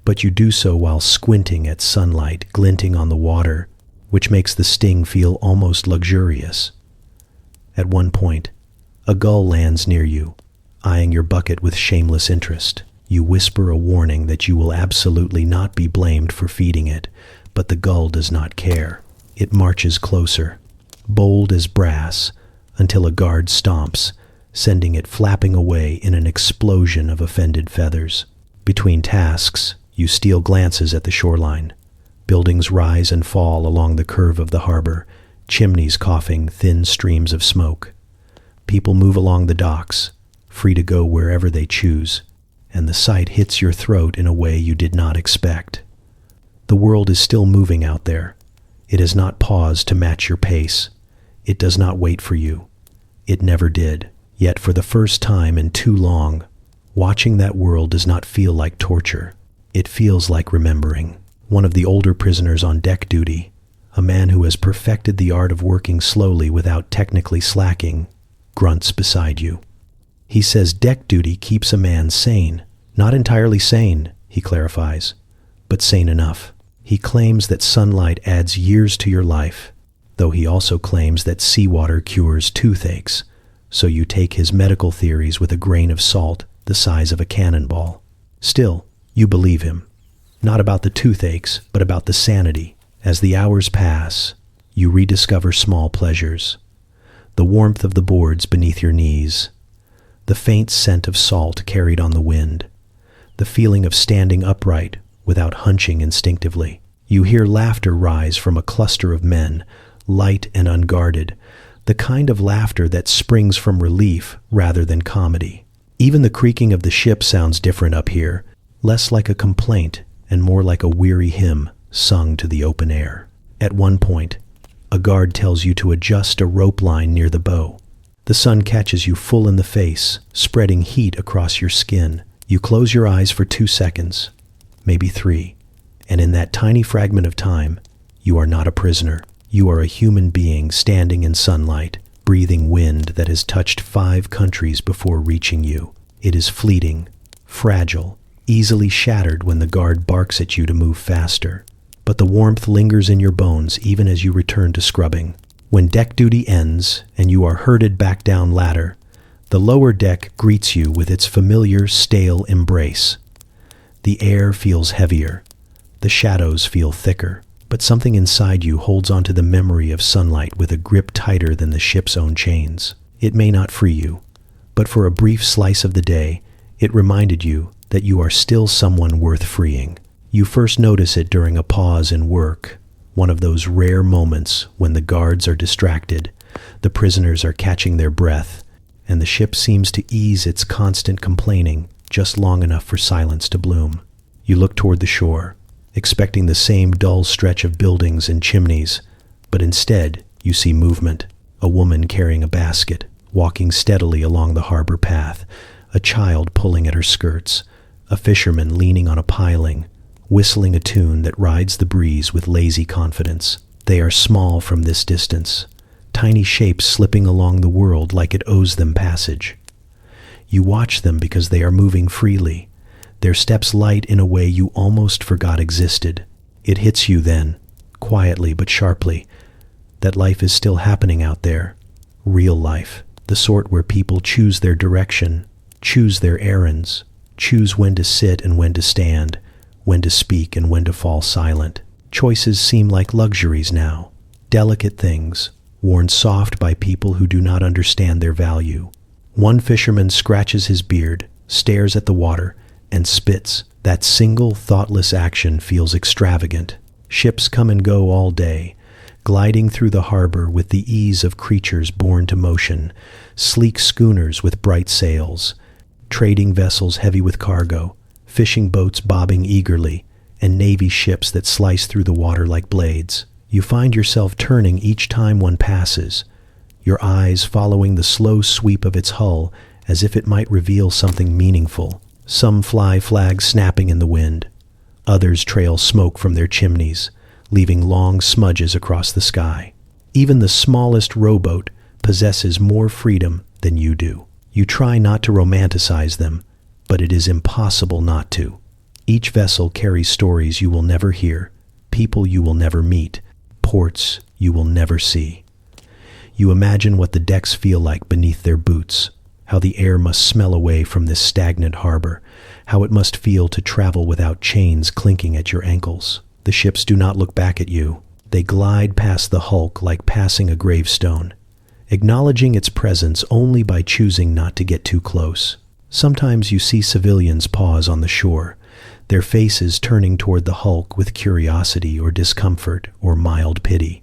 but you do so while squinting at sunlight glinting on the water, which makes the sting feel almost luxurious. At one point, a gull lands near you, eyeing your bucket with shameless interest. You whisper a warning that you will absolutely not be blamed for feeding it, but the gull does not care. It marches closer, bold as brass, until a guard stomps, sending it flapping away in an explosion of offended feathers. Between tasks, you steal glances at the shoreline. Buildings rise and fall along the curve of the harbor, chimneys coughing thin streams of smoke. People move along the docks, free to go wherever they choose, and the sight hits your throat in a way you did not expect. The world is still moving out there. It has not paused to match your pace. It does not wait for you. It never did. Yet for the first time in too long, watching that world does not feel like torture. It feels like remembering. One of the older prisoners on deck duty, a man who has perfected the art of working slowly without technically slacking, grunts beside you. He says deck duty keeps a man sane. Not entirely sane, he clarifies, but sane enough. He claims that sunlight adds years to your life, though he also claims that seawater cures toothaches, so you take his medical theories with a grain of salt the size of a cannonball. Still, you believe him. Not about the toothaches, but about the sanity. As the hours pass, you rediscover small pleasures. The warmth of the boards beneath your knees, the faint scent of salt carried on the wind, the feeling of standing upright without hunching instinctively. You hear laughter rise from a cluster of men, light and unguarded, the kind of laughter that springs from relief rather than comedy. Even the creaking of the ship sounds different up here, less like a complaint and more like a weary hymn sung to the open air. At one point, a guard tells you to adjust a rope line near the bow. The sun catches you full in the face, spreading heat across your skin. You close your eyes for 2 seconds, maybe 3, and in that tiny fragment of time, you are not a prisoner. You are a human being standing in sunlight, breathing wind that has touched 5 countries before reaching you. It is fleeting, fragile, easily shattered when the guard barks at you to move faster. But the warmth lingers in your bones even as you return to scrubbing. When deck duty ends and you are herded back down ladder, the lower deck greets you with its familiar stale embrace. The air feels heavier, the shadows feel thicker, but something inside you holds onto the memory of sunlight with a grip tighter than the ship's own chains. It may not free you, but for a brief slice of the day, it reminded you that you are still someone worth freeing. You first notice it during a pause in work, one of those rare moments when the guards are distracted, the prisoners are catching their breath, and the ship seems to ease its constant complaining just long enough for silence to bloom. You look toward the shore, expecting the same dull stretch of buildings and chimneys, but instead you see movement. A woman carrying a basket, walking steadily along the harbor path, a child pulling at her skirts, a fisherman leaning on a piling, whistling a tune that rides the breeze with lazy confidence. They are small from this distance, tiny shapes slipping along the world like it owes them passage. You watch them because they are moving freely, their steps light in a way you almost forgot existed. It hits you then, quietly but sharply, that life is still happening out there. Real life, the sort where people choose their direction, choose their errands, choose when to sit and when to stand, when to speak and when to fall silent. Choices seem like luxuries now, delicate things, worn soft by people who do not understand their value. One fisherman scratches his beard, stares at the water, and spits. That single, thoughtless action feels extravagant. Ships come and go all day, gliding through the harbor with the ease of creatures born to motion, sleek schooners with bright sails, trading vessels heavy with cargo, fishing boats bobbing eagerly, and navy ships that slice through the water like blades. You find yourself turning each time one passes, your eyes following the slow sweep of its hull as if it might reveal something meaningful. Some fly flags snapping in the wind. Others trail smoke from their chimneys, leaving long smudges across the sky. Even the smallest rowboat possesses more freedom than you do. You try not to romanticize them, but it is impossible not to. Each vessel carries stories you will never hear, people you will never meet, ports you will never see. You imagine what the decks feel like beneath their boots, how the air must smell away from this stagnant harbor, how it must feel to travel without chains clinking at your ankles. The ships do not look back at you. They glide past the hulk like passing a gravestone, acknowledging its presence only by choosing not to get too close. Sometimes you see civilians pause on the shore, their faces turning toward the hulk with curiosity or discomfort or mild pity.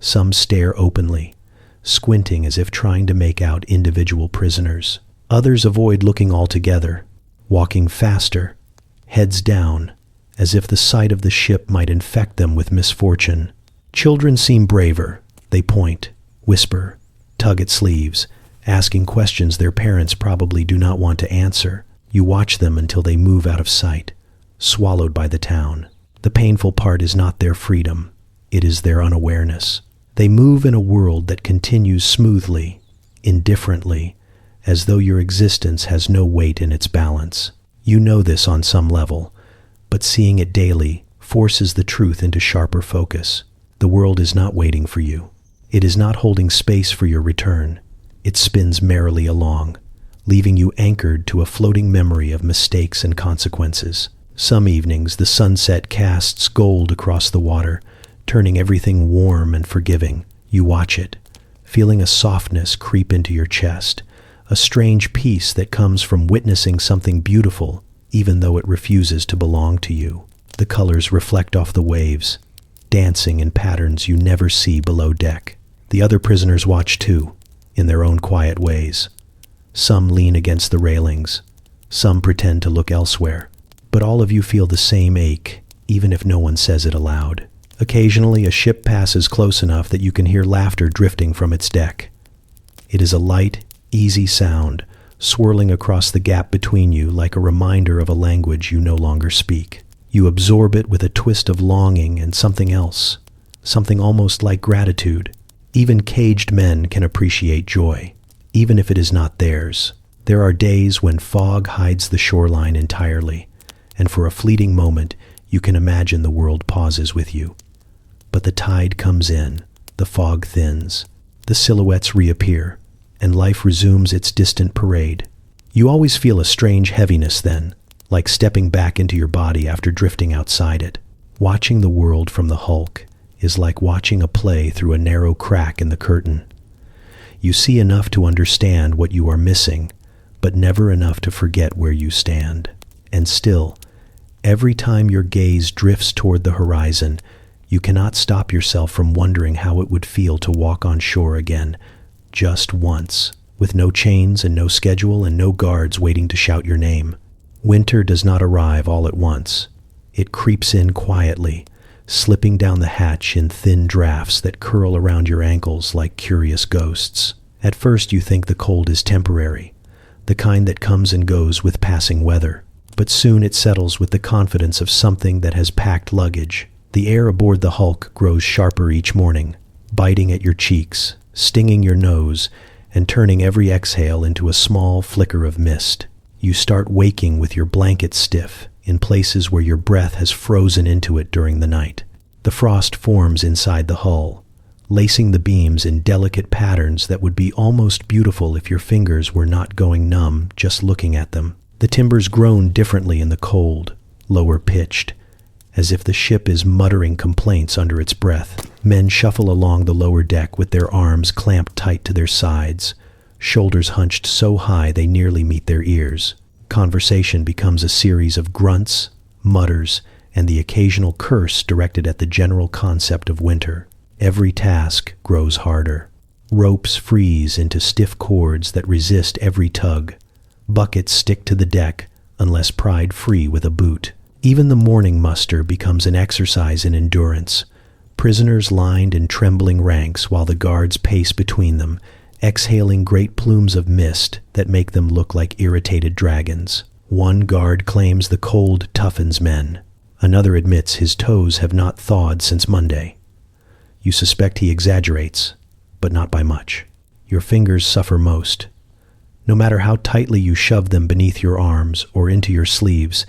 Some stare openly, squinting as if trying to make out individual prisoners. Others avoid looking altogether, walking faster, heads down, as if the sight of the ship might infect them with misfortune. Children seem braver. They point, whisper, tug at sleeves, asking questions their parents probably do not want to answer. You watch them until they move out of sight, swallowed by the town. The painful part is not their freedom. It is their unawareness. They move in a world that continues smoothly, indifferently, as though your existence has no weight in its balance. You know this on some level, but seeing it daily forces the truth into sharper focus. The world is not waiting for you. It is not holding space for your return. It spins merrily along, leaving you anchored to a floating memory of mistakes and consequences. Some evenings the sunset casts gold across the water, turning everything warm and forgiving. You watch it, feeling a softness creep into your chest, a strange peace that comes from witnessing something beautiful, even though it refuses to belong to you. The colors reflect off the waves, dancing in patterns you never see below deck. The other prisoners watch too, in their own quiet ways. Some lean against the railings, some pretend to look elsewhere, but all of you feel the same ache, even if no one says it aloud. Occasionally, a ship passes close enough that you can hear laughter drifting from its deck. It is a light, easy sound, swirling across the gap between you like a reminder of a language you no longer speak. You absorb it with a twist of longing and something else, something almost like gratitude. Even caged men can appreciate joy, even if it is not theirs. There are days when fog hides the shoreline entirely, and for a fleeting moment, you can imagine the world pauses with you. But the tide comes in, the fog thins, the silhouettes reappear, and life resumes its distant parade. You always feel a strange heaviness then, like stepping back into your body after drifting outside it. Watching the world from the hulk is like watching a play through a narrow crack in the curtain. You see enough to understand what you are missing, but never enough to forget where you stand. And still, every time your gaze drifts toward the horizon, you cannot stop yourself from wondering how it would feel to walk on shore again, just once, with no chains and no schedule and no guards waiting to shout your name. Winter does not arrive all at once. It creeps in quietly, slipping down the hatch in thin drafts that curl around your ankles like curious ghosts. At first you think the cold is temporary, the kind that comes and goes with passing weather. But soon it settles with the confidence of something that has packed luggage. The air aboard the hulk grows sharper each morning, biting at your cheeks, stinging your nose, and turning every exhale into a small flicker of mist. You start waking with your blanket stiff in places where your breath has frozen into it during the night. The frost forms inside the hull, lacing the beams in delicate patterns that would be almost beautiful if your fingers were not going numb just looking at them. The timbers groan differently in the cold, lower pitched, as if the ship is muttering complaints under its breath. Men shuffle along the lower deck with their arms clamped tight to their sides, shoulders hunched so high they nearly meet their ears. Conversation becomes a series of grunts, mutters, and the occasional curse directed at the general concept of winter. Every task grows harder. Ropes freeze into stiff cords that resist every tug. Buckets stick to the deck unless pried free with a boot. Even the morning muster becomes an exercise in endurance. Prisoners lined in trembling ranks while the guards pace between them, exhaling great plumes of mist that make them look like irritated dragons. One guard claims the cold toughens men. Another admits his toes have not thawed since Monday. You suspect he exaggerates, but not by much. Your fingers suffer most. No matter how tightly you shove them beneath your arms or into your sleeves,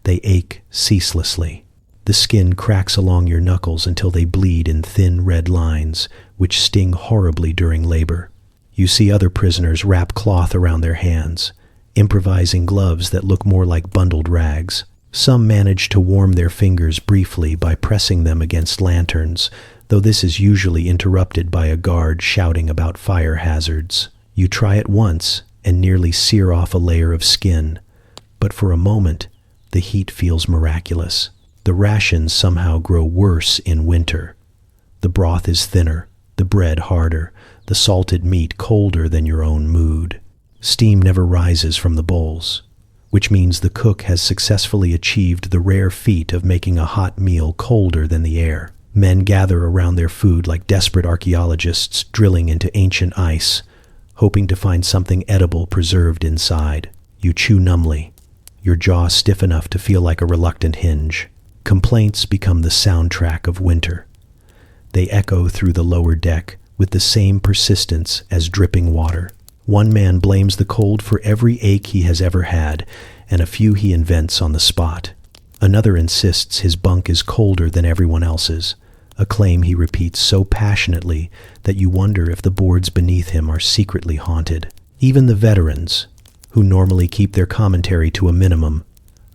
they ache ceaselessly. The skin cracks along your knuckles until they bleed in thin red lines, which sting horribly during labor. You see other prisoners wrap cloth around their hands, improvising gloves that look more like bundled rags. Some manage to warm their fingers briefly by pressing them against lanterns, though this is usually interrupted by a guard shouting about fire hazards. You try it once and nearly sear off a layer of skin, but for a moment, the heat feels miraculous. The rations somehow grow worse in winter. The broth is thinner, the bread harder, the salted meat colder than your own mood. Steam never rises from the bowls, which means the cook has successfully achieved the rare feat of making a hot meal colder than the air. Men gather around their food like desperate archaeologists drilling into ancient ice, hoping to find something edible preserved inside. You chew numbly, your jaw stiff enough to feel like a reluctant hinge. Complaints become the soundtrack of winter. They echo through the lower deck with the same persistence as dripping water. One man blames the cold for every ache he has ever had, and a few he invents on the spot. Another insists his bunk is colder than everyone else's, a claim he repeats so passionately that you wonder if the boards beneath him are secretly haunted. Even the veterans, who normally keep their commentary to a minimum,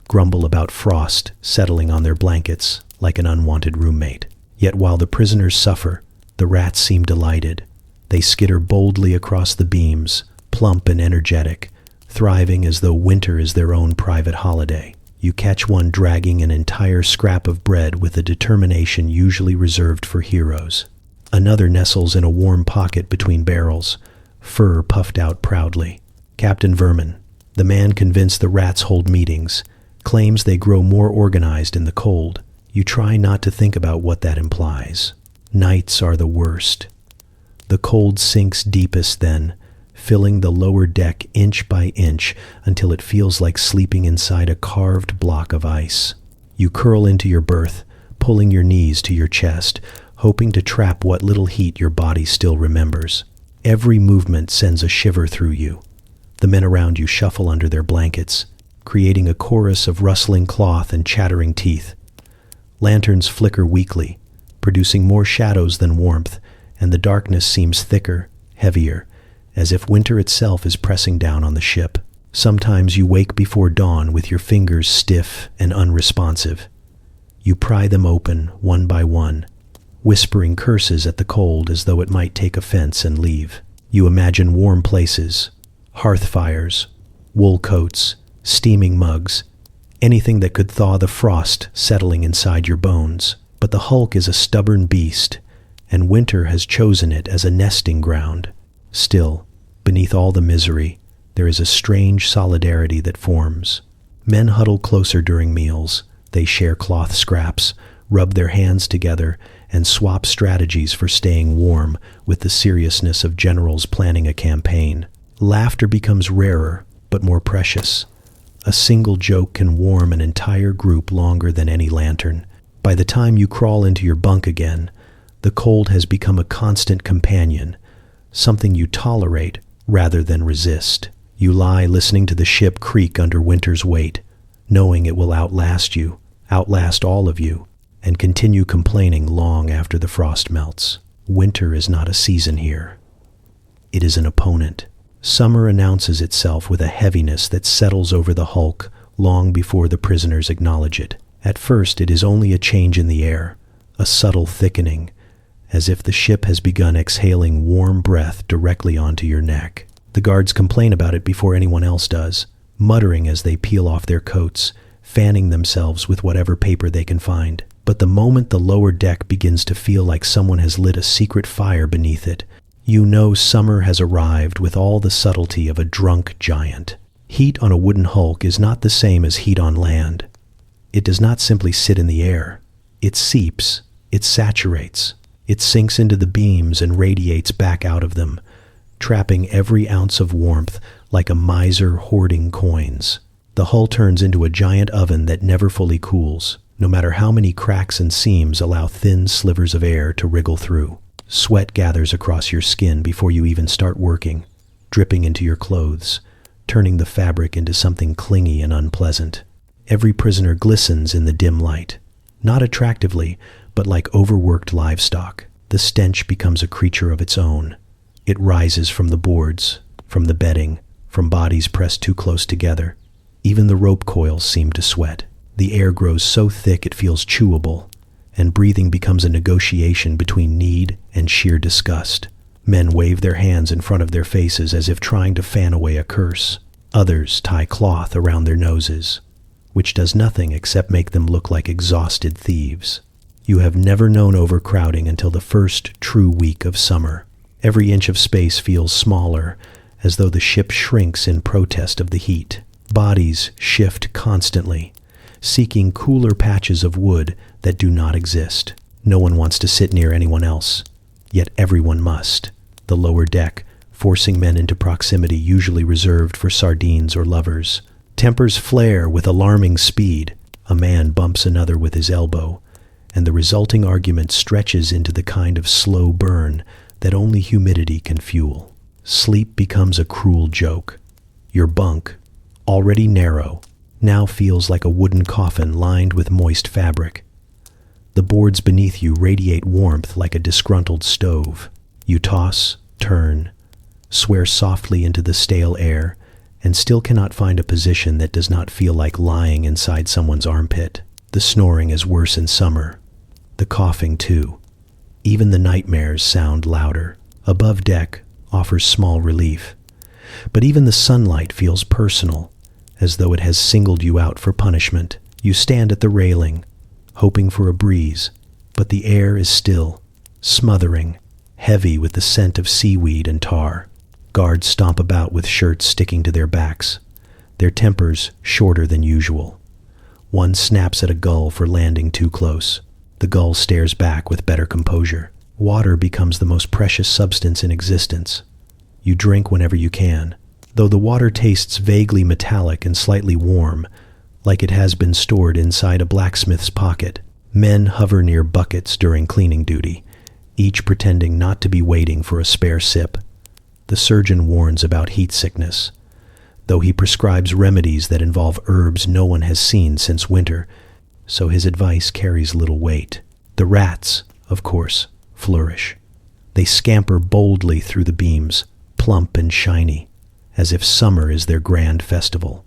grumble about frost settling on their blankets like an unwanted roommate. Yet while the prisoners suffer, the rats seem delighted. They skitter boldly across the beams, plump and energetic, thriving as though winter is their own private holiday. You catch one dragging an entire scrap of bread with a determination usually reserved for heroes. Another nestles in a warm pocket between barrels, fur puffed out proudly. Captain Vermin, the man convinced the rats hold meetings, claims they grow more organized in the cold. You try not to think about what that implies. Nights are the worst. The cold sinks deepest then, filling the lower deck inch by inch until it feels like sleeping inside a carved block of ice. You curl into your berth, pulling your knees to your chest, hoping to trap what little heat your body still remembers. Every movement sends a shiver through you. The men around you shuffle under their blankets, creating a chorus of rustling cloth and chattering teeth. Lanterns flicker weakly, producing more shadows than warmth, and the darkness seems thicker, heavier, as if winter itself is pressing down on the ship. Sometimes you wake before dawn with your fingers stiff and unresponsive. You pry them open one by one, whispering curses at the cold as though it might take offense and leave. You imagine warm places, hearth fires, wool coats, steaming mugs, anything that could thaw the frost settling inside your bones. But the hulk is a stubborn beast, and winter has chosen it as a nesting ground. Still, beneath all the misery, there is a strange solidarity that forms. Men huddle closer during meals. They share cloth scraps, rub their hands together, and swap strategies for staying warm with the seriousness of generals planning a campaign. Laughter becomes rarer, but more precious. A single joke can warm an entire group longer than any lantern. By the time you crawl into your bunk again, the cold has become a constant companion, something you tolerate rather than resist. You lie listening to the ship creak under winter's weight, knowing it will outlast you, outlast all of you, and continue complaining long after the frost melts. Winter is not a season here. It is an opponent. Summer announces itself with a heaviness that settles over the hulk long before the prisoners acknowledge it. At first, it is only a change in the air, a subtle thickening, as if the ship has begun exhaling warm breath directly onto your neck. The guards complain about it before anyone else does, muttering as they peel off their coats, fanning themselves with whatever paper they can find. But the moment the lower deck begins to feel like someone has lit a secret fire beneath it, you know summer has arrived with all the subtlety of a drunk giant. Heat on a wooden hulk is not the same as heat on land. It does not simply sit in the air. It seeps, it saturates, it sinks into the beams and radiates back out of them, trapping every ounce of warmth like a miser hoarding coins. The hull turns into a giant oven that never fully cools, no matter how many cracks and seams allow thin slivers of air to wriggle through. Sweat gathers across your skin before you even start working, dripping into your clothes, turning the fabric into something clingy and unpleasant. Every prisoner glistens in the dim light, not attractively, but like overworked livestock. The stench becomes a creature of its own. It rises from the boards, from the bedding, from bodies pressed too close together. Even the rope coils seem to sweat. The air grows so thick it feels chewable, and breathing becomes a negotiation between need and sheer disgust. Men wave their hands in front of their faces as if trying to fan away a curse. Others tie cloth around their noses, which does nothing except make them look like exhausted thieves. You have never known overcrowding until the first true week of summer. Every inch of space feels smaller, as though the ship shrinks in protest of the heat. Bodies shift constantly, seeking cooler patches of wood that do not exist. No one wants to sit near anyone else, yet everyone must. The lower deck, forcing men into proximity usually reserved for sardines or lovers. Tempers flare with alarming speed. A man bumps another with his elbow, and the resulting argument stretches into the kind of slow burn that only humidity can fuel. Sleep becomes a cruel joke. Your bunk, already narrow, now feels like a wooden coffin lined with moist fabric. The boards beneath you radiate warmth like a disgruntled stove. You toss, turn, swear softly into the stale air, and still cannot find a position that does not feel like lying inside someone's armpit. The snoring is worse in summer. The coughing, too. Even the nightmares sound louder. Above deck offers small relief. But even the sunlight feels personal, as though it has singled you out for punishment. You stand at the railing, hoping for a breeze, but the air is still, smothering, heavy with the scent of seaweed and tar. Guards stomp about with shirts sticking to their backs, their tempers shorter than usual. One snaps at a gull for landing too close. The gull stares back with better composure. Water becomes the most precious substance in existence. You drink whenever you can, though the water tastes vaguely metallic and slightly warm, like it has been stored inside a blacksmith's pocket. Men hover near buckets during cleaning duty, each pretending not to be waiting for a spare sip. The surgeon warns about heat sickness, though he prescribes remedies that involve herbs no one has seen since winter, so his advice carries little weight. The rats, of course, flourish. They scamper boldly through the beams, plump and shiny, as if summer is their grand festival.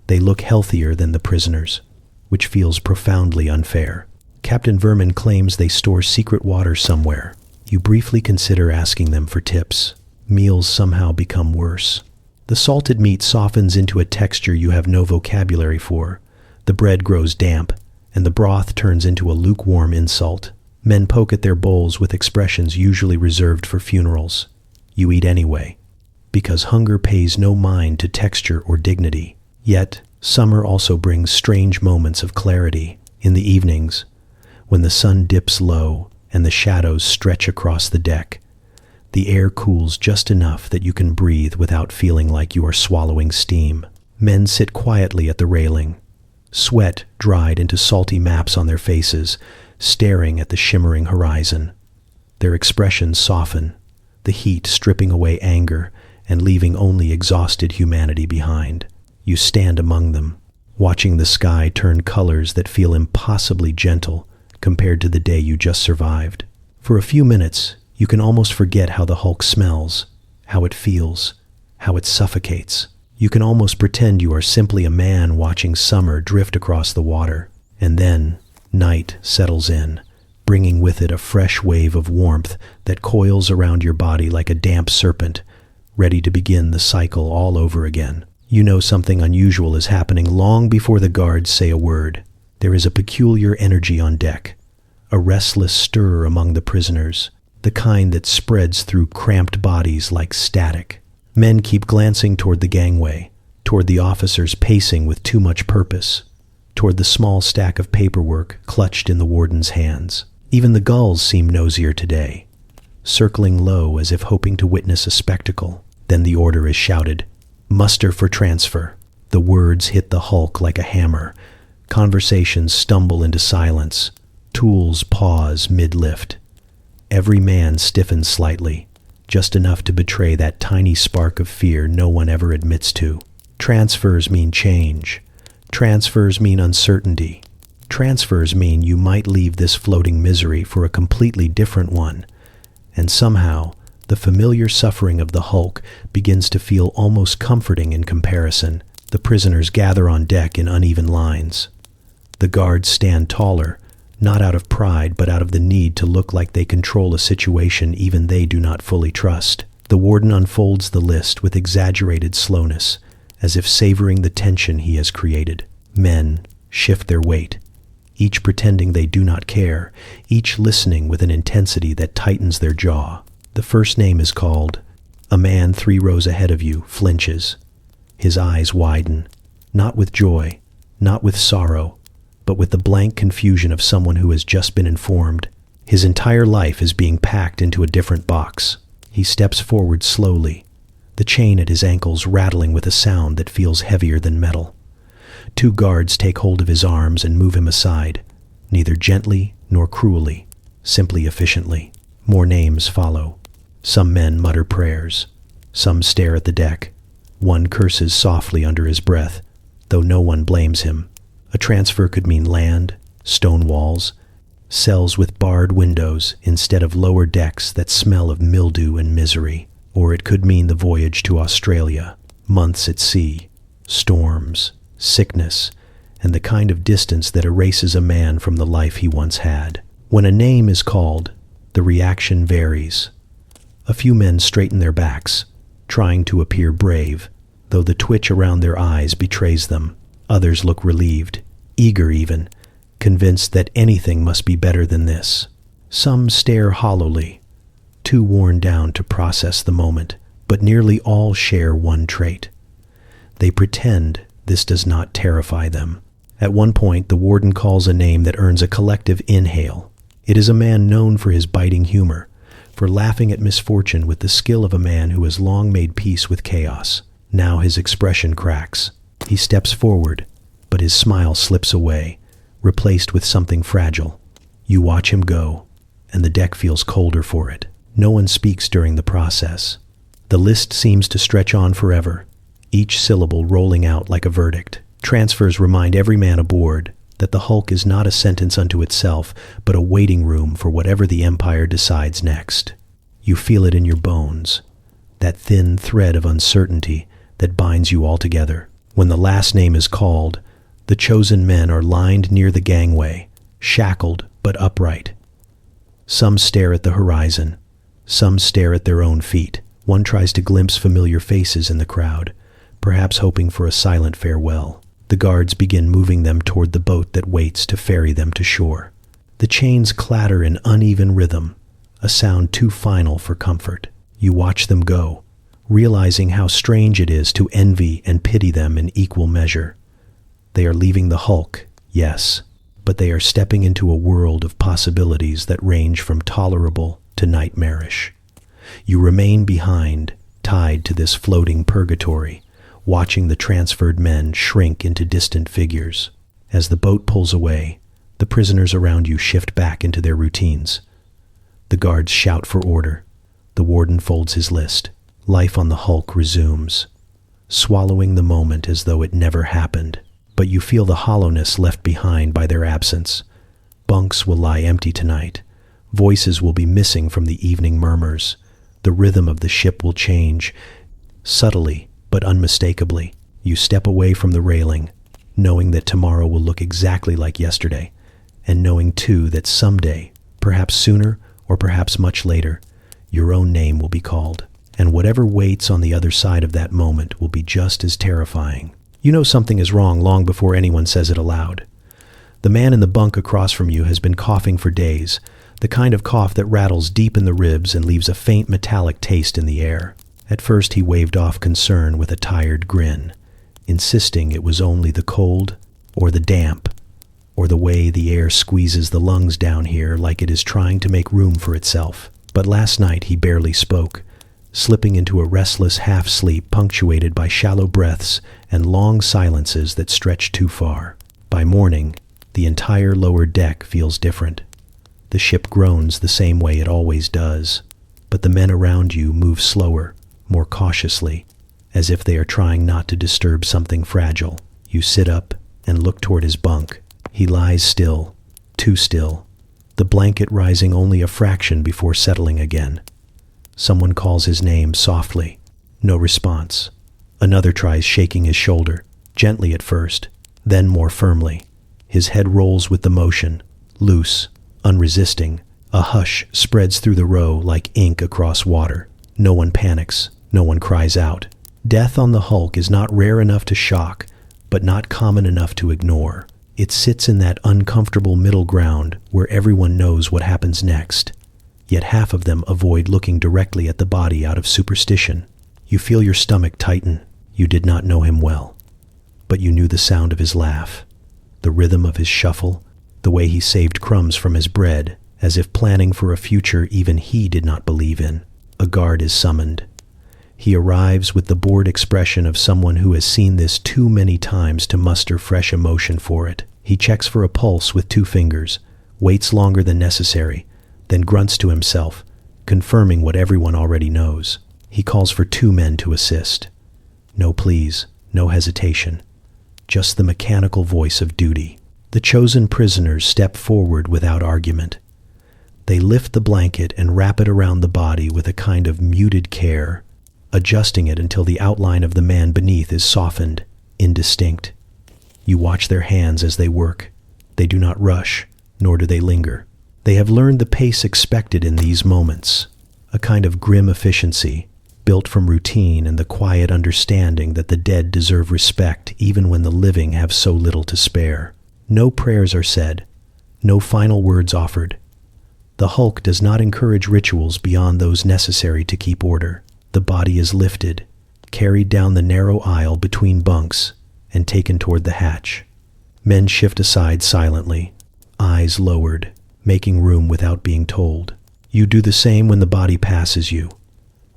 They look healthier than the prisoners, which feels profoundly unfair. Captain Vermin claims they store secret water somewhere. You briefly consider asking them for tips. Meals somehow become worse. The salted meat softens into a texture you have no vocabulary for. The bread grows damp, and the broth turns into a lukewarm insult. Men poke at their bowls with expressions usually reserved for funerals. You eat anyway, because hunger pays no mind to texture or dignity. Yet, summer also brings strange moments of clarity. In the evenings, when the sun dips low and the shadows stretch across the deck, the air cools just enough that you can breathe without feeling like you are swallowing steam. Men sit quietly at the railing, sweat dried into salty maps on their faces, staring at the shimmering horizon. Their expressions soften, the heat stripping away anger and leaving only exhausted humanity behind. You stand among them, watching the sky turn colors that feel impossibly gentle compared to the day you just survived. For a few minutes, You can almost forget how the Hulk smells, how it feels, how it suffocates. You can almost pretend you are simply a man watching summer drift across the water. And then, night settles in, bringing with it a fresh wave of warmth that coils around your body like a damp serpent, ready to begin the cycle all over again. You know something unusual is happening long before the guards say a word. There is a peculiar energy on deck, a restless stir among the prisoners, the kind that spreads through cramped bodies like static. Men keep glancing toward the gangway, toward the officers pacing with too much purpose, toward the small stack of paperwork clutched in the warden's hands. Even the gulls seem nosier today, circling low as if hoping to witness a spectacle. Then the order is shouted, "Muster for transfer." The words hit the Hulk like a hammer. Conversations stumble into silence. Tools pause mid-lift. Every man stiffens slightly, just enough to betray that tiny spark of fear no one ever admits to. Transfers mean change. Transfers mean uncertainty. Transfers mean you might leave this floating misery for a completely different one. And somehow, the familiar suffering of the Hulk begins to feel almost comforting in comparison. The prisoners gather on deck in uneven lines. The guards stand taller, not out of pride but out of the need to look like they control a situation even they do not fully trust. The warden unfolds the list with exaggerated slowness, as if savoring the tension he has created. Men shift their weight, each pretending they do not care, each listening with an intensity that tightens their jaw. The first name is called. A man 3 rows ahead of you flinches. His eyes widen, not with joy, not with sorrow, but with the blank confusion of someone who has just been informed. His entire life is being packed into a different box. He steps forward slowly, the chain at his ankles rattling with a sound that feels heavier than metal. 2 guards take hold of his arms and move him aside, neither gently nor cruelly, simply efficiently. More names follow. Some men mutter prayers. Some stare at the deck. One curses softly under his breath, though no one blames him. A transfer could mean land, stone walls, cells with barred windows instead of lower decks that smell of mildew and misery. Or it could mean the voyage to Australia, months at sea, storms, sickness, and the kind of distance that erases a man from the life he once had. When a name is called, the reaction varies. A few men straighten their backs, trying to appear brave, though the twitch around their eyes betrays them. Others look relieved, eager even, convinced that anything must be better than this. Some stare hollowly, too worn down to process the moment, but nearly all share one trait. They pretend this does not terrify them. At one point, the warden calls a name that earns a collective inhale. It is a man known for his biting humor, for laughing at misfortune with the skill of a man who has long made peace with chaos. Now his expression cracks. He steps forward, but his smile slips away, replaced with something fragile. You watch him go, and the deck feels colder for it. No one speaks during the process. The list seems to stretch on forever, each syllable rolling out like a verdict. Transfers remind every man aboard that the Hulk is not a sentence unto itself, but a waiting room for whatever the Empire decides next. You feel it in your bones, that thin thread of uncertainty that binds you all together. When the last name is called, the chosen men are lined near the gangway, shackled but upright. Some stare at the horizon, some stare at their own feet. One tries to glimpse familiar faces in the crowd, perhaps hoping for a silent farewell. The guards begin moving them toward the boat that waits to ferry them to shore. The chains clatter in uneven rhythm, a sound too final for comfort. You watch them go, realizing how strange it is to envy and pity them in equal measure. They are leaving the Hulk, yes, but they are stepping into a world of possibilities that range from tolerable to nightmarish. You remain behind, tied to this floating purgatory, watching the transferred men shrink into distant figures. As the boat pulls away, the prisoners around you shift back into their routines. The guards shout for order. The warden folds his list. Life on the Hulk resumes, swallowing the moment as though it never happened. But you feel the hollowness left behind by their absence. Bunks will lie empty tonight, Voices will be missing from the evening murmurs. The rhythm of the ship will change. Subtly, but unmistakably, you step away from the railing, knowing that tomorrow will look exactly like yesterday, and knowing too that someday, perhaps sooner or perhaps much later, your own name will be called. And whatever waits on the other side of that moment will be just as terrifying. You know something is wrong long before anyone says it aloud. The man in the bunk across from you has been coughing for days, the kind of cough that rattles deep in the ribs and leaves a faint metallic taste in the air. At first he waved off concern with a tired grin, insisting it was only the cold, or the damp, or the way the air squeezes the lungs down here like it is trying to make room for itself. But last night he barely spoke, slipping into a restless half-sleep punctuated by shallow breaths and long silences that stretch too far. By morning, the entire lower deck feels different. The ship groans the same way it always does, but the men around you move slower, more cautiously, as if they are trying not to disturb something fragile. You sit up and look toward his bunk. He lies still, too still, the blanket rising only a fraction before settling again. Someone calls his name softly. No response. Another tries shaking his shoulder, gently at first, then more firmly. His head rolls with the motion, loose, unresisting. A hush spreads through the row like ink across water. No one panics. No one cries out. Death on the hulk is not rare enough to shock, but not common enough to ignore. It sits in that uncomfortable middle ground where everyone knows what happens next. Yet half of them avoid looking directly at the body out of superstition. You feel your stomach tighten. You did not know him well, but you knew the sound of his laugh, the rhythm of his shuffle, the way he saved crumbs from his bread, as if planning for a future even he did not believe in. A guard is summoned. He arrives with the bored expression of someone who has seen this too many times to muster fresh emotion for it. He checks for a pulse with 2 fingers, waits longer than necessary, then grunts to himself, confirming what everyone already knows. He calls for 2 men to assist. No pleas, no hesitation, just the mechanical voice of duty. The chosen prisoners step forward without argument. They lift the blanket and wrap it around the body with a kind of muted care, adjusting it until the outline of the man beneath is softened, indistinct. You watch their hands as they work. They do not rush, nor do they linger. They have learned the pace expected in these moments, a kind of grim efficiency, built from routine and the quiet understanding that the dead deserve respect even when the living have so little to spare. No prayers are said, no final words offered. The hulk does not encourage rituals beyond those necessary to keep order. The body is lifted, carried down the narrow aisle between bunks, and taken toward the hatch. Men shift aside silently, eyes lowered, making room without being told. You do the same when the body passes you.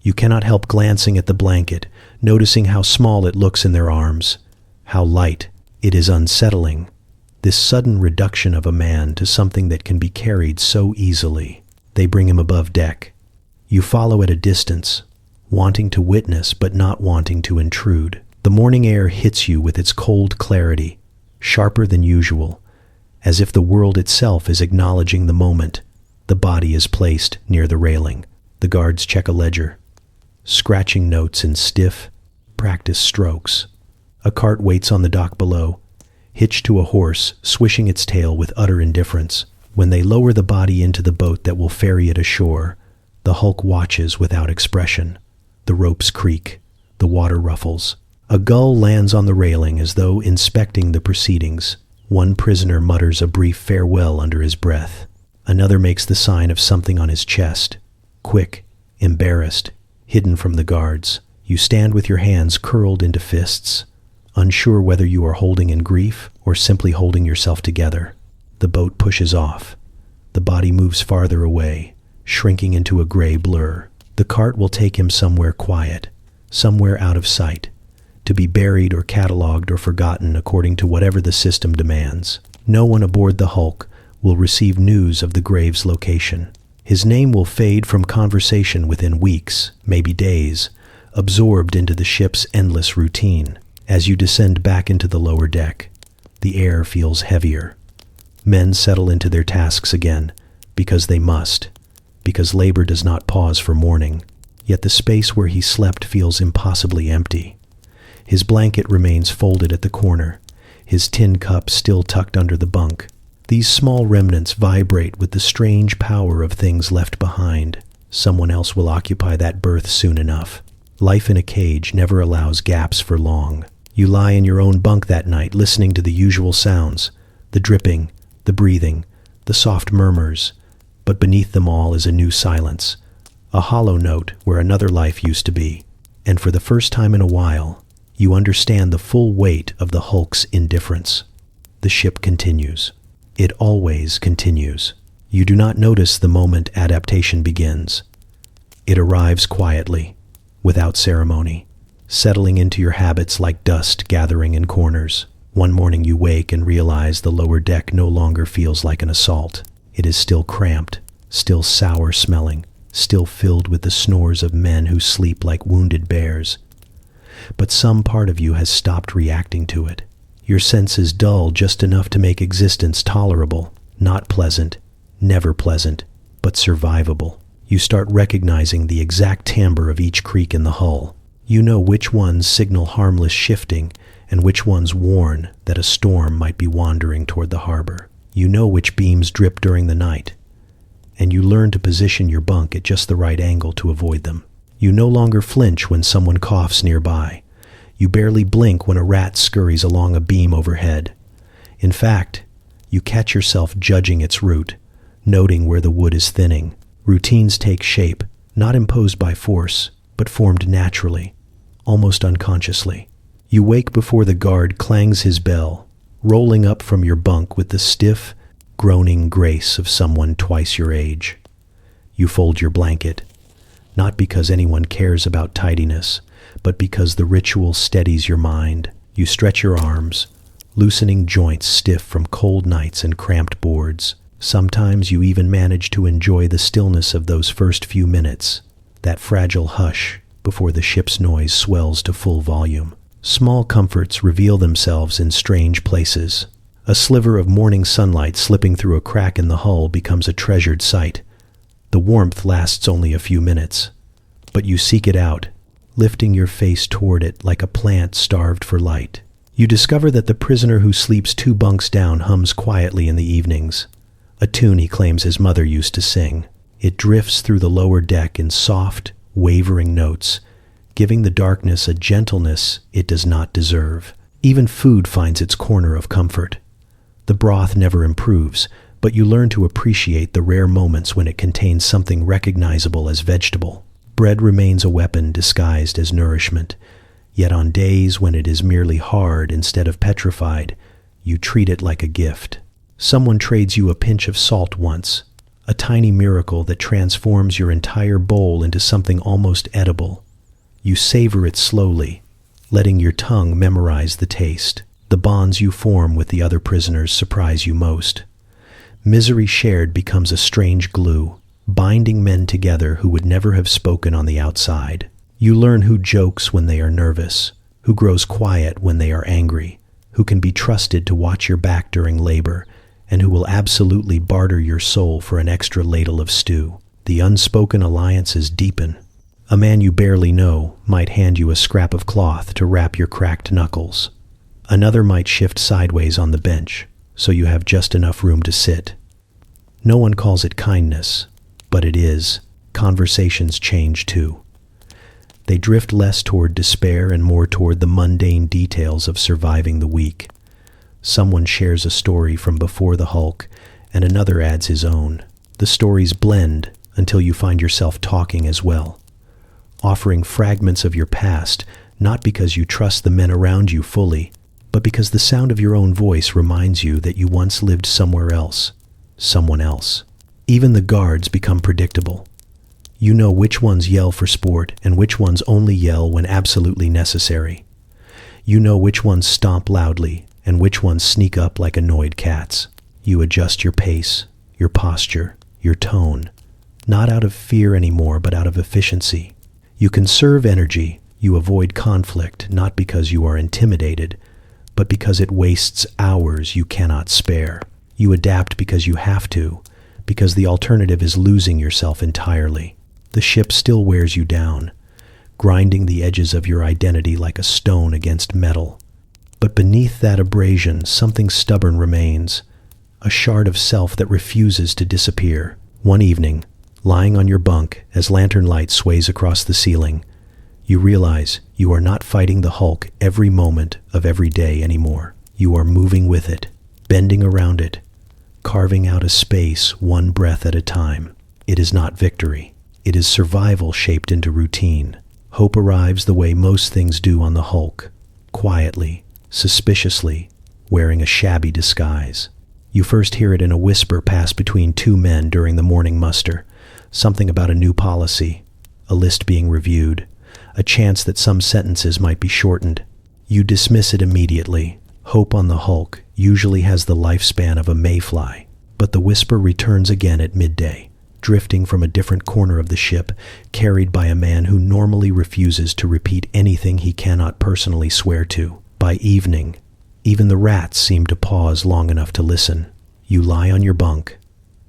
You cannot help glancing at the blanket, noticing how small it looks in their arms, how light. It is unsettling, this sudden reduction of a man to something that can be carried so easily. They bring him above deck. You follow at a distance, wanting to witness but not wanting to intrude. The morning air hits you with its cold clarity, sharper than usual, as if the world itself is acknowledging the moment. The body is placed near the railing. The guards check a ledger, scratching notes in stiff, practiced strokes. A cart waits on the dock below, hitched to a horse, swishing its tail with utter indifference. When they lower the body into the boat that will ferry it ashore, the hulk watches without expression. The ropes creak, the water ruffles. A gull lands on the railing as though inspecting the proceedings. One prisoner mutters a brief farewell under his breath. Another makes the sign of something on his chest. Quick, embarrassed, hidden from the guards. You stand with your hands curled into fists, unsure whether you are holding in grief or simply holding yourself together. The boat pushes off. The body moves farther away, shrinking into a gray blur. The cart will take him somewhere quiet, somewhere out of sight, to be buried or catalogued or forgotten according to whatever the system demands. No one aboard the hulk will receive news of the grave's location. His name will fade from conversation within weeks, maybe days, absorbed into the ship's endless routine. As you descend back into the lower deck, the air feels heavier. Men settle into their tasks again, because they must, because labor does not pause for morning. Yet the space where he slept feels impossibly empty. His blanket remains folded at the corner, his tin cup still tucked under the bunk. These small remnants vibrate with the strange power of things left behind. Someone else will occupy that berth soon enough. Life in a cage never allows gaps for long. You lie in your own bunk that night, listening to the usual sounds, the dripping, the breathing, the soft murmurs, but beneath them all is a new silence, a hollow note where another life used to be. And for the first time in a while, you understand the full weight of the Hulk's indifference. The ship continues. It always continues. You do not notice the moment adaptation begins. It arrives quietly, without ceremony, settling into your habits like dust gathering in corners. One morning you wake and realize the lower deck no longer feels like an assault. It is still cramped, still sour-smelling, still filled with the snores of men who sleep like wounded bears. But some part of you has stopped reacting to it. Your senses dull just enough to make existence tolerable, not pleasant, never pleasant, but survivable. You start recognizing the exact timbre of each creak in the hull. You know which ones signal harmless shifting and which ones warn that a storm might be wandering toward the harbor. You know which beams drip during the night, and you learn to position your bunk at just the right angle to avoid them. You no longer flinch when someone coughs nearby. You barely blink when a rat scurries along a beam overhead. In fact, you catch yourself judging its route, noting where the wood is thinning. Routines take shape, not imposed by force, but formed naturally, almost unconsciously. You wake before the guard clangs his bell, rolling up from your bunk with the stiff, groaning grace of someone twice your age. You fold your blanket, not because anyone cares about tidiness, but because the ritual steadies your mind. You stretch your arms, loosening joints stiff from cold nights and cramped boards. Sometimes you even manage to enjoy the stillness of those first few minutes, that fragile hush before the ship's noise swells to full volume. Small comforts reveal themselves in strange places. A sliver of morning sunlight slipping through a crack in the hull becomes a treasured sight. The warmth lasts only a few minutes, but you seek it out, lifting your face toward it like a plant starved for light. You discover that the prisoner who sleeps 2 bunks down hums quietly in the evenings, a tune he claims his mother used to sing. It drifts through the lower deck in soft, wavering notes, giving the darkness a gentleness it does not deserve. Even food finds its corner of comfort. The broth never improves, but you learn to appreciate the rare moments when it contains something recognizable as vegetable. Bread remains a weapon disguised as nourishment, yet on days when it is merely hard instead of petrified, you treat it like a gift. Someone trades you a pinch of salt once, a tiny miracle that transforms your entire bowl into something almost edible. You savor it slowly, letting your tongue memorize the taste. The bonds you form with the other prisoners surprise you most. Misery shared becomes a strange glue, binding men together who would never have spoken on the outside. You learn who jokes when they are nervous, who grows quiet when they are angry, who can be trusted to watch your back during labor, and who will absolutely barter your soul for an extra ladle of stew. The unspoken alliances deepen. A man you barely know might hand you a scrap of cloth to wrap your cracked knuckles. Another might shift sideways on the bench, so you have just enough room to sit. No one calls it kindness, but it is. Conversations change too. They drift less toward despair and more toward the mundane details of surviving the week. Someone shares a story from before the Hulk, and another adds his own. The stories blend until you find yourself talking as well, offering fragments of your past, not because you trust the men around you fully, but because the sound of your own voice reminds you that you once lived somewhere else, someone else. Even the guards become predictable. You know which ones yell for sport and which ones only yell when absolutely necessary. You know which ones stomp loudly and which ones sneak up like annoyed cats. You adjust your pace, your posture, your tone, not out of fear anymore, but out of efficiency. You conserve energy, you avoid conflict, not because you are intimidated, but because it wastes hours you cannot spare. You adapt because you have to, because the alternative is losing yourself entirely. The ship still wears you down, grinding the edges of your identity like a stone against metal. But beneath that abrasion, something stubborn remains, a shard of self that refuses to disappear. One evening, lying on your bunk as lantern light sways across the ceiling, you realize you are not fighting the Hulk every moment of every day anymore. You are moving with it, bending around it, carving out a space one breath at a time. It is not victory. It is survival shaped into routine. Hope arrives the way most things do on the Hulk, quietly, suspiciously, wearing a shabby disguise. You first hear it in a whisper pass between two men during the morning muster, something about a new policy, a list being reviewed, a chance that some sentences might be shortened. You dismiss it immediately. Hope on the Hulk usually has the lifespan of a mayfly, but the whisper returns again at midday, drifting from a different corner of the ship, carried by a man who normally refuses to repeat anything he cannot personally swear to. By evening, even the rats seem to pause long enough to listen. You lie on your bunk,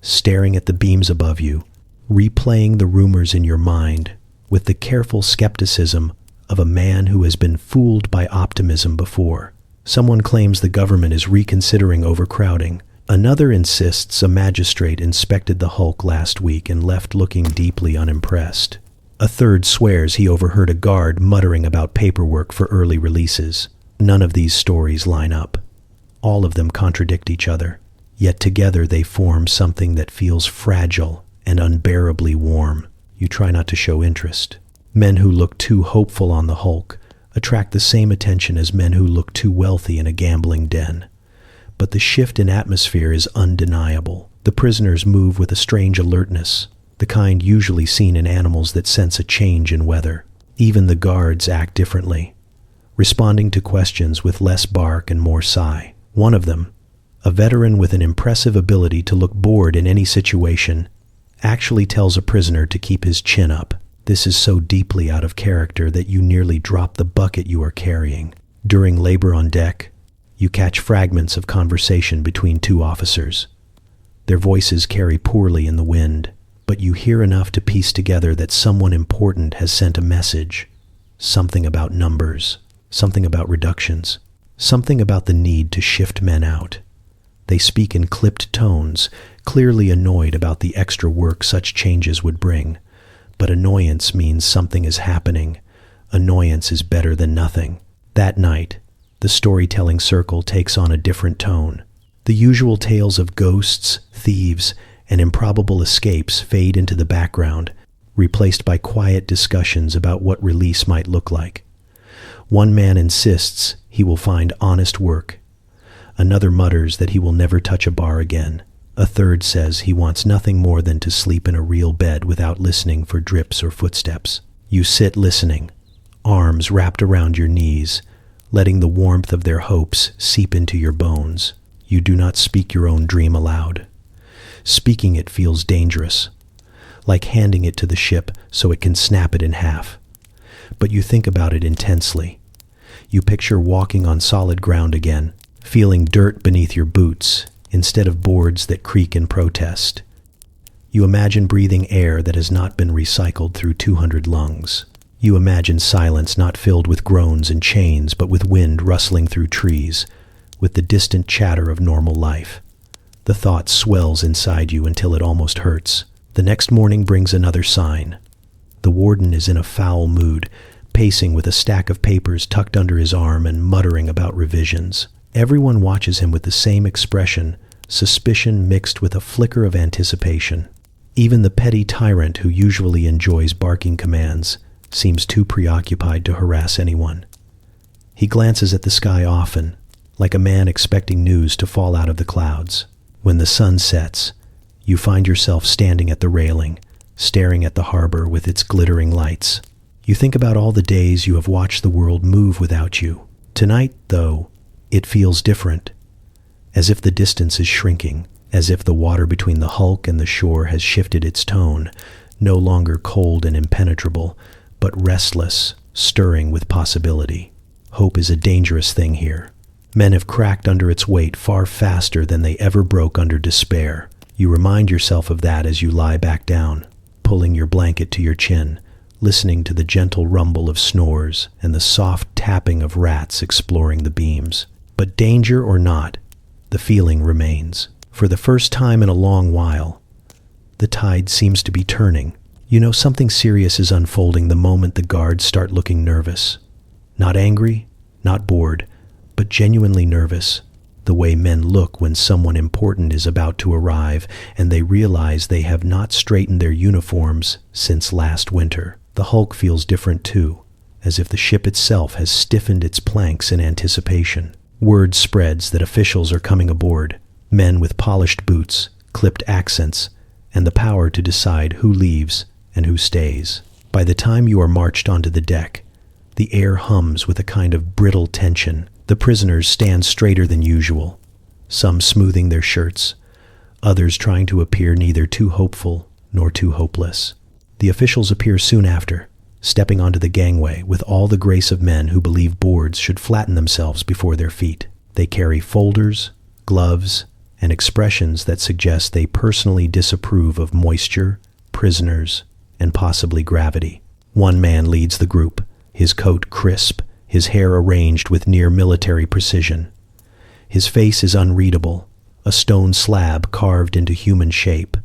staring at the beams above you, replaying the rumors in your mind with the careful skepticism of a man who has been fooled by optimism before. Someone claims the government is reconsidering overcrowding. Another insists a magistrate inspected the Hulk last week and left looking deeply unimpressed. A third swears he overheard a guard muttering about paperwork for early releases. None of these stories line up. All of them contradict each other, yet together they form something that feels fragile and unbearably warm. You try not to show interest. Men who look too hopeful on the Hulk attract the same attention as men who look too wealthy in a gambling den. But the shift in atmosphere is undeniable. The prisoners move with a strange alertness, the kind usually seen in animals that sense a change in weather. Even the guards act differently, responding to questions with less bark and more sigh. One of them, a veteran with an impressive ability to look bored in any situation, actually tells a prisoner to keep his chin up. This is so deeply out of character that you nearly drop the bucket you are carrying. During labor on deck, you catch fragments of conversation between two officers. Their voices carry poorly in the wind, but you hear enough to piece together that someone important has sent a message. Something about numbers, something about reductions, something about the need to shift men out. They speak in clipped tones, clearly annoyed about the extra work such changes would bring. But annoyance means something is happening. Annoyance is better than nothing. That night, the storytelling circle takes on a different tone. The usual tales of ghosts, thieves, and improbable escapes fade into the background, replaced by quiet discussions about what release might look like. One man insists he will find honest work. Another mutters that he will never touch a bar again. A third says he wants nothing more than to sleep in a real bed without listening for drips or footsteps. You sit listening, arms wrapped around your knees, letting the warmth of their hopes seep into your bones. You do not speak your own dream aloud. Speaking it feels dangerous, like handing it to the ship so it can snap it in half. But you think about it intensely. You picture walking on solid ground again, feeling dirt beneath your boots instead of boards that creak in protest. You imagine breathing air that has not been recycled through 200 lungs. You imagine silence not filled with groans and chains, but with wind rustling through trees, with the distant chatter of normal life. The thought swells inside you until it almost hurts. The next morning brings another sign. The warden is in a foul mood, pacing with a stack of papers tucked under his arm and muttering about revisions. Everyone watches him with the same expression, suspicion mixed with a flicker of anticipation. Even the petty tyrant who usually enjoys barking commands seems too preoccupied to harass anyone. He glances at the sky often, like a man expecting news to fall out of the clouds. When the sun sets, you find yourself standing at the railing, staring at the harbor with its glittering lights. You think about all the days you have watched the world move without you. Tonight, though, it feels different, as if the distance is shrinking, as if the water between the Hulk and the shore has shifted its tone, no longer cold and impenetrable, but restless, stirring with possibility. Hope is a dangerous thing here. Men have cracked under its weight far faster than they ever broke under despair. You remind yourself of that as you lie back down, pulling your blanket to your chin, listening to the gentle rumble of snores and the soft tapping of rats exploring the beams. But danger or not, the feeling remains. For the first time in a long while, the tide seems to be turning. You know something serious is unfolding the moment the guards start looking nervous. Not angry, not bored, but genuinely nervous. The way men look when someone important is about to arrive and they realize they have not straightened their uniforms since last winter. The hulk feels different too, as if the ship itself has stiffened its planks in anticipation. Word spreads that officials are coming aboard, men with polished boots, clipped accents, and the power to decide who leaves and who stays. By the time you are marched onto the deck, the air hums with a kind of brittle tension. The prisoners stand straighter than usual, some smoothing their shirts, others trying to appear neither too hopeful nor too hopeless. The officials appear soon after, stepping onto the gangway with all the grace of men who believe boards should flatten themselves before their feet. They carry folders, gloves, and expressions that suggest they personally disapprove of moisture, prisoners, and possibly gravity. One man leads the group, his coat crisp, his hair arranged with near military precision. His face is unreadable, a stone slab carved into human shape.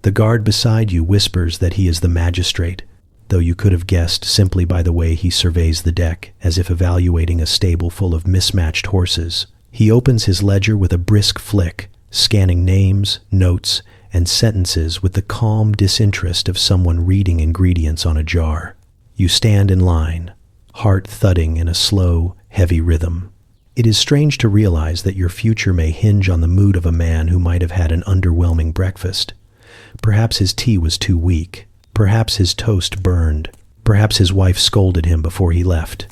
The guard beside you whispers that he is the magistrate, though you could have guessed simply by the way he surveys the deck, as if evaluating a stable full of mismatched horses. He opens his ledger with a brisk flick, scanning names, notes, and sentences with the calm disinterest of someone reading ingredients on a jar. You stand in line, heart thudding in a slow, heavy rhythm. It is strange to realize that your future may hinge on the mood of a man who might have had an underwhelming breakfast. Perhaps his tea was too weak. Perhaps his toast burned. Perhaps his wife scolded him before he left.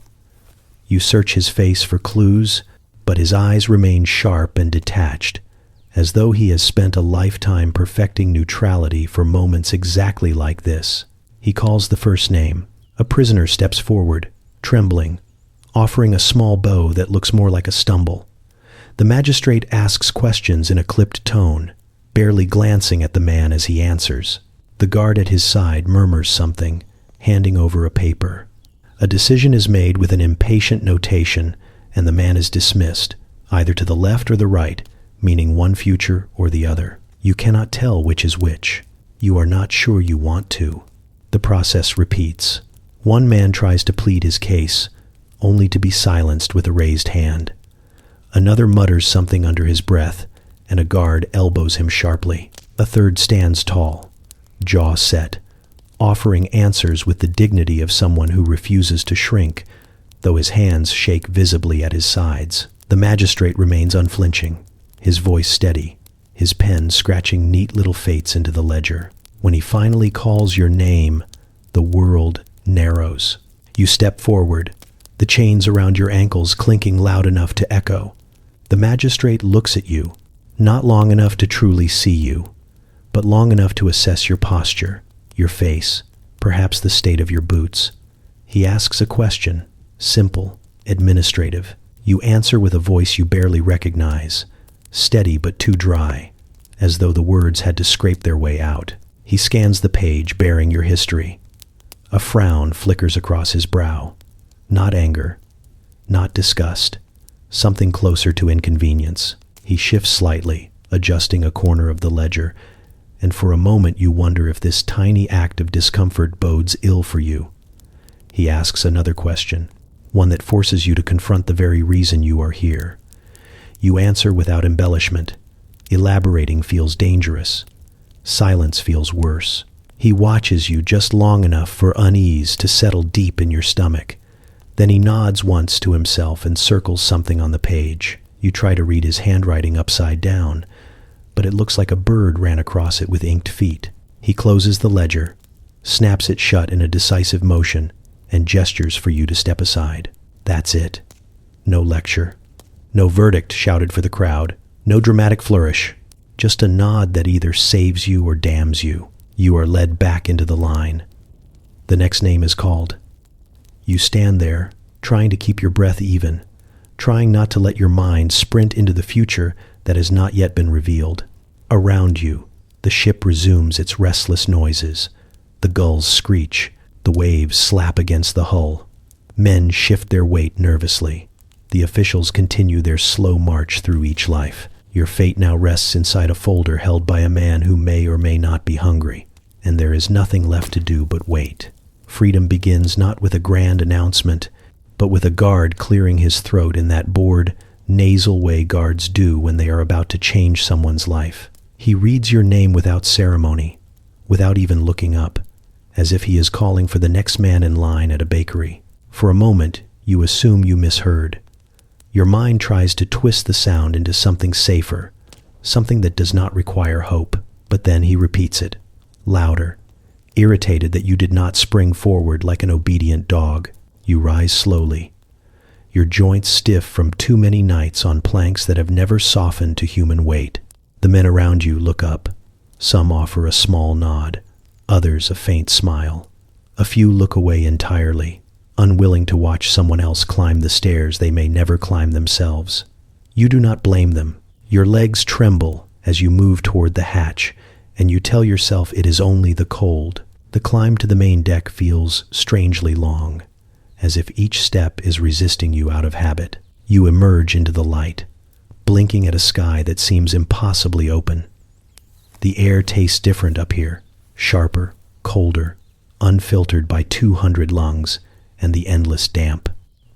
You search his face for clues, but his eyes remain sharp and detached, as though he has spent a lifetime perfecting neutrality for moments exactly like this. He calls the first name. A prisoner steps forward, trembling, offering a small bow that looks more like a stumble. The magistrate asks questions in a clipped tone, barely glancing at the man as he answers. The guard at his side murmurs something, handing over a paper. A decision is made with an impatient notation, and the man is dismissed, either to the left or the right, meaning one future or the other. You cannot tell which is which. You are not sure you want to. The process repeats. One man tries to plead his case, only to be silenced with a raised hand. Another mutters something under his breath, and a guard elbows him sharply. A third stands tall, jaw set, offering answers with the dignity of someone who refuses to shrink, though his hands shake visibly at his sides. The magistrate remains unflinching, his voice steady, his pen scratching neat little fates into the ledger. When he finally calls your name, the world narrows. You step forward, the chains around your ankles clinking loud enough to echo. The magistrate looks at you, not long enough to truly see you, but long enough to assess your posture, your face, perhaps the state of your boots. He asks a question, simple, administrative. You answer with a voice you barely recognize, steady but too dry, as though the words had to scrape their way out. He scans the page bearing your history. A frown flickers across his brow. Not anger, not disgust, something closer to inconvenience. He shifts slightly, adjusting a corner of the ledger, and for a moment you wonder if this tiny act of discomfort bodes ill for you. He asks another question, one that forces you to confront the very reason you are here. You answer without embellishment. Elaborating feels dangerous. Silence feels worse. He watches you just long enough for unease to settle deep in your stomach. Then he nods once to himself and circles something on the page. You try to read his handwriting upside down, but it looks like a bird ran across it with inked feet. He closes the ledger, snaps it shut in a decisive motion, and gestures for you to step aside. That's it. No lecture. No verdict shouted for the crowd. No dramatic flourish. Just a nod that either saves you or damns you. You are led back into the line. The next name is called. You stand there, trying to keep your breath even, trying not to let your mind sprint into the future that has not yet been revealed. Around you, The ship resumes its restless noises. The gulls screech. The waves slap against the hull. Men shift their weight nervously. The officials continue their slow march through each life. Your fate now rests inside a folder held by a man who may or may not be hungry. And there is nothing left to do but wait. Freedom begins not with a grand announcement, but with a guard clearing his throat in that bored, nasal way guards do when they are about to change someone's life. He reads your name without ceremony, without even looking up, as if he is calling for the next man in line at a bakery. For a moment, you assume you misheard. Your mind tries to twist the sound into something safer, something that does not require hope. But then he repeats it, louder. Irritated that you did not spring forward like an obedient dog, you rise slowly. Your joints stiff from too many nights on planks that have never softened to human weight. The men around you look up. Some offer a small nod, others a faint smile. A few look away entirely, unwilling to watch someone else climb the stairs they may never climb themselves. You do not blame them. Your legs tremble as you move toward the hatch, and you tell yourself it is only the cold. The climb to the main deck feels strangely long, as if each step is resisting you out of habit. You emerge into the light, blinking at a sky that seems impossibly open. The air tastes different up here, sharper, colder, unfiltered by 200 lungs, and the endless damp.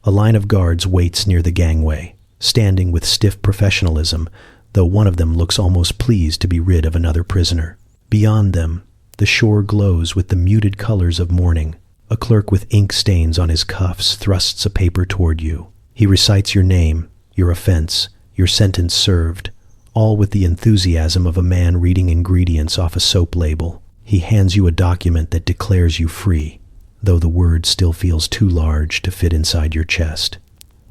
A line of guards waits near the gangway, standing with stiff professionalism, though one of them looks almost pleased to be rid of another prisoner. Beyond them, the shore glows with the muted colors of morning. A clerk with ink stains on his cuffs thrusts a paper toward you. He recites your name, your offense, your sentence served, all with the enthusiasm of a man reading ingredients off a soap label. He hands you a document that declares you free, though the word still feels too large to fit inside your chest.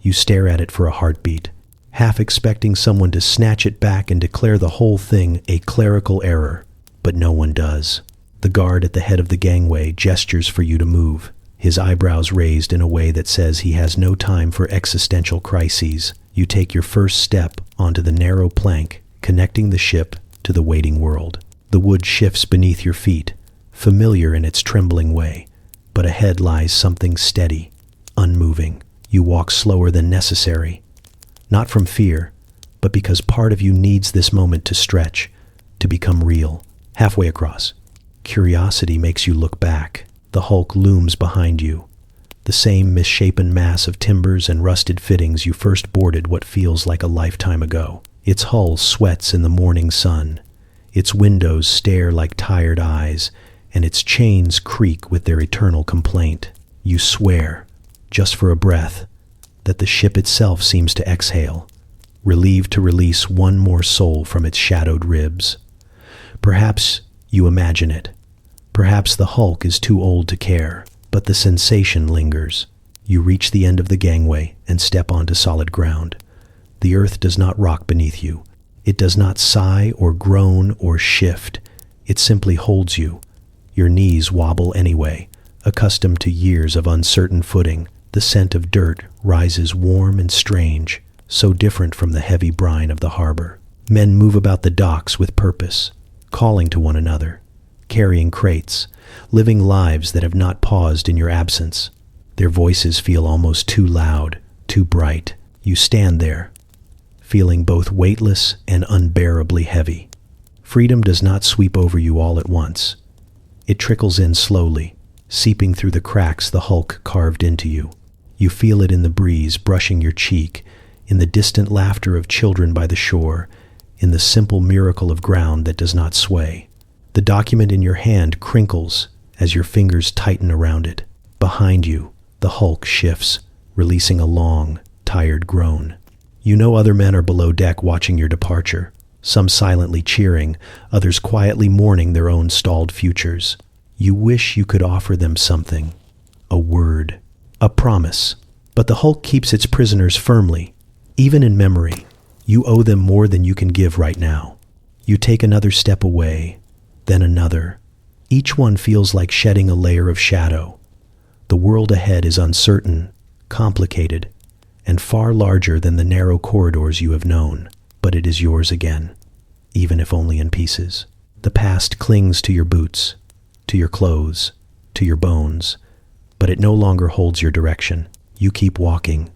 You stare at it for a heartbeat, half expecting someone to snatch it back and declare the whole thing a clerical error, but no one does. The guard at the head of the gangway gestures for you to move, his eyebrows raised in a way that says he has no time for existential crises. You take your first step onto the narrow plank connecting the ship to the waiting world. The wood shifts beneath your feet, familiar in its trembling way, but ahead lies something steady, unmoving. You walk slower than necessary, not from fear, but because part of you needs this moment to stretch, to become real. Halfway across, curiosity makes you look back. The hulk looms behind you, the same misshapen mass of timbers and rusted fittings you first boarded what feels like a lifetime ago. Its hull sweats in the morning sun, its windows stare like tired eyes, and its chains creak with their eternal complaint. You swear, just for a breath, that the ship itself seems to exhale, relieved to release one more soul from its shadowed ribs. Perhaps you imagine it. Perhaps the hulk is too old to care, but the sensation lingers. You reach the end of the gangway and step onto solid ground. The earth does not rock beneath you. It does not sigh or groan or shift. It simply holds you. Your knees wobble anyway, accustomed to years of uncertain footing. The scent of dirt rises warm and strange, so different from the heavy brine of the harbor. Men move about the docks with purpose, calling to one another, carrying crates, living lives that have not paused in your absence. Their voices feel almost too loud, too bright. You stand there, feeling both weightless and unbearably heavy. Freedom does not sweep over you all at once. It trickles in slowly, seeping through the cracks the hulk carved into you. You feel it in the breeze brushing your cheek, in the distant laughter of children by the shore, in the simple miracle of ground that does not sway. The document in your hand crinkles as your fingers tighten around it. Behind you, the hulk shifts, releasing a long, tired groan. You know other men are below deck watching your departure, some silently cheering, others quietly mourning their own stalled futures. You wish you could offer them something, a word, a promise. But the hulk keeps its prisoners firmly, even in memory. You owe them more than you can give right now. You take another step away, then another. Each one feels like shedding a layer of shadow. The world ahead is uncertain, complicated, and far larger than the narrow corridors you have known, but it is yours again, even if only in pieces. The past clings to your boots, to your clothes, to your bones, but it no longer holds your direction. You keep walking,